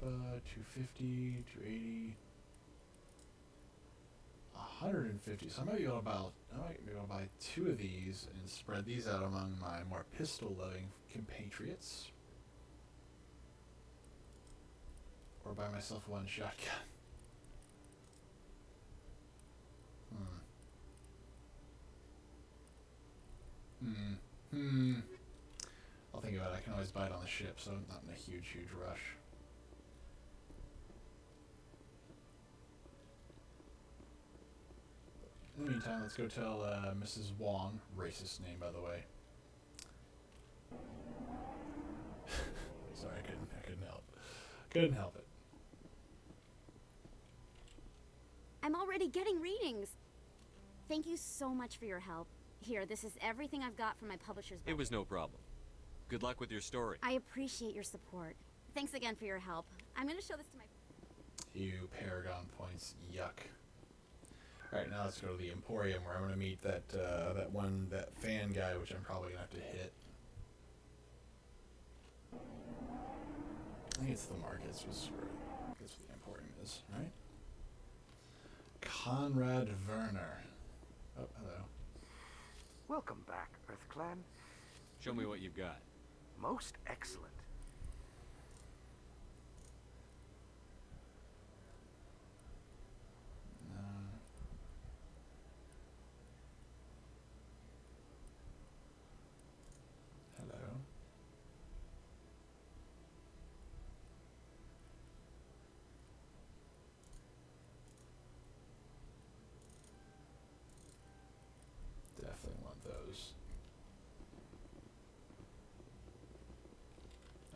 250, 280, 150. So I might be able to buy two of these and spread these out among my more pistol-loving compatriots, or buy myself one shotgun. I'll think about it. I can always buy it on the ship, so I'm not in a huge rush. In the meantime, let's go tell Mrs. Wong, racist name by the way. Sorry, I couldn't help it. I'm already getting readings. Thank you so much for your help. Here, this is everything I've got from my publisher's budget. It was no problem. Good luck with your story. I appreciate your support. Thanks again for your help. I'm gonna show this to my... Ew, Paragon points. Yuck. Alright, now let's go to the Emporium where I'm going to meet that fan guy, which I'm probably going to have to hit. I think it's the markets, that's what the Emporium is, right? Conrad Werner. Oh, hello. Welcome back, EarthClan. Show me what you've got. Most excellent. Hello. Definitely want those.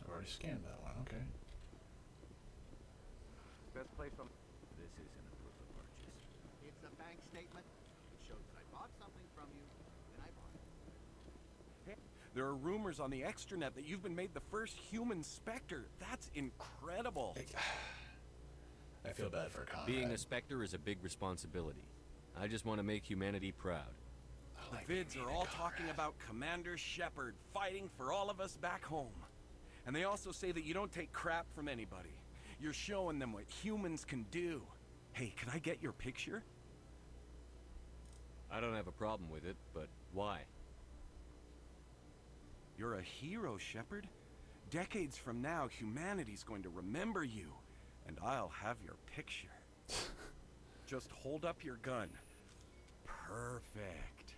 I've already scanned that one, okay. Best place from... This isn't a proof of purchase. It's a bank statement. It shows that I bought something from you, and I bought it. There are rumors on the extranet that you've been made the first human Spectre. That's incredible. I feel bad for Conrad. Being a Spectre is a big responsibility. I just want to make humanity proud. The vids are all talking about Commander Shepard fighting for all of us back home. And they also say that you don't take crap from anybody. You're showing them what humans can do. Hey, can I get your picture? I don't have a problem with it, but why? You're a hero, Shepard. Decades from now, humanity's going to remember you, and I'll have your picture. Just hold up your gun. Perfect.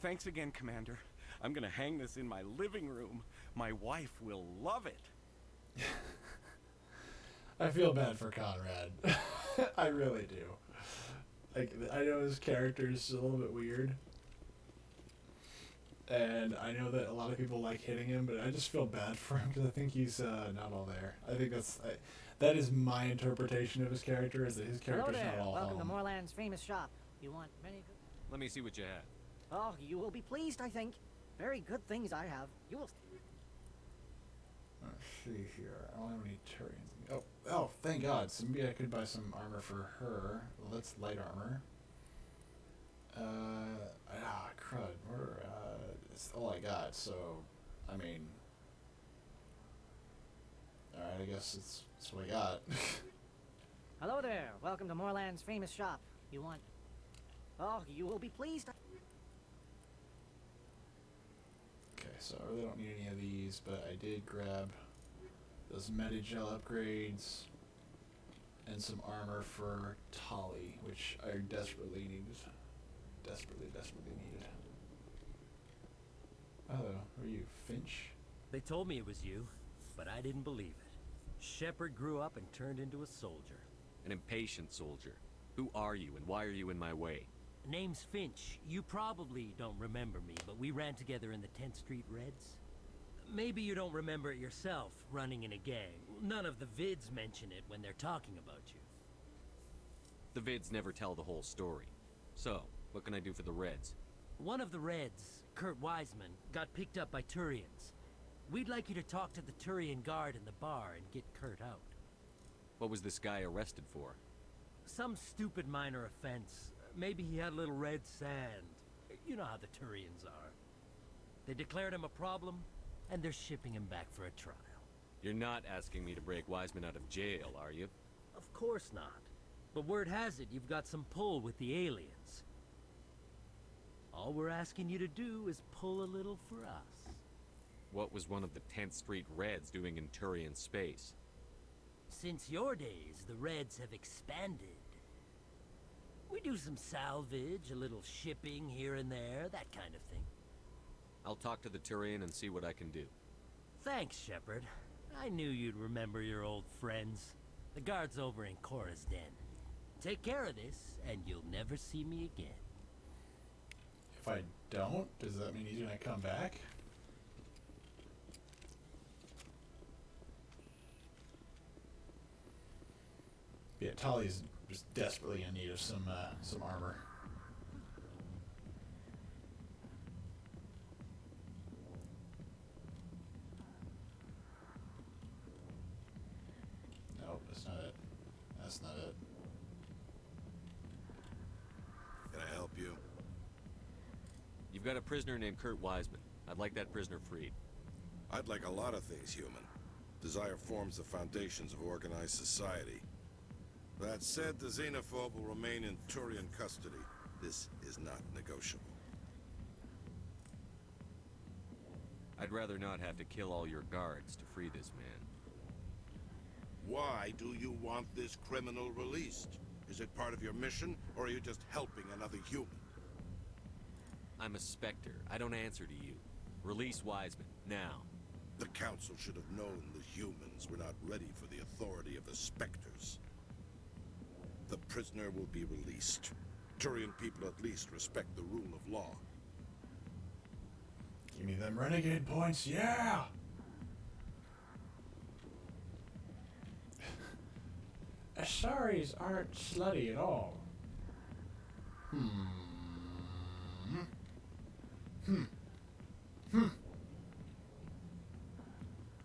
Thanks again, Commander. I'm gonna hang this in my living room. My wife will love it. I feel bad for Conrad. I really do. Like, I know his character is a little bit weird. And I know that a lot of people like hitting him, but I just feel bad for him because I think he's not all there. I think that is my interpretation of his character, is that his character's not all Welcome to home. Moorland's famous shop. You want many good... Let me see what you have. Oh, you will be pleased, I think. Very good things I have. You will... Let's see here. I don't have any Turians. Oh, thank God. So maybe I could buy some armor for her. Well, that's light armor. Crud. It's all I got, so, I mean... Alright, I guess it's what I got. Hello there. Welcome to Moorland's famous shop. You want... Oh, you will be pleased. Okay, so I really don't need any of these, but I did grab those Metagel upgrades and some armor for Tali, which I desperately needed. Desperately needed. Hello, are you Finch? They told me it was you, but I didn't believe it. Shepard grew up and turned into a soldier. An impatient soldier. Who are you and why are you in my way? Name's Finch. You probably don't remember me, but we ran together in the 10th Street Reds. Maybe you don't remember it yourself, running in a gang. None of the vids mention it when they're talking about you. The vids never tell the whole story. So, what can I do for the Reds? One of the Reds, Kurt Wiseman, got picked up by Turians. We'd like you to talk to the Turian guard in the bar and get Kurt out. What was this guy arrested for? Some stupid minor offense. Maybe he had a little red sand. You know how the Turians are. They declared him a problem, and they're shipping him back for a trial. You're not asking me to break Wiseman out of jail, are you? Of course not. But word has it you've got some pull with the aliens. All we're asking you to do is pull a little for us. What was one of the 10th Street Reds doing in Turian space? Since your days, the Reds have expanded. We do some salvage, a little shipping here and there, that kind of thing. I'll talk to the Turian and see what I can do. Thanks, Shepard. I knew you'd remember your old friends. The guard's over in Cora's den. Take care of this, and you'll never see me again. If I don't, does that mean he's gonna come back? Tali's just desperately in need of some armor. Nope, that's not it. That's not it. Can I help you? You've got a prisoner named Kurt Wiseman. I'd like that prisoner freed. I'd like a lot of things, human. Desire forms the foundations of organized society. That said, the xenophobe will remain in Turian custody. This is not negotiable. I'd rather not have to kill all your guards to free this man. Why do you want this criminal released? Is it part of your mission, or are you just helping another human? I'm a Spectre. I don't answer to you. Release Wiseman, now. The Council should have known the humans were not ready for the authority of the Spectres. The prisoner will be released. Turian people at least respect the rule of law. Give me them renegade points, yeah! Asaris aren't slutty at all.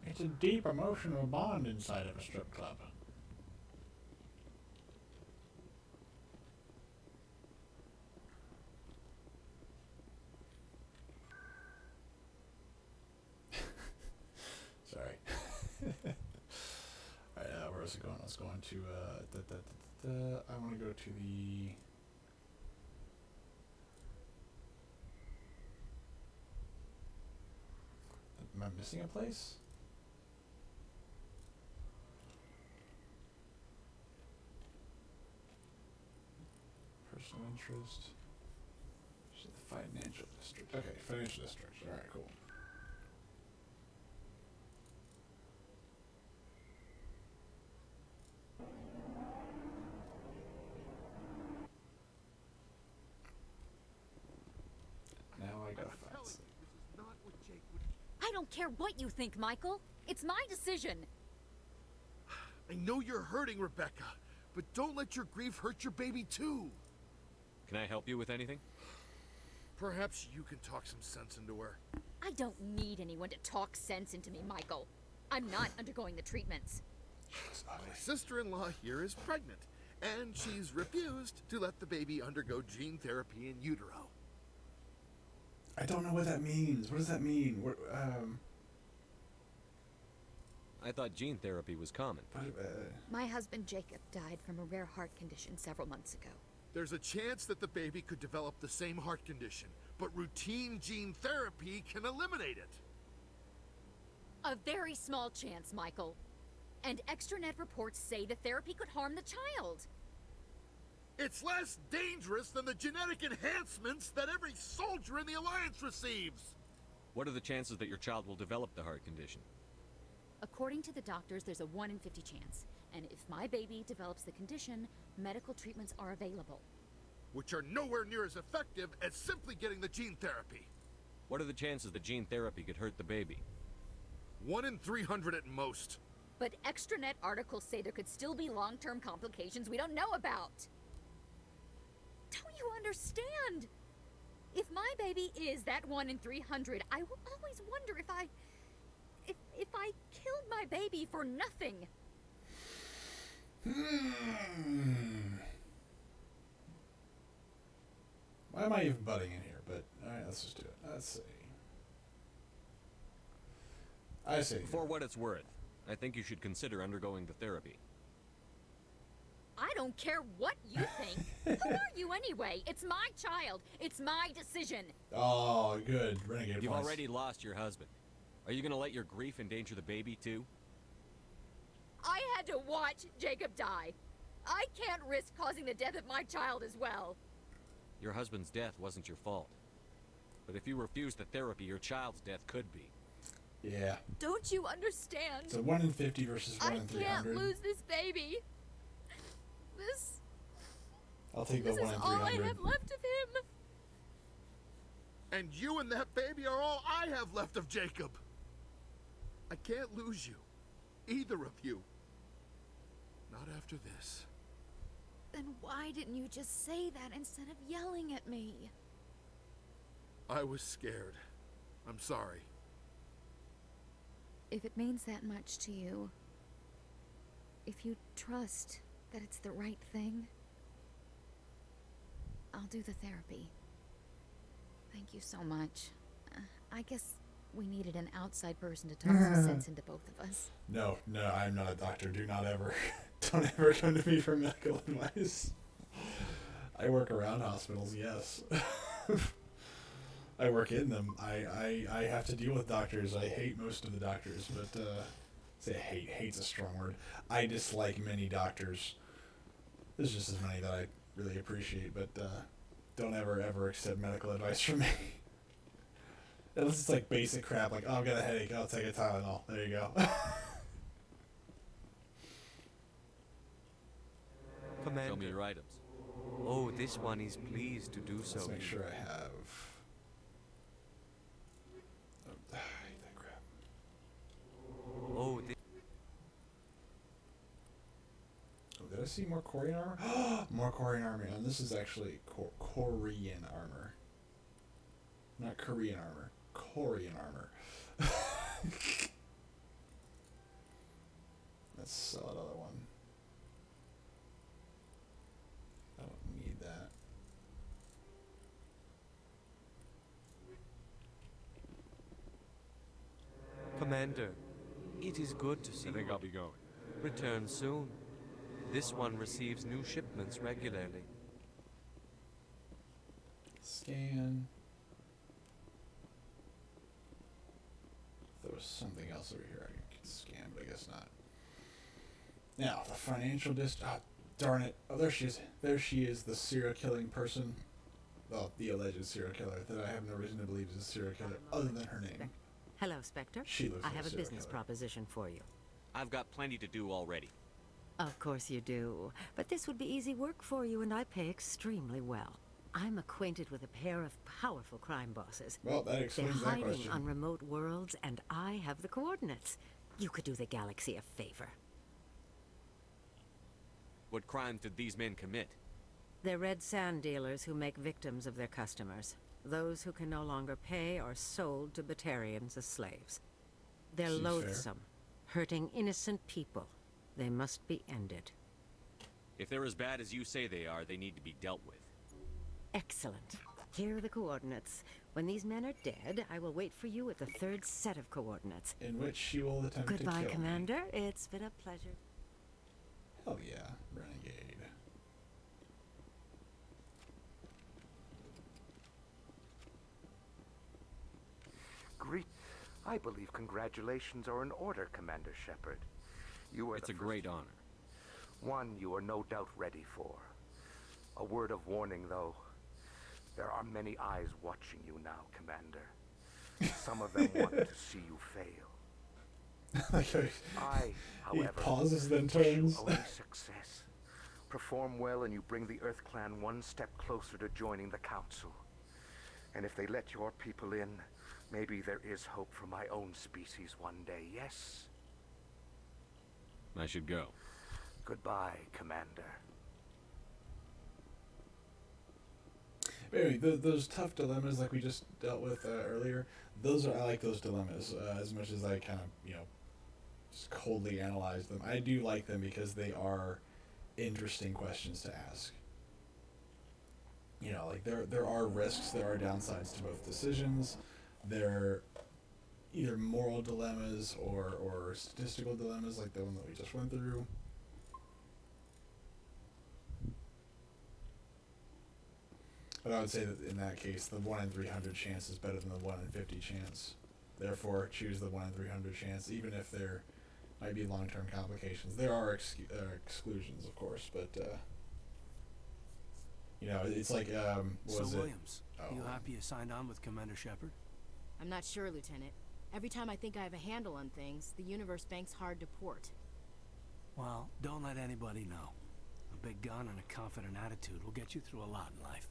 It's a deep emotional bond inside of a strip club. Sorry. Alright, where is it going? Let's go into, I want to go to the... Am I missing a place? Personal interest. The financial district. Okay, financial district. Alright, cool. Now I gotta find something. I don't care what you think, Michael. It's my decision. I know you're hurting, Rebecca, but don't let your grief hurt your baby too. Can I help you with anything? Perhaps you can talk some sense into her. I don't need anyone to talk sense into me, Michael. I'm not undergoing the treatments. My sister-in-law here is pregnant, and she's refused to let the baby undergo gene therapy in utero. I don't know what that means. What does that mean? I thought gene therapy was common. My husband Jacob died from a rare heart condition several months ago. There's a chance that the baby could develop the same heart condition, but routine gene therapy can eliminate it. A very small chance, Michael. And extranet reports say the therapy could harm the child. It's less dangerous than the genetic enhancements that every soldier in the Alliance receives. What are the chances that your child will develop the heart condition? According to the doctors, there's a 1 in 50 chance. And if my baby develops the condition, medical treatments are available. Which are nowhere near as effective as simply getting the gene therapy. What are the chances that gene therapy could hurt the baby? 1 in 300 at most. But extranet articles say there could still be long-term complications we don't know about. Don't you understand? If my baby is that 1 in 300, I will always wonder if I killed my baby for nothing. Why am I even butting in here? But alright, let's just do it. Let's see. I see. For what it's worth, I think you should consider undergoing the therapy. I don't care what you think. Who are you anyway? It's my child. It's my decision. Oh, good. Renegade You've points. already lost your husband. Are you going to let your grief endanger the baby too? I had to watch Jacob die. I can't risk causing the death of my child as well. Your husband's death wasn't your fault. But if you refuse the therapy, your child's death could be. Yeah. Don't you understand? It's a 1 in 50 versus 1 in 300. I can't lose this baby. I'll take the 1 in 300. This is all I have left of him. And you and that baby are all I have left of Jacob. I can't lose you. Either of you. Not after this. Then why didn't you just say that instead of yelling at me? I was scared. I'm sorry. If it means that much to you, if you trust that it's the right thing, I'll do the therapy. Thank you so much. I guess we needed an outside person to talk some sense into both of us. No, I'm not a doctor. Do not ever, don't ever come to me for medical advice. I work around hospitals, yes. I work in them. I have to deal with doctors. I hate most of the doctors, but, say hate's a strong word. I dislike many doctors. There's just as many that I really appreciate, but, don't ever accept medical advice from me. Unless it's like basic crap, like, oh, I've got a headache, I'll take a Tylenol. There you go. Commander. Show me your items. Oh, this one is pleased to do so. Let's make sure I have... Oh, I hate that crap. Oh, Did I see more Korean armor? More Korean armor. And this is actually Korean armor. Not Korean armor. Korean armor. Let's sell another one. I don't need that. Commander, it is good to see I think you. I'll be going. Return soon. This one receives new shipments regularly. Scan. There was something else over here I could scan, but I guess not. Now, the financial oh, darn it. Oh, there she is. There she is, the serial killing person. Well, the alleged serial killer that I have no reason to believe is a serial killer other than her name. Hello, Spectre. She looks I like have a serial business killer. proposition for you. I've got plenty to do already. Of course you do. But this would be easy work for you, and I pay extremely well. I'm acquainted with a pair of powerful crime bosses. Well, that explains that hiding question. on remote worlds, and I have the coordinates. You could do the galaxy a favor. What crimes did these men commit? They're red sand dealers who make victims of their customers. Those who can no longer pay are sold to Batarians as slaves. They're Seems fair. loathsome, hurting innocent people. They must be ended. If they're as bad as you say they are, they need to be dealt with. Excellent. Here are the coordinates. When these men are dead, I will wait for you at the third set of coordinates. In which she will attempt to kill Goodbye, me. Commander. It's been a pleasure. Hell yeah, renegade. Great. I believe congratulations are in order, Commander Shepard. You are It's the a great honor. one you are no doubt ready for. A word of warning, though. There are many eyes watching you now, Commander. Some of them want to see you fail. I, He however, pauses, then wish you turns. only success. Perform well and you bring the Earth Clan one step closer to joining the Council. And if they let your people in, maybe there is hope for my own species one day, yes? I should go. Goodbye, Commander. But anyway, those tough dilemmas like we just dealt with earlier, I like those dilemmas as much as I kind of, just coldly analyze them. I do like them because they are interesting questions to ask. Like there are risks, there are downsides to both decisions. They're either moral dilemmas or statistical dilemmas like the one that we just went through. But I would say that in that case, the 1 in 300 chance is better than the 1 in 50 chance. Therefore, choose the 1 in 300 chance, even if there might be long-term complications. There are exclusions, of course, but it's like what So was Williams, it? you happy you signed on with Commander Shepard? I'm not sure, Lieutenant. Every time I think I have a handle on things, the universe bank's hard to port. Well, don't let anybody know. A big gun and a confident attitude will get you through a lot in life.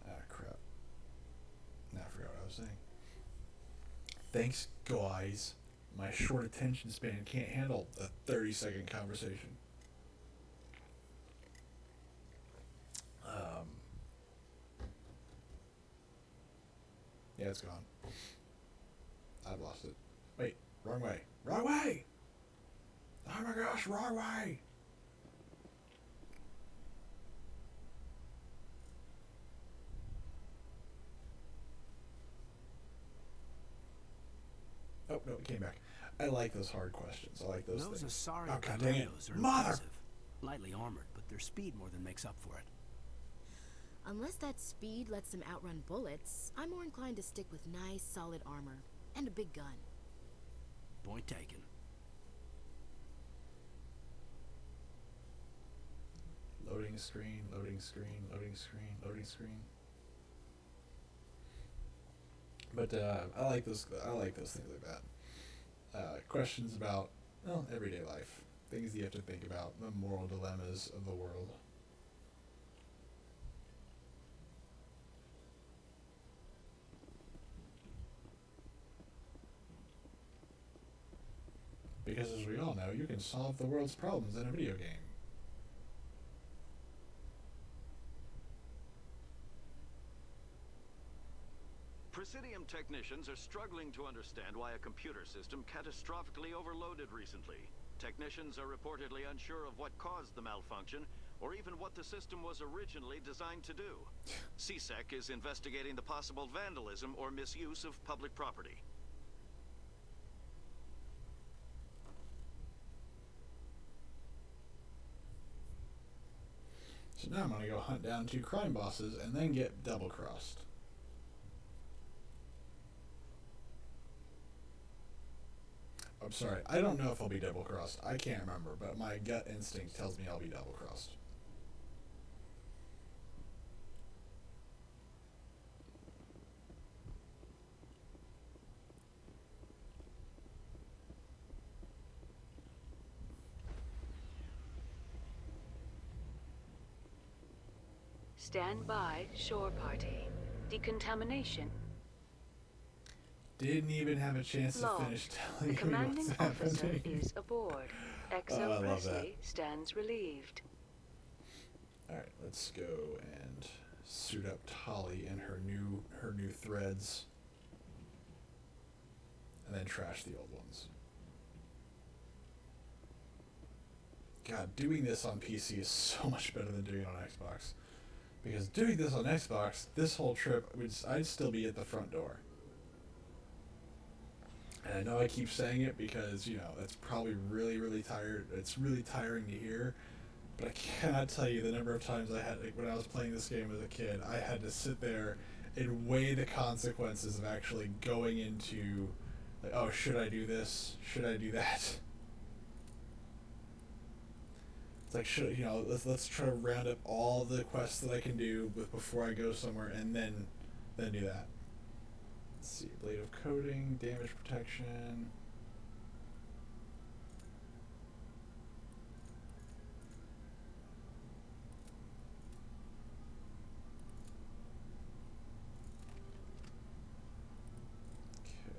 Ah, crap. Now I forgot what I was saying. Thanks, guys. My short attention span can't handle a 30-second conversation. Yeah, it's gone. I've lost it. Wait, wrong way. Wrong way! Oh my gosh, wrong way! Oh, no, it came back. I like those hard questions. I like those things. Those Asari oh, God dang it. commandos are Mother! impressive. Lightly armored, but their speed more than makes up for it. Unless that speed lets them outrun bullets, I'm more inclined to stick with nice, solid armor. And a big gun. Point taken. Loading screen, loading screen, loading screen, loading screen. But I like those things like that. Questions about, well, everyday life. Things you have to think about. The moral dilemmas of the world. Because as we all know, you can solve the world's problems in a video game. Presidium technicians are struggling to understand why a computer system catastrophically overloaded recently. Technicians are reportedly unsure of what caused the malfunction, or even what the system was originally designed to do. CSEC is investigating the possible vandalism or misuse of public property. So now I'm going to go hunt down 2 crime bosses and then get double-crossed. I'm sorry, I don't know if I'll be double-crossed. I can't remember, but my gut instinct tells me I'll be double-crossed. Stand by, shore party. Decontamination. Didn't even have a chance to finish telling the me commanding what's officer happening. is aboard. XO Presley stands relieved. Alright, let's go and suit up Tali in her new threads. And then trash the old ones. God, doing this on PC is so much better than doing it on Xbox. Because doing this on Xbox, this whole trip, I'd still be at the front door. And I know I keep saying it because, you know, that's probably really, really tired. It's really tiring to hear. But I cannot tell you the number of times I had, like, when I was playing this game as a kid, I had to sit there and weigh the consequences of actually going into, like, oh, should I do this? Should I do that? It's like, should, you know, let's try to round up all the quests that I can do before I go somewhere, and then do that. Let's see, blade of coating, damage protection.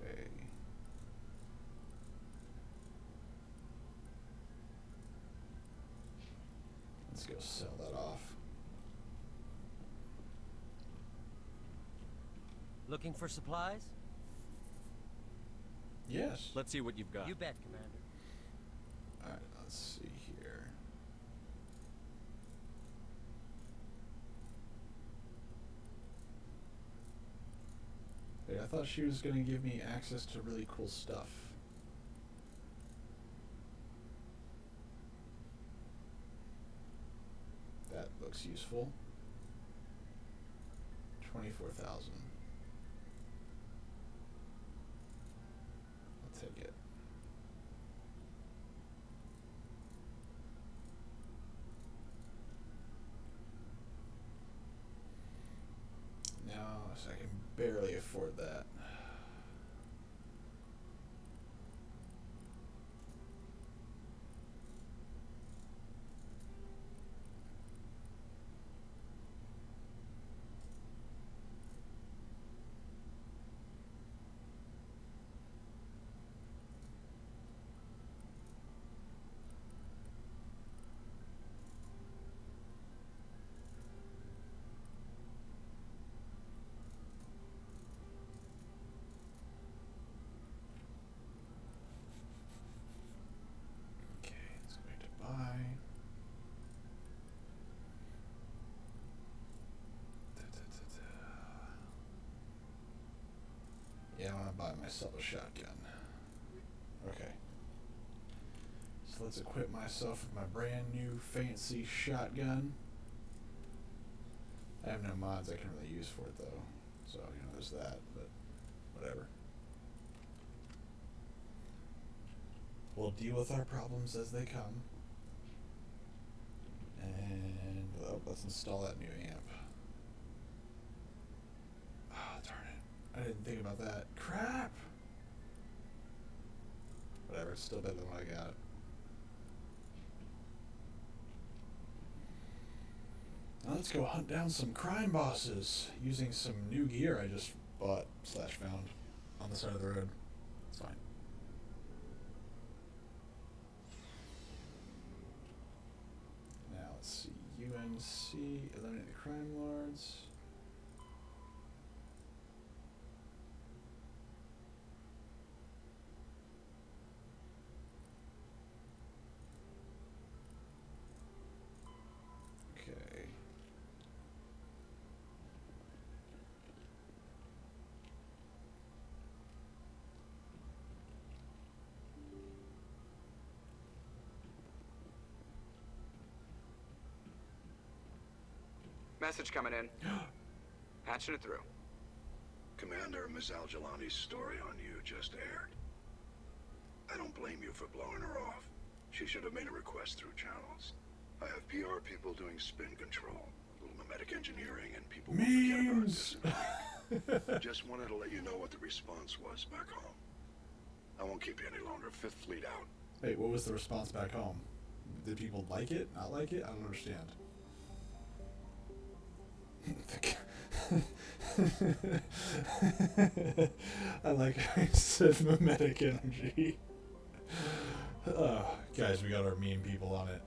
Okay. Let's go sell that off. Looking for supplies? Yes. Let's see what you've got. You bet, Commander. Alright, let's see here. Wait, I thought she was going to give me access to really cool stuff. That looks useful. 24,000. I'll take it. No, so I can barely afford that. buy myself a shotgun. Okay. So let's equip myself with my brand new fancy shotgun. I have no mods I can really use for it though. So, you know, there's that, but whatever. We'll deal with our problems as they come. And, oh, let's install that new amp. Oh, darn it. I didn't think about that. Crap! Whatever, it's still better than what I got. Now let's go hunt down some crime bosses using some new gear I just bought / found on the side of the road. It's fine. Now let's see. UNC, eliminate the crime lords. Okay. Message coming in. Patching it through. Commander, Ms. Al-Jalani's story on you just aired. I don't blame you for blowing her off. She should have made a request through channels. I have PR people doing spin control, a little mimetic engineering, and people will forget about this. Just wanted to let you know what the response was back home. I won't keep you any longer. Fifth Fleet out. Wait, what was the response back home? Did people like it? Not like it? I don't understand. I like how I said mimetic energy. Guys, we got our meme people on it.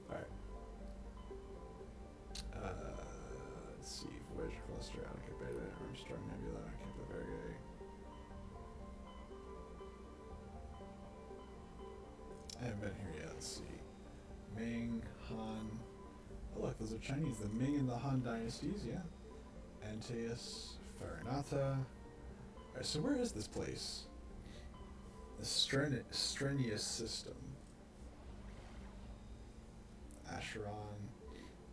Alright. Let's see. Voyager Cluster, Attica Beta, Armstrong Nebula, Kepler Vergae. I haven't been here yet. Let's see. Ming, Han. Oh, look, those are Chinese. The Ming and the Han dynasties, yeah. Antaeus, Farinata. Alright, so where is this place? The Strenuous System. Acheron.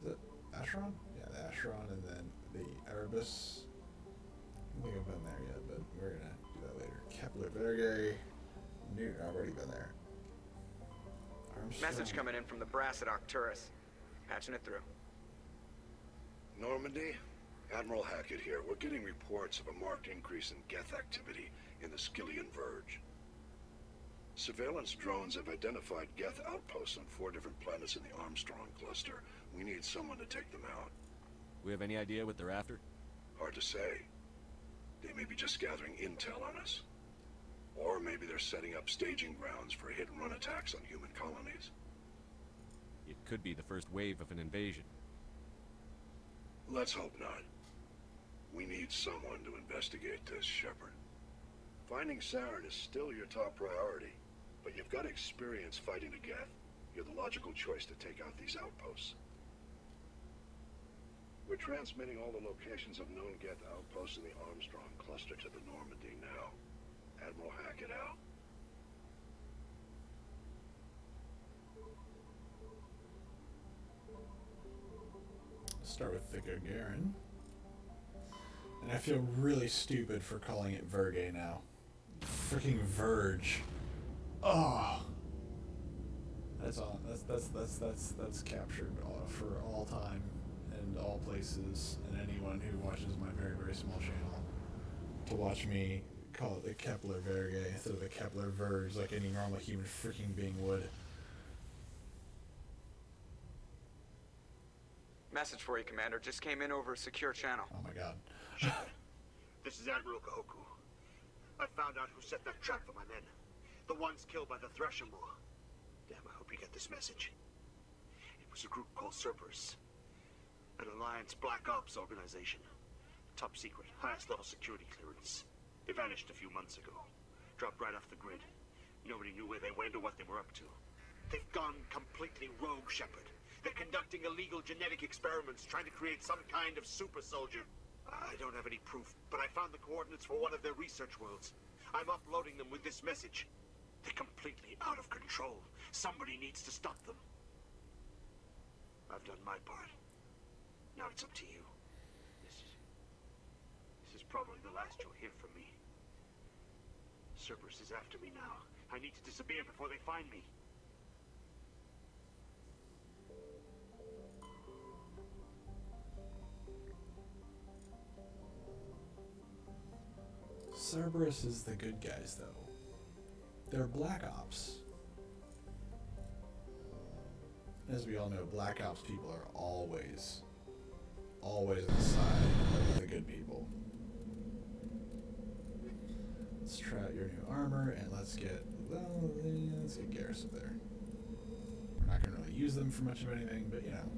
Is it Acheron? Yeah, the Acheron, and then the Erebus. I don't think I've been there yet, but we're gonna do that later. Kepler Vergae. Newt, I've already been there. Armstrong. Message coming in from the brass at Arcturus. Patching it through. Normandy, Admiral Hackett here. We're getting reports of a marked increase in Geth activity in the Skyllian Verge. Surveillance drones have identified Geth outposts on 4 different planets in the Armstrong cluster. We need someone to take them out. We have any idea what they're after? Hard to say. They may be just gathering intel on us. Or maybe they're setting up staging grounds for hit-and-run attacks on human colonies. It could be the first wave of an invasion. Let's hope not. We need someone to investigate this, Shepard. Finding Saren is still your top priority, but you've got experience fighting the Geth. You're the logical choice to take out these outposts. We're transmitting all the locations of known Geth outposts in the Armstrong cluster to the Normandy now. Admiral Hackett out. Start with Thicka Garen. And I feel really stupid for calling it Vergae now. Freaking Verge. Oh. That's on. That's captured for all time and all places, and anyone who watches my very, very small channel to watch me call it the Kepler Vergae instead of the Kepler Verge like any normal human freaking being would. Message for you, Commander. Just came in over a secure channel. Oh my god. This is Admiral Kahoku. I found out who set that trap for my men. The ones killed by the Thresher Moor. Damn, I hope you get this message. It was a group called Cerberus. An Alliance Black Ops organization. Top secret, highest level security clearance. They vanished a few months ago. Dropped right off the grid. Nobody knew where they went or what they were up to. They've gone completely rogue, Shepard. They're conducting illegal genetic experiments, trying to create some kind of super soldier. I don't have any proof, but I found the coordinates for one of their research worlds. I'm uploading them with this message. They're completely out of control. Somebody needs to stop them. I've done my part. Now it's up to you. This is probably the last you'll hear from me. Cerberus is after me now. I need to disappear before they find me. Cerberus is the good guys, though. They're Black Ops. As we all know, Black Ops people are always on the side of the good people. Let's try out your new armor, and let's get Garrus up there. We're not going to really use them for much of anything, but you know.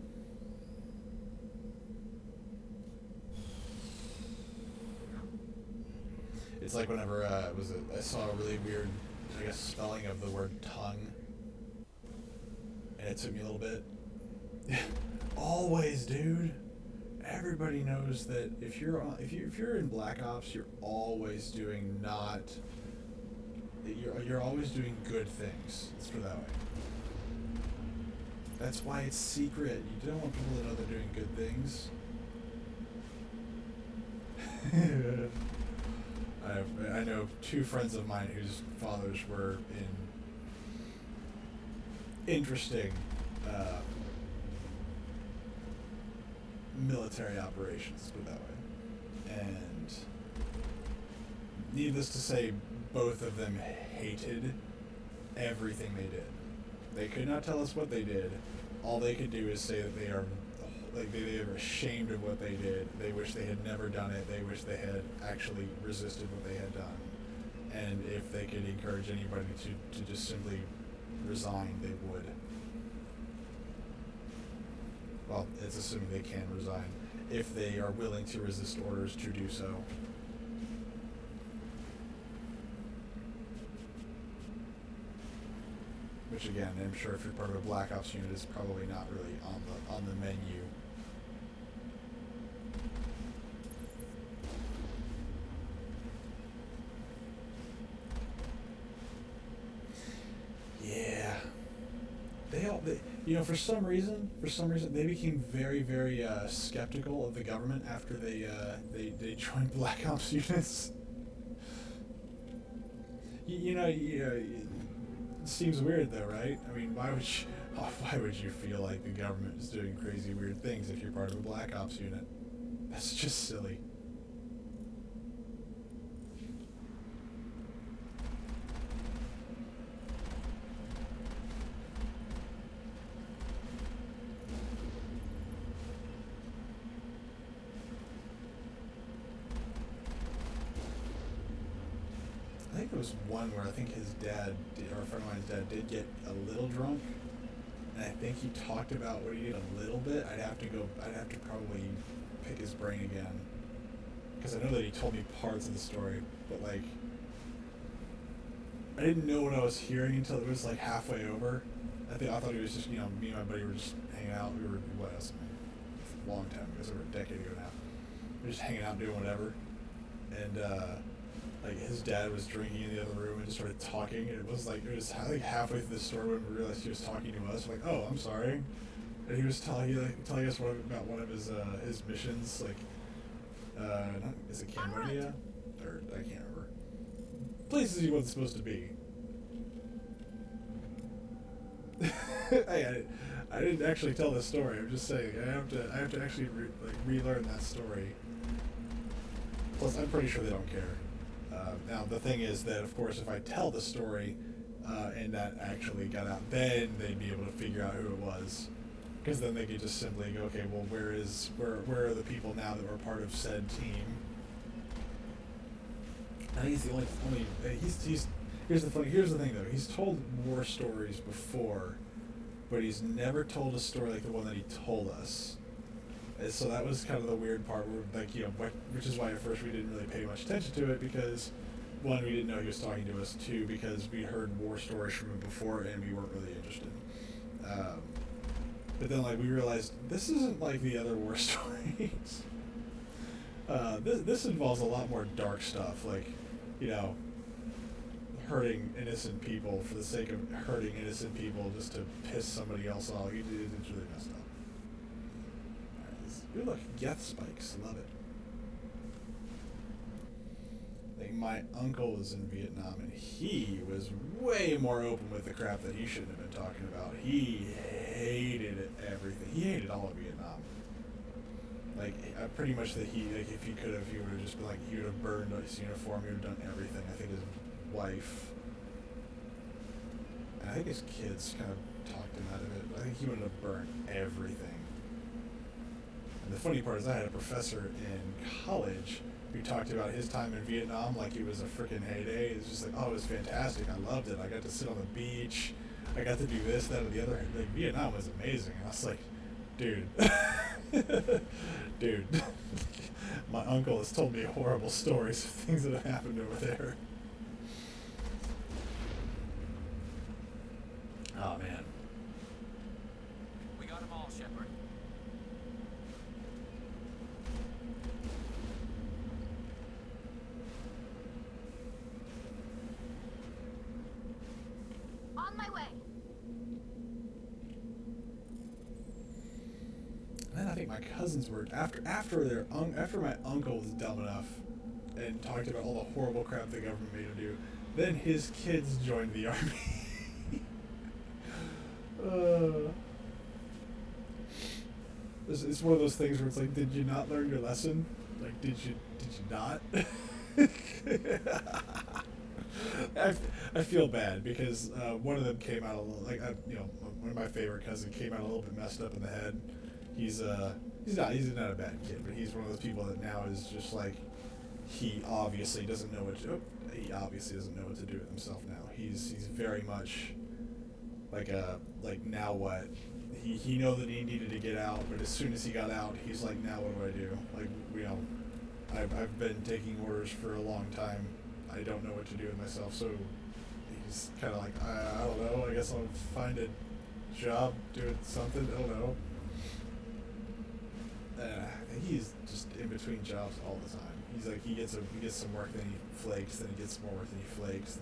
It's like whenever I saw a really weird, I guess, spelling of the word tongue, and it took me a little bit. Always, dude. Everybody knows that if you're in Black Ops, you're always doing you're always doing good things. Let's put it that way. That's why it's secret. You don't want people to know they're doing good things. I know two friends of mine whose fathers were in interesting military operations, put it that way. And needless to say, both of them hated everything they did. They could not tell us what they did. All they could do is say that they are ashamed of what they did. They wish they had never done it. They wish they had actually resisted what they had done. And if they could encourage anybody to just simply resign, they would. Well, it's assuming they can resign. If they are willing to resist orders to do so. Which again, I'm sure if you're part of a Black Ops unit, is probably not really on the menu. Yeah, they for some reason they became very, very skeptical of the government after they joined Black Ops units. It seems weird though, right? I mean, why would you feel like the government is doing crazy weird things if you're part of a Black Ops unit? That's just silly. I think there was one where I think his dad, or a friend of mine's dad, did get a little drunk, and I think he talked about what he did a little bit. I'd have to probably pick his brain again, because I know that he told me parts of the story, but like, I didn't know what I was hearing until it was like halfway over. I thought it was just, me and my buddy were just hanging out. We were, a long time ago, it was over a decade ago now. We were just hanging out doing whatever, and like his dad was drinking in the other room and just started talking, and it was like halfway through the story when we realized he was talking to us. We're like, oh, I'm sorry, and he was telling us about one of his missions, like is it Cambodia, or I can't remember. Places he wasn't supposed to be. I didn't actually tell this story. I'm just saying I have to actually relearn that story. Plus, I'm pretty sure they don't care. Now, the thing is that, of course, if I tell the story and that actually got out, then they'd be able to figure out who it was. Because then they could just simply go, okay, well, where are the people now that were part of said team? I think he's the only here's the thing though. He's told war stories before, but he's never told a story like the one that he told us. And so that was kind of the weird part, where, which is why at first we didn't really pay much attention to it, because one, we didn't know he was talking to us. Two, because we heard war stories from him before and we weren't really interested. But then, like, we realized this isn't like the other war stories. This involves a lot more dark stuff, like, you know, hurting innocent people for the sake of hurting innocent people just to piss somebody else off. It's really messed up. Alright, ooh, look, Geth spikes. Love it. Like, my uncle was in Vietnam, and he was way more open with the crap that he shouldn't have been talking about. He hated everything. He hated all of Vietnam. Like, pretty much that like, if he could have, he would have just been like, he would have burned his uniform, he would have done everything. I think his wife, and I think his kids kind of talked him out of it, but I think he would have burned everything. And the funny part is I had a professor in college who talked about his time in Vietnam like it was a freaking heyday. It's just like, oh, it was fantastic. I loved it. I got to sit on the beach. I got to do this, that, or the other. Like, Vietnam was amazing. And I was like, dude. Dude. My uncle has told me horrible stories of things that have happened over there. Oh, man. We got them all, Shepard. On my way. And then I think my cousins were after my uncle was dumb enough and talked about all the horrible crap the government made him do. Then his kids joined the army. It's one of those things where it's like, did you not learn your lesson? Like, did you not? I feel bad because one of them came out a little, like, one of my favorite cousins came out a little bit messed up in the head. He's not a bad kid, but he's one of those people that now is just like, he obviously doesn't know what to do with himself now. He's very much like now what? He know that he needed to get out, but as soon as he got out, he's like, now what do? Like, I've been taking orders for a long time. I don't know what to do with myself, so he's kind of like, I don't know, I guess I'll find a job doing something, I don't know. He's just in between jobs all the time. He's like, he gets some work, then he flakes, then he gets more work, then he flakes.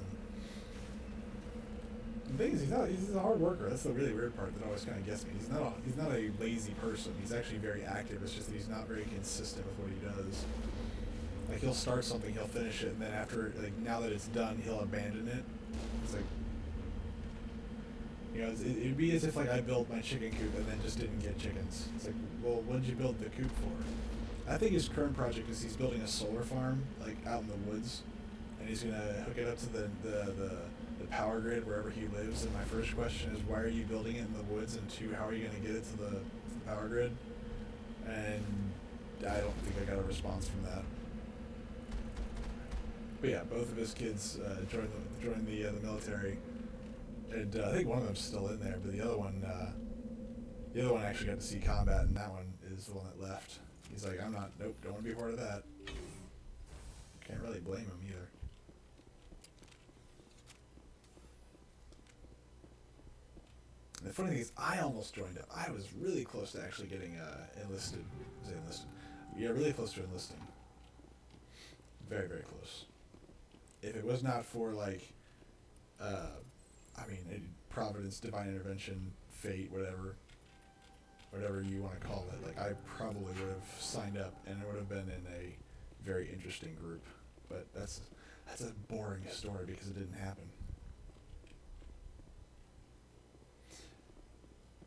The thing is, he's a hard worker. That's the really weird part that always kind of gets me. He's not a lazy person. He's actually very active. It's just that he's not very consistent with what he does. Like, he'll start something, he'll finish it, and then after, like, now that it's done, he'll abandon it. It's like, it'd be as if, like, I built my chicken coop and then just didn't get chickens. It's like, well, what did you build the coop for? I think his current project is he's building a solar farm, like, out in the woods, and he's gonna hook it up to the power grid wherever he lives. And my first question is, why are you building it in the woods? And two, how are you gonna get it to the power grid? And I don't think I got a response from that. But yeah, both of his kids joined the military, and I think one of them's still in there, but the other one actually got to see combat, and that one is the one that left. He's like, don't want to be a part of that. Can't really blame him either. And the funny thing is, I almost joined up. I was really close to actually getting enlisted. Yeah, really close to enlisting. Very, very close. If it was not for, like, Providence, divine intervention, fate, whatever you want to call it, like, I probably would have signed up, and it would have been in a very interesting group. But that's a boring story because it didn't happen.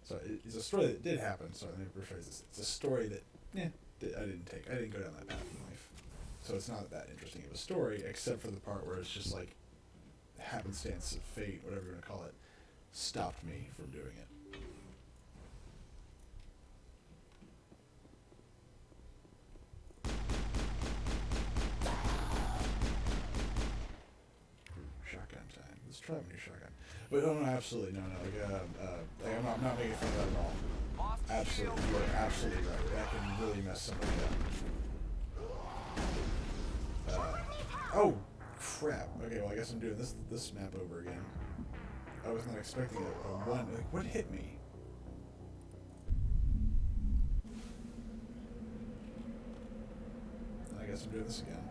So it's a story that did happen. Sorry, let me rephrase this. It's a story that I didn't take. I didn't go down that path in life. So it's not that interesting of a story, except for the part where it's just like happenstance of fate, whatever you want to call it, stopped me from doing it. Shotgun time. Let's try a new shotgun. But no, absolutely no. Like, I'm not making fun of that at all. Absolutely, you are absolutely right. That can really mess somebody up. Oh, crap. Okay, well, I guess I'm doing this map over again. I was not expecting a one. Like, what hit me? guess I'm doing this again.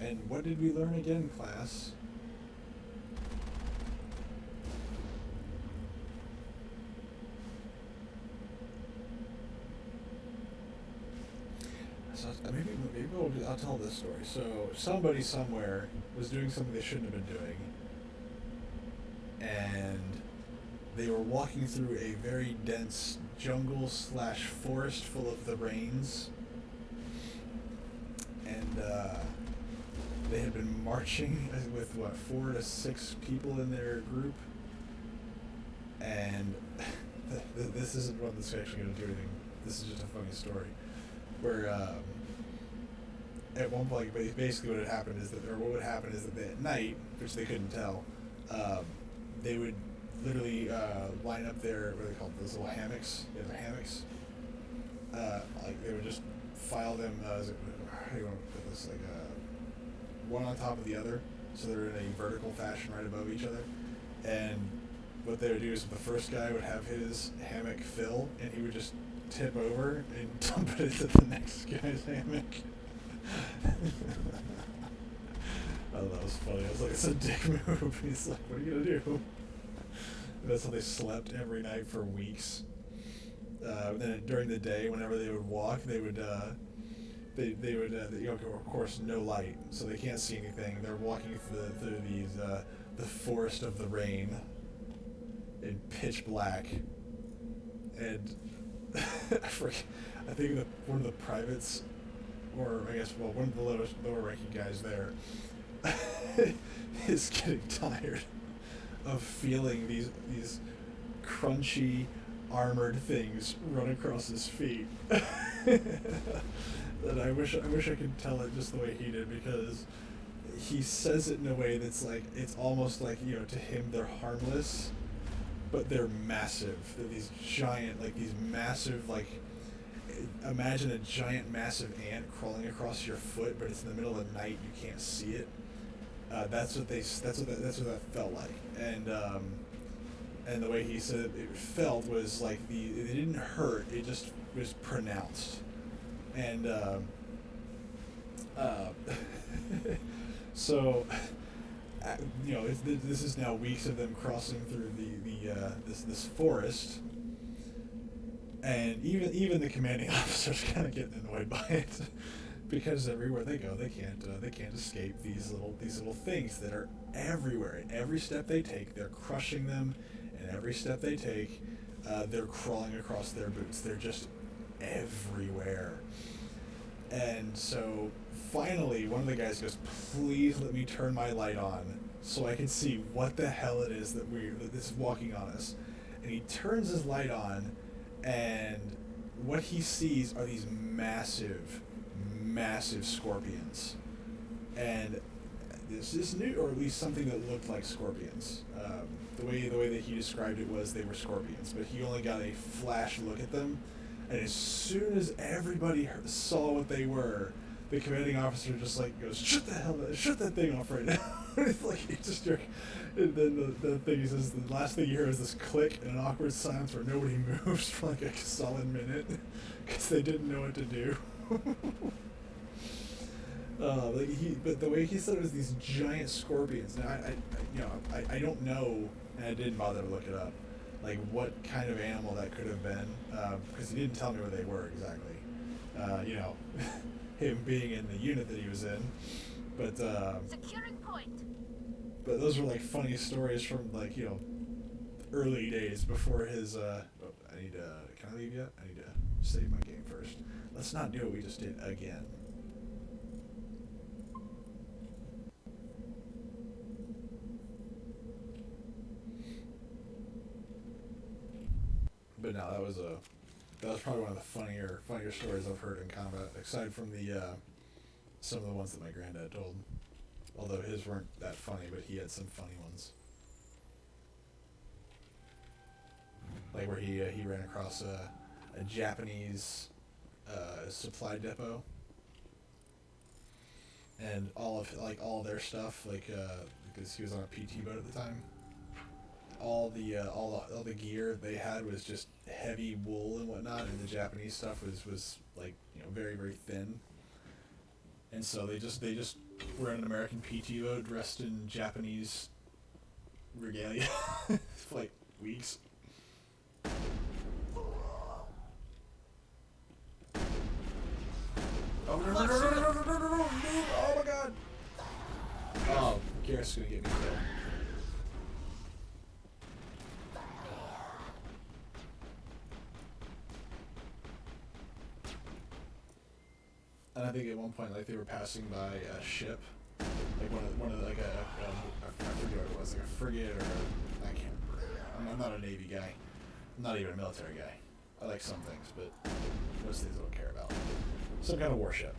And what did we learn again, class? So maybe I'll tell this story. So somebody somewhere was doing something they shouldn't have been doing, and they were walking through a very dense jungle / forest full of the rains, and they had been marching with 4 to 6 people in their group, and this isn't what this is actually going to do anything. This is just a funny story, where at one point, basically what had happened is that, or what would happen is that they, at night, which they couldn't tell, they would literally line up their, what are they called, those little hammocks? Yeah, they're hammocks. Like they would just file them, how do you want to put this, like one on top of the other, so they're in a vertical fashion right above each other. And what they would do is the first guy would have his hammock fill, and he would just tip over and dump it into the next guy's hammock. I thought that was funny. I was like, it's a dick move. He's like, what are you gonna do? And that's how they slept every night for weeks. Then during the day, whenever they would walk, they would, of course, no light, so they can't see anything. They're walking through these, the forest of the rain, in pitch black, and I think one of the privates, or I guess, one of the lower ranking guys there, is getting tired of feeling these crunchy, armored things run across his feet. And I wish I could tell it just the way he did, because he says it in a way that's like, it's almost like, to him they're harmless, but they're massive. They're these giant, imagine a giant massive ant crawling across your foot, but it's in the middle of the night, you can't see it. That's what that felt like. And the way he said it felt was like it didn't hurt, it just was pronounced. And so this is now weeks of them crossing through this forest, and even the commanding officer's kind of getting annoyed by it, because everywhere they go, they can't escape these little things that are everywhere. And every step they take, they're crushing them, and every step they take, they're crawling across their boots. They're just everywhere. And so finally, one of the guys goes, "Please let me turn my light on so I can see what the hell it is that is walking on us." And he turns his light on, and what he sees are these massive scorpions. And this new, or at least something that looked like scorpions. The way that he described it was they were scorpions, but he only got a flash look at them. And as soon as everybody saw what they were, the commanding officer just goes, shut that thing off right now. It's like he just jerked. And then the thing, he says, the last thing you hear is this click and an awkward silence where nobody moves for like a solid minute because they didn't know what to do. But the way he said it was these giant scorpions. Now I don't know, and I didn't bother to look it up, like what kind of animal that could have been, because he didn't tell me what they were exactly. Him being in the unit that he was in, but securing point. But those were like funny stories from early days before his. I need to. Can I leave yet? I need to save my game first. Let's not do what we just did again. But no, that was probably one of the funnier stories I've heard in combat, aside from some of the ones that my granddad told. Although his weren't that funny, but he had some funny ones. Like where he ran across a Japanese supply depot, and all their stuff, because he was on a PT boat at the time, all the gear they had was just heavy wool and whatnot, and the Japanese stuff was like, you know, very, very thin. And so they just were in an American PT boat dressed in Japanese regalia for like weeks. Oh, no, oh my god! Oh, Garrett's gonna get me killed. And I think at one point, like, they were passing by a ship, like one of the, like I forget what it was, like a frigate or I can't remember. I'm not a Navy guy. I'm not even a military guy. I like some things, but most things I don't care about. Some kind of warship,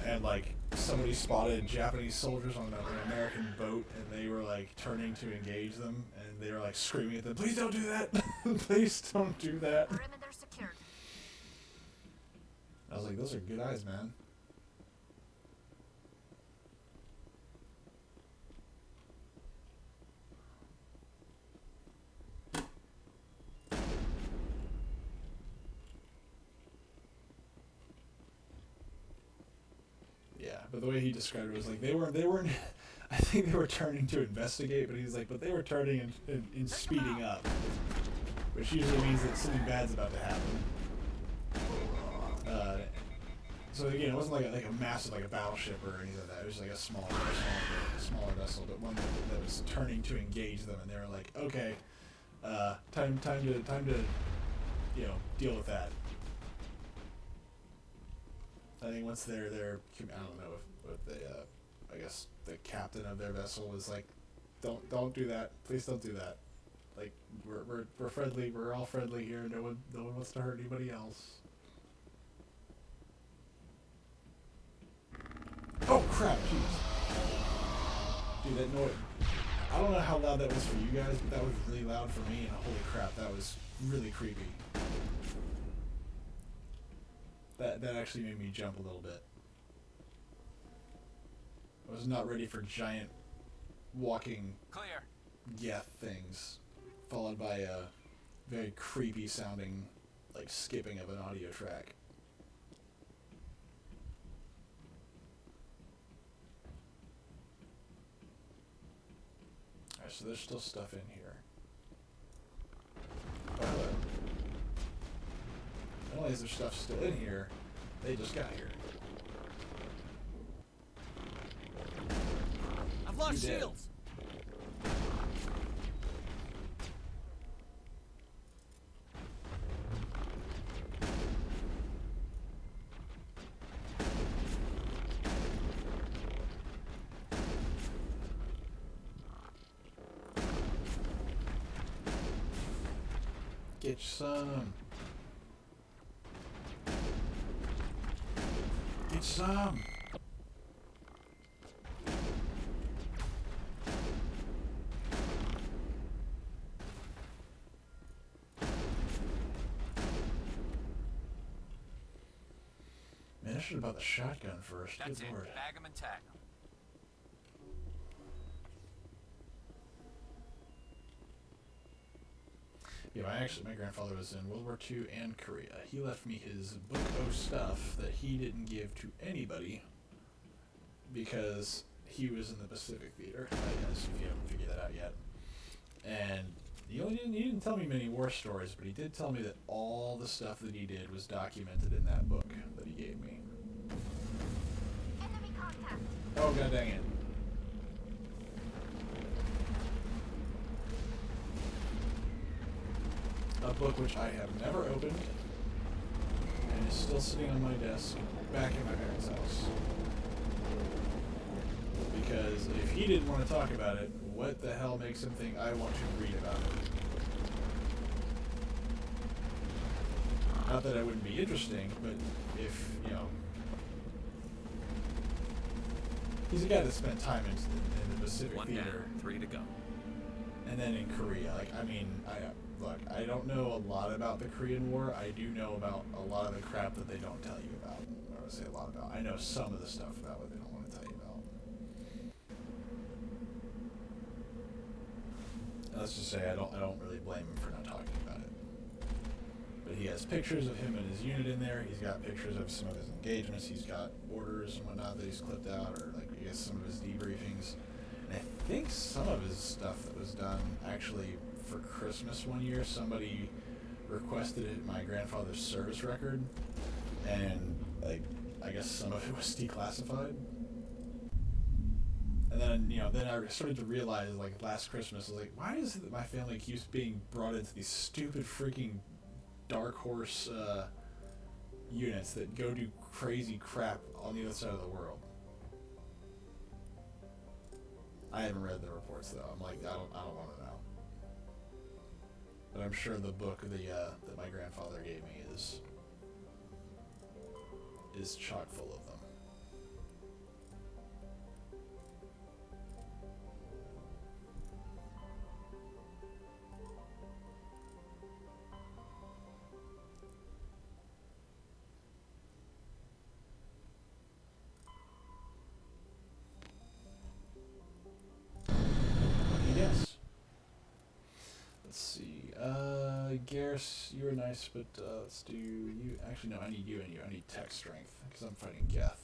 and like somebody spotted Japanese soldiers on an American boat, and they were like turning to engage them, and they were like screaming at them, "Please don't do that! Please don't do that!" Perimeter secured. I was like, "Those are good eyes, man." Yeah, but the way he described it was like they weren't. I think they were turning to investigate, but he's like, but they were turning and speeding up, which usually means that something bad's about to happen. So again, it wasn't like a massive, like a battleship or anything like that. It was like a smaller vessel, but one that was turning to engage them, and they were like, okay, time to, you know, deal with that. I think once they're I don't know if the I guess the captain of their vessel was like, don't do that, please don't do that. Like we're friendly, we're all friendly here. No one wants to hurt anybody else. Oh crap! Jeez, dude, that noise. I don't know how loud that was for you guys, but that was really loud for me. And holy crap, that was really creepy. That actually made me jump a little bit. I was not ready for giant walking Geth things, followed by a very creepy sounding, like, skipping of an audio track. Alright, so there's still stuff in here. Oh, hello. Not only is there stuff still in here, they just got here. I've lost shields. Get some. Get some. Man, I should have bought the shotgun first. That's Good it. lord. Bag 'em and tag 'em. Yeah, my grandfather was in World War II and Korea. He left me his book of stuff that he didn't give to anybody because he was in the Pacific Theater, I guess, if you haven't figured that out yet. And he didn't tell me many war stories, but he did tell me that all the stuff that he did was documented in that book that he gave me. Enemy contact. Oh, god dang it. A book which I have never opened and is still sitting on my desk back in my parents' house. Because if he didn't want to talk about it, what the hell makes him think I want to read about it? Not that I wouldn't be interesting, but if, you know... He's a guy that spent time in the Pacific Theater. Down, 3 to go. And then in Korea, like, I mean, look, I don't know a lot about the Korean War. I do know about a lot of the crap that they don't tell you about. I would say a lot about. I know some of the stuff about what they don't want to tell you let's just say I don't really blame him for not talking about it. But he has pictures of him and his unit in there. He's got pictures of some of his engagements. He's got orders and whatnot that he's clipped out, or like I guess some of his debriefings. And I think some of his stuff that was done actually for Christmas one year, somebody requested my grandfather's service record, and like I guess some of it was declassified. And then, then I started to realize, like, last Christmas, I was like, why is it that my family keeps being brought into these stupid freaking Dark Horse units that go do crazy crap on the other side of the world? I haven't read the reports, though. I'm like, I don't want to know. But I'm sure the book that my grandfather gave me is chock full of them. Yes. Let's see. Garrus, you were nice, but let's do you. Actually, no, I need you and you. I need tech strength, because I'm fighting Geth.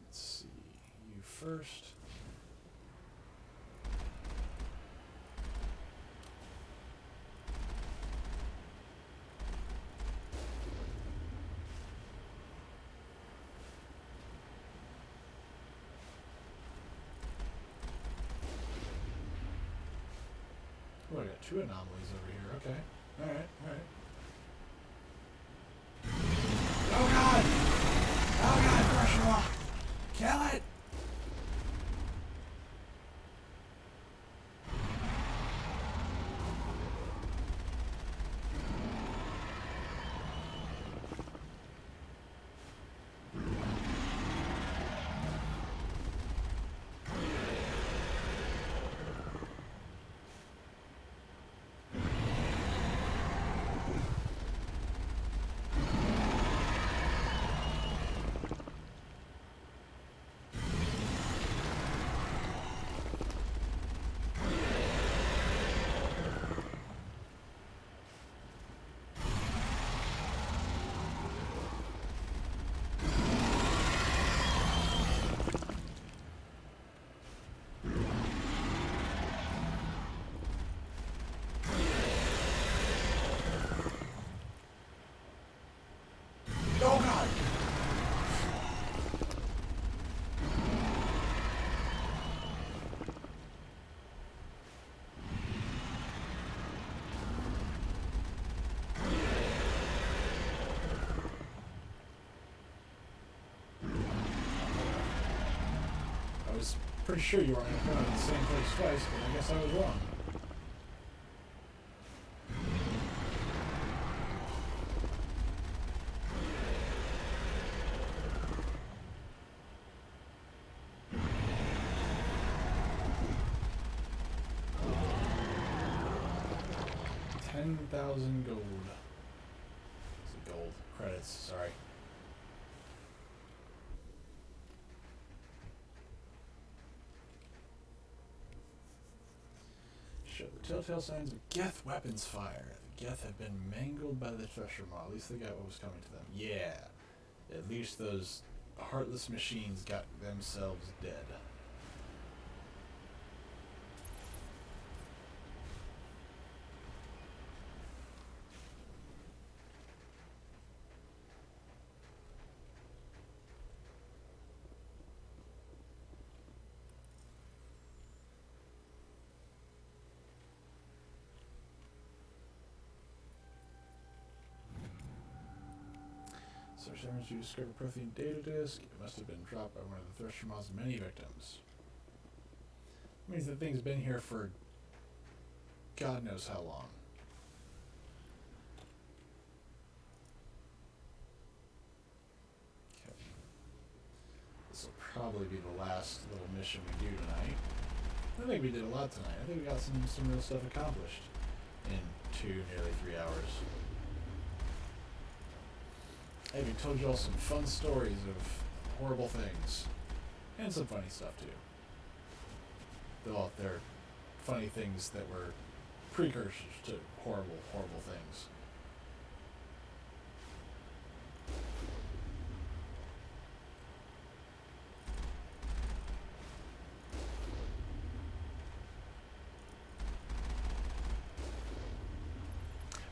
Let's see. You first. Oh, I got two anomalies over here. Okay. Alright, alright. Oh god! Oh god, crush him off! Kill it! Oh god! I was pretty sure you weren't going to come out in the same place twice, but I guess I was wrong. $10,000 gold. Gold credits, sorry. Show the telltale signs of Geth weapons fire. The Geth have been mangled by the Thresher Maw. At least they got what was coming to them. Yeah. At least those heartless machines got themselves dead. Search evidence, you discover a Prothean data disk. It must have been dropped by one of the Thresher Maw's many victims. It means that thing's been here for God knows how long. Okay. This will probably be the last little mission we do tonight. I think we did a lot tonight. I think we got some real stuff accomplished in nearly 3 hours. I even told you all some fun stories of horrible things. And some funny stuff, too. They're funny things that were precursors to horrible, horrible things.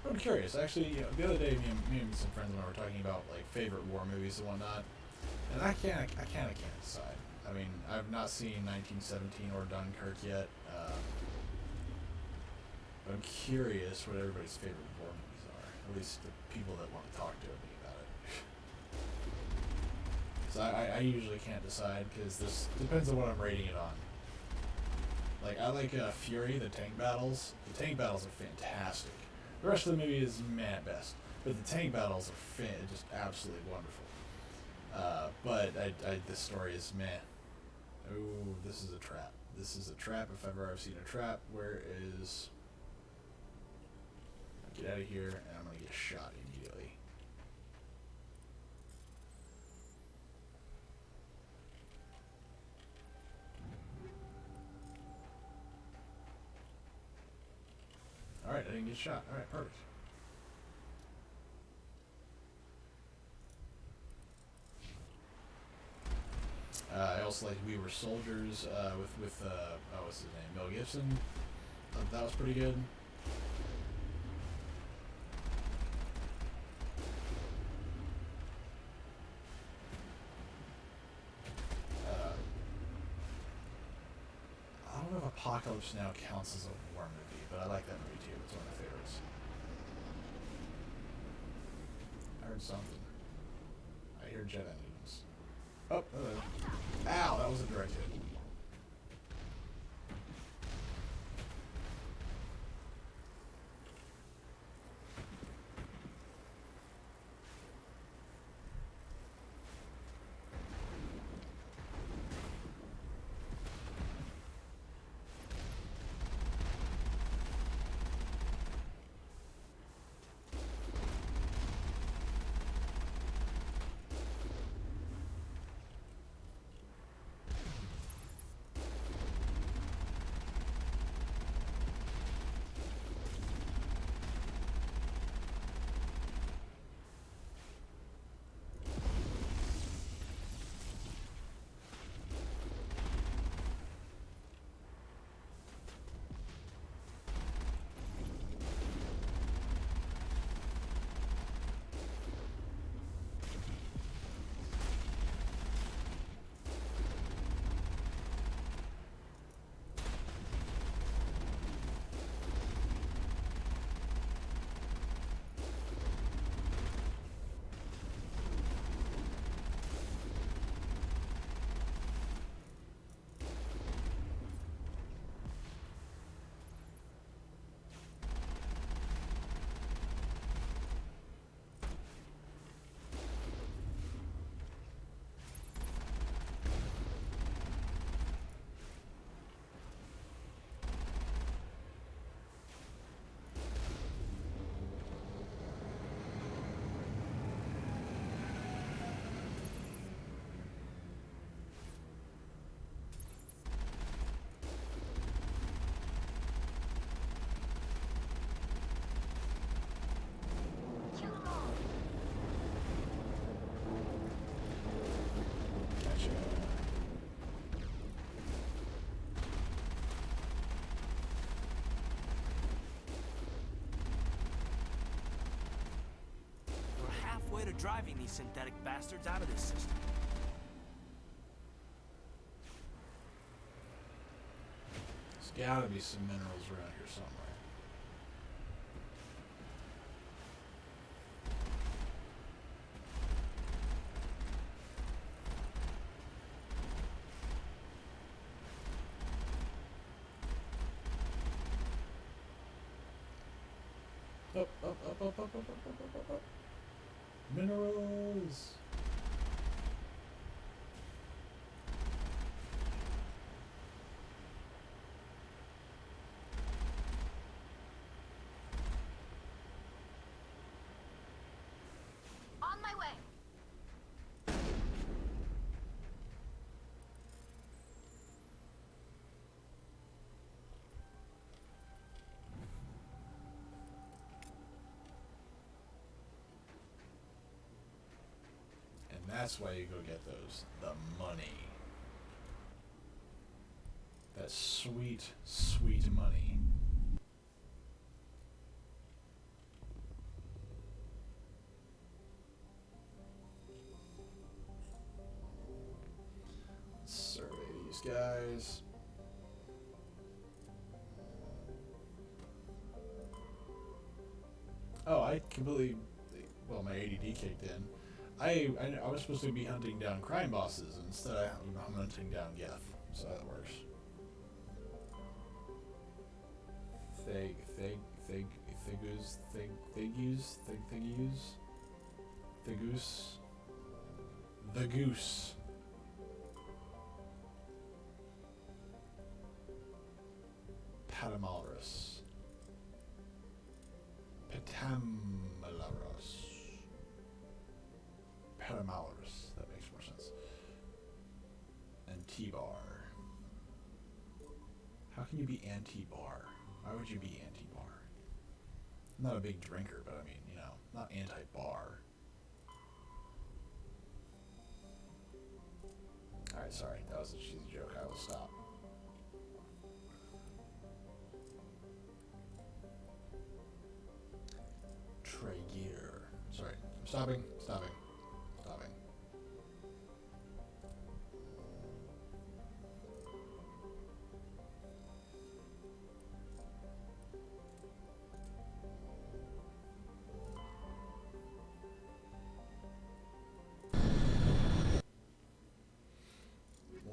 I'm curious. Actually, the other day, me and some friends and I were talking about like favorite war movies and whatnot, and I kind of can't decide. I mean, I've not seen 1917 or Dunkirk yet. But I'm curious what everybody's favorite war movies are. At least the people that want to talk to me about it. So I usually can't decide because this depends on what I'm rating it on. Like I like Fury, the tank battles. The tank battles are fantastic. The rest of the movie is meh at best, but the tank battles are just absolutely wonderful. But this story is meh. Oh, this is a trap. This is a trap if ever I've seen a trap. Where is... Get out of here, and I'm going to get shot immediately. Alright, I didn't get shot. Alright, perfect. I also like We Were Soldiers with what's his name? Mel Gibson. That was pretty good. I don't know if Apocalypse Now counts as a war movie, but I like that movie too. It's one of my favorites. I heard something. I hear jet engines. Oh, hello. Ow, that was a direct hit. Way to driving these synthetic bastards out of this system. There's gotta be some minerals around here somewhere. Up. Minerals. And that's why you go get those. The money. That sweet, sweet money. Let's survey these guys. Oh, I completely... Well, my ADD kicked in. I was supposed to be hunting down crime bosses, and instead I'm hunting down Geth, so that works. The Goose. Patamalrus. Patamalrus. That makes more sense. And T-Bar. How can you be anti-bar? Why would you be anti-bar? I'm not a big drinker, but I mean, you know, not anti-bar. Alright, sorry. That was a cheesy joke. I will stop. Traeger. Sorry. I'm stopping. Stopping. Stopping.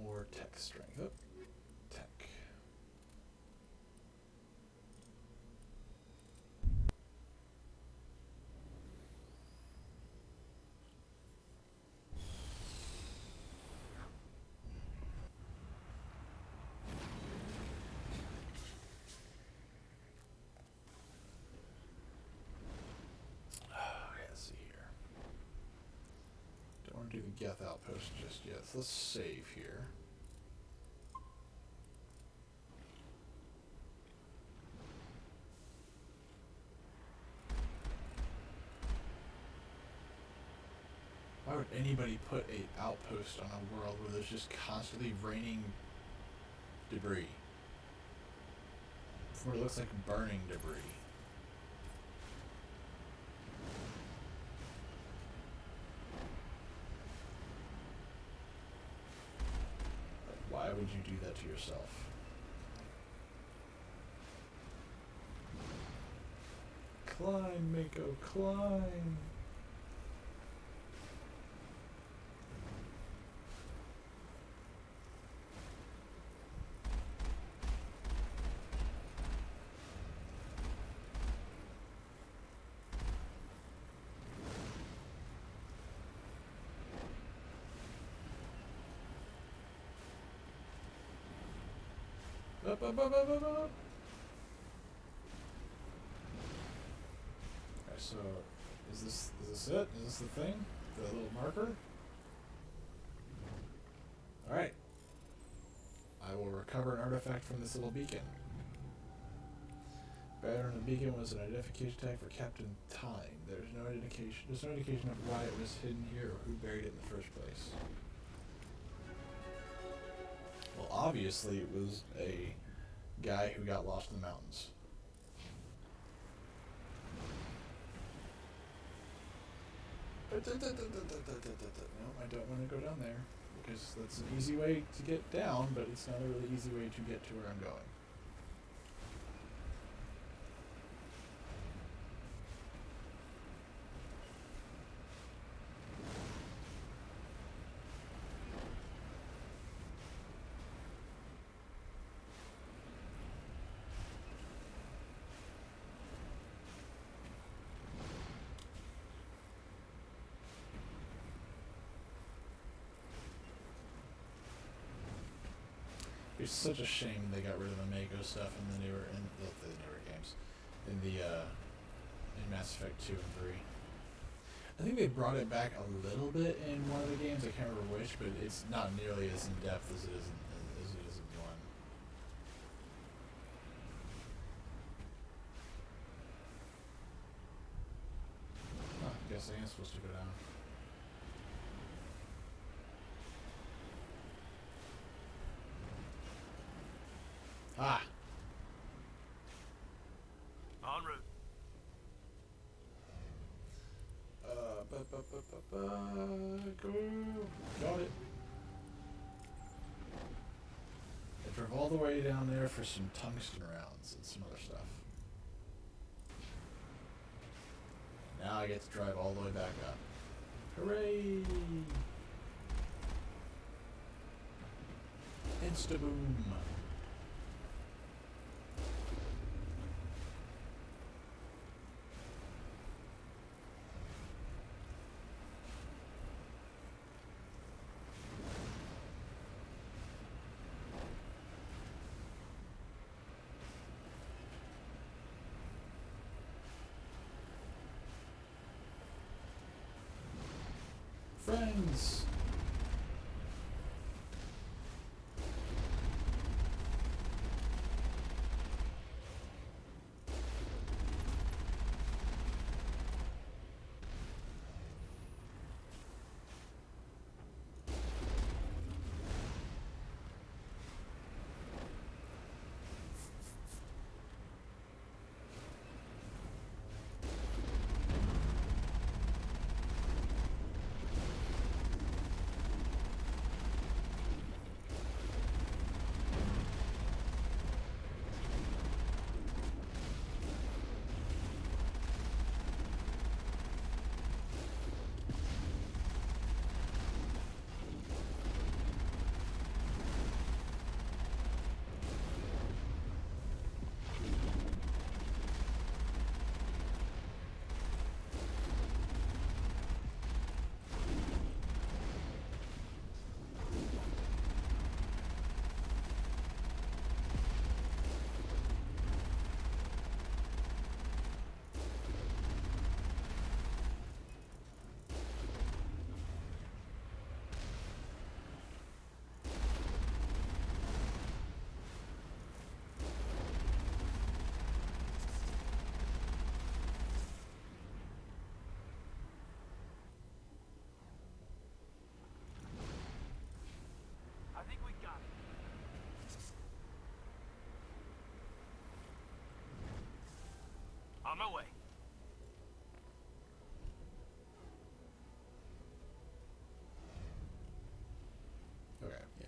More tech strength. Oh, tech. Let's see here. Don't want to do the Geth outpost just yet. So let's save here. Why would anybody put a outpost on a world where there's just constantly raining debris? Where it looks like burning debris. Why would you do that to yourself? Climb, Mako, climb! Up, up, up, up, up, up. Okay, so is this it? Is this the thing? The little marker? Alright. I will recover an artifact from this little beacon. Battering the beacon was an identification tag for Captain Tyne. There's no indication of why it was hidden here or who buried it in the first place. Well, obviously it was a guy who got lost in the mountains. No, I don't want to go down there because that's an easy way to get down, but it's not a really easy way to get to where I'm going. It's such a shame they got rid of the Mako stuff in the newer games, in Mass Effect 2 and 3. I think they brought it back a little bit in one of the games. I can't remember which, but it's not nearly as in depth as it is in one. Huh, I guess I am supposed to go down. Ah. En route. Go. Got it. I drove all the way down there for some tungsten rounds and some other stuff. Now I get to drive all the way back up. Hooray! Insta-boom. Friends! On my way. Okay, yeah.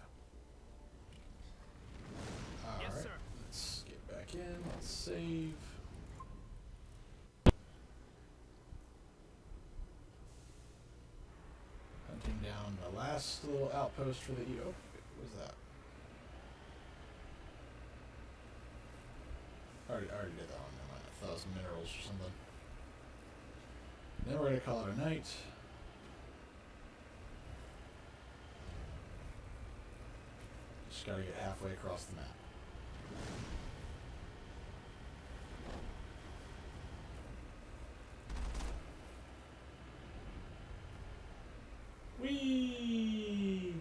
Alright, Yes, sir. let's get back in, let's save. Hunting down the last little outpost for the EO. What was that? I already did that one. Never mind. I thought it was minerals or something. Then we're gonna call it a night. Just gotta get halfway across the map. Whee!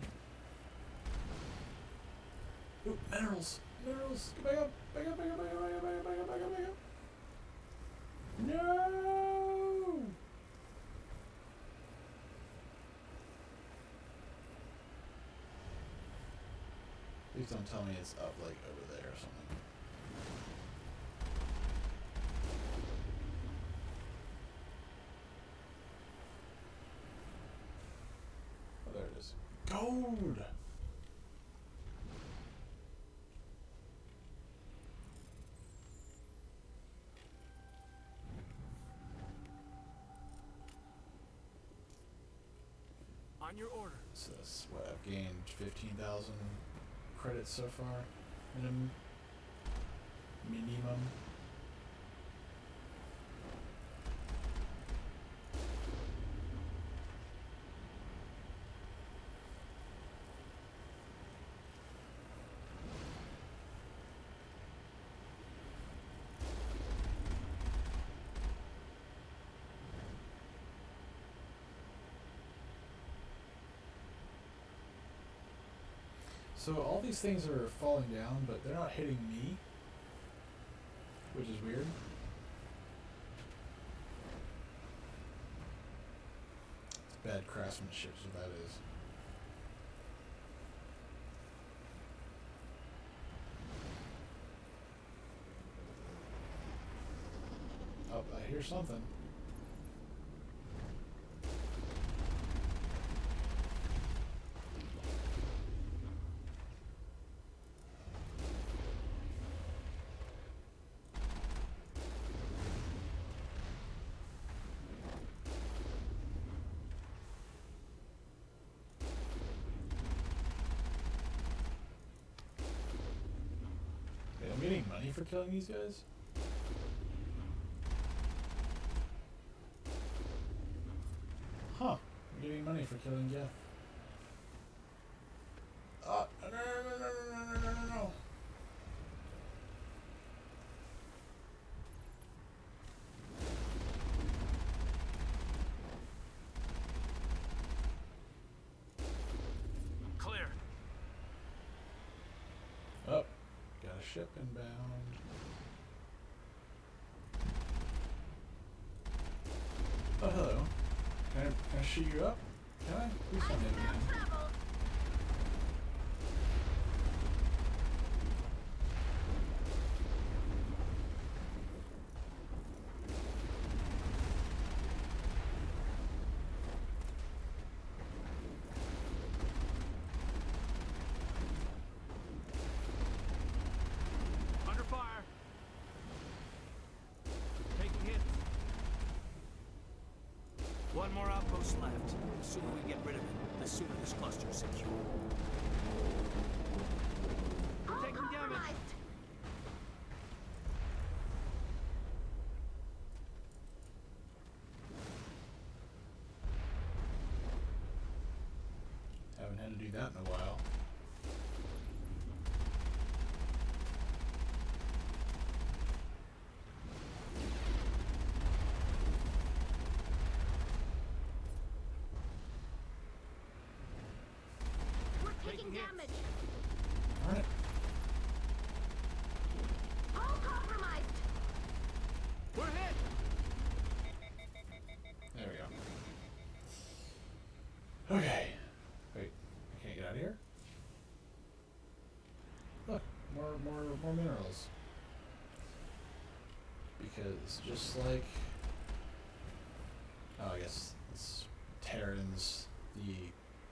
Ooh, minerals! Minerals! Get back up! Back up, back up, back up, back up, back up, back up, back up, back up! No! Please don't tell me it's up, like, over there or something. Oh, there it is. Gold! On your order. So that's what I've gained 15,000 credits so far. Minimum. So all these things are falling down, but they're not hitting me, which is weird. It's bad craftsmanship is what that is. something. Wait, I'm getting money for killing these guys? Huh. I'm getting money for killing Jeff. No. Clear. Oh, got a ship inbound. Oh, hello. Can I shoot you up? Can I? Please don't hit me. Under fire. Taking hits. One more outpost left. The sooner we get rid of it, the sooner this cluster's secure. We're taking damage. Haven't had to do that in a while. We're taking damage. Darn it. All compromised. We're hit. There we go. Okay. Wait, I can't get out of here? Look, more minerals. Because just like, oh, I guess it's Terrans, the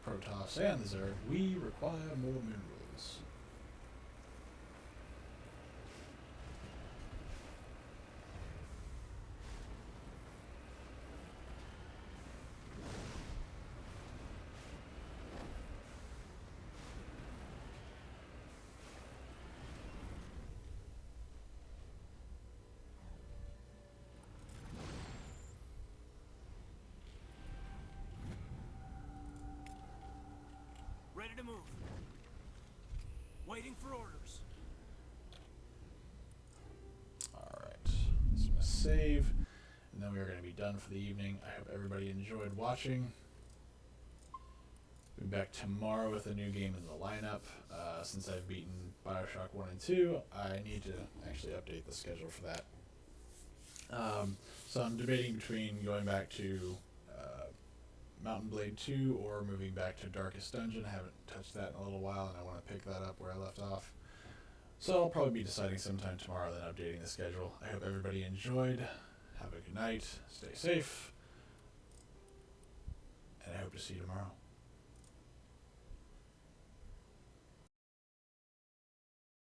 Protoss, and the Zerg, we require more minerals. Ready to move. Waiting for orders. Alright, so I'm going to save, and then we are going to be done for the evening. I hope everybody enjoyed watching. We'll be back tomorrow with a new game in the lineup. Since I've beaten Bioshock 1 and 2, I need to actually update the schedule for that. So I'm debating between going back to Mountain Blade 2 or moving back to Darkest Dungeon. I haven't touched that in a little while, and I want to pick that up where I left off. So I'll probably be deciding sometime tomorrow, then updating the schedule. I hope everybody enjoyed. Have a good night. Stay safe. And I hope to see you tomorrow.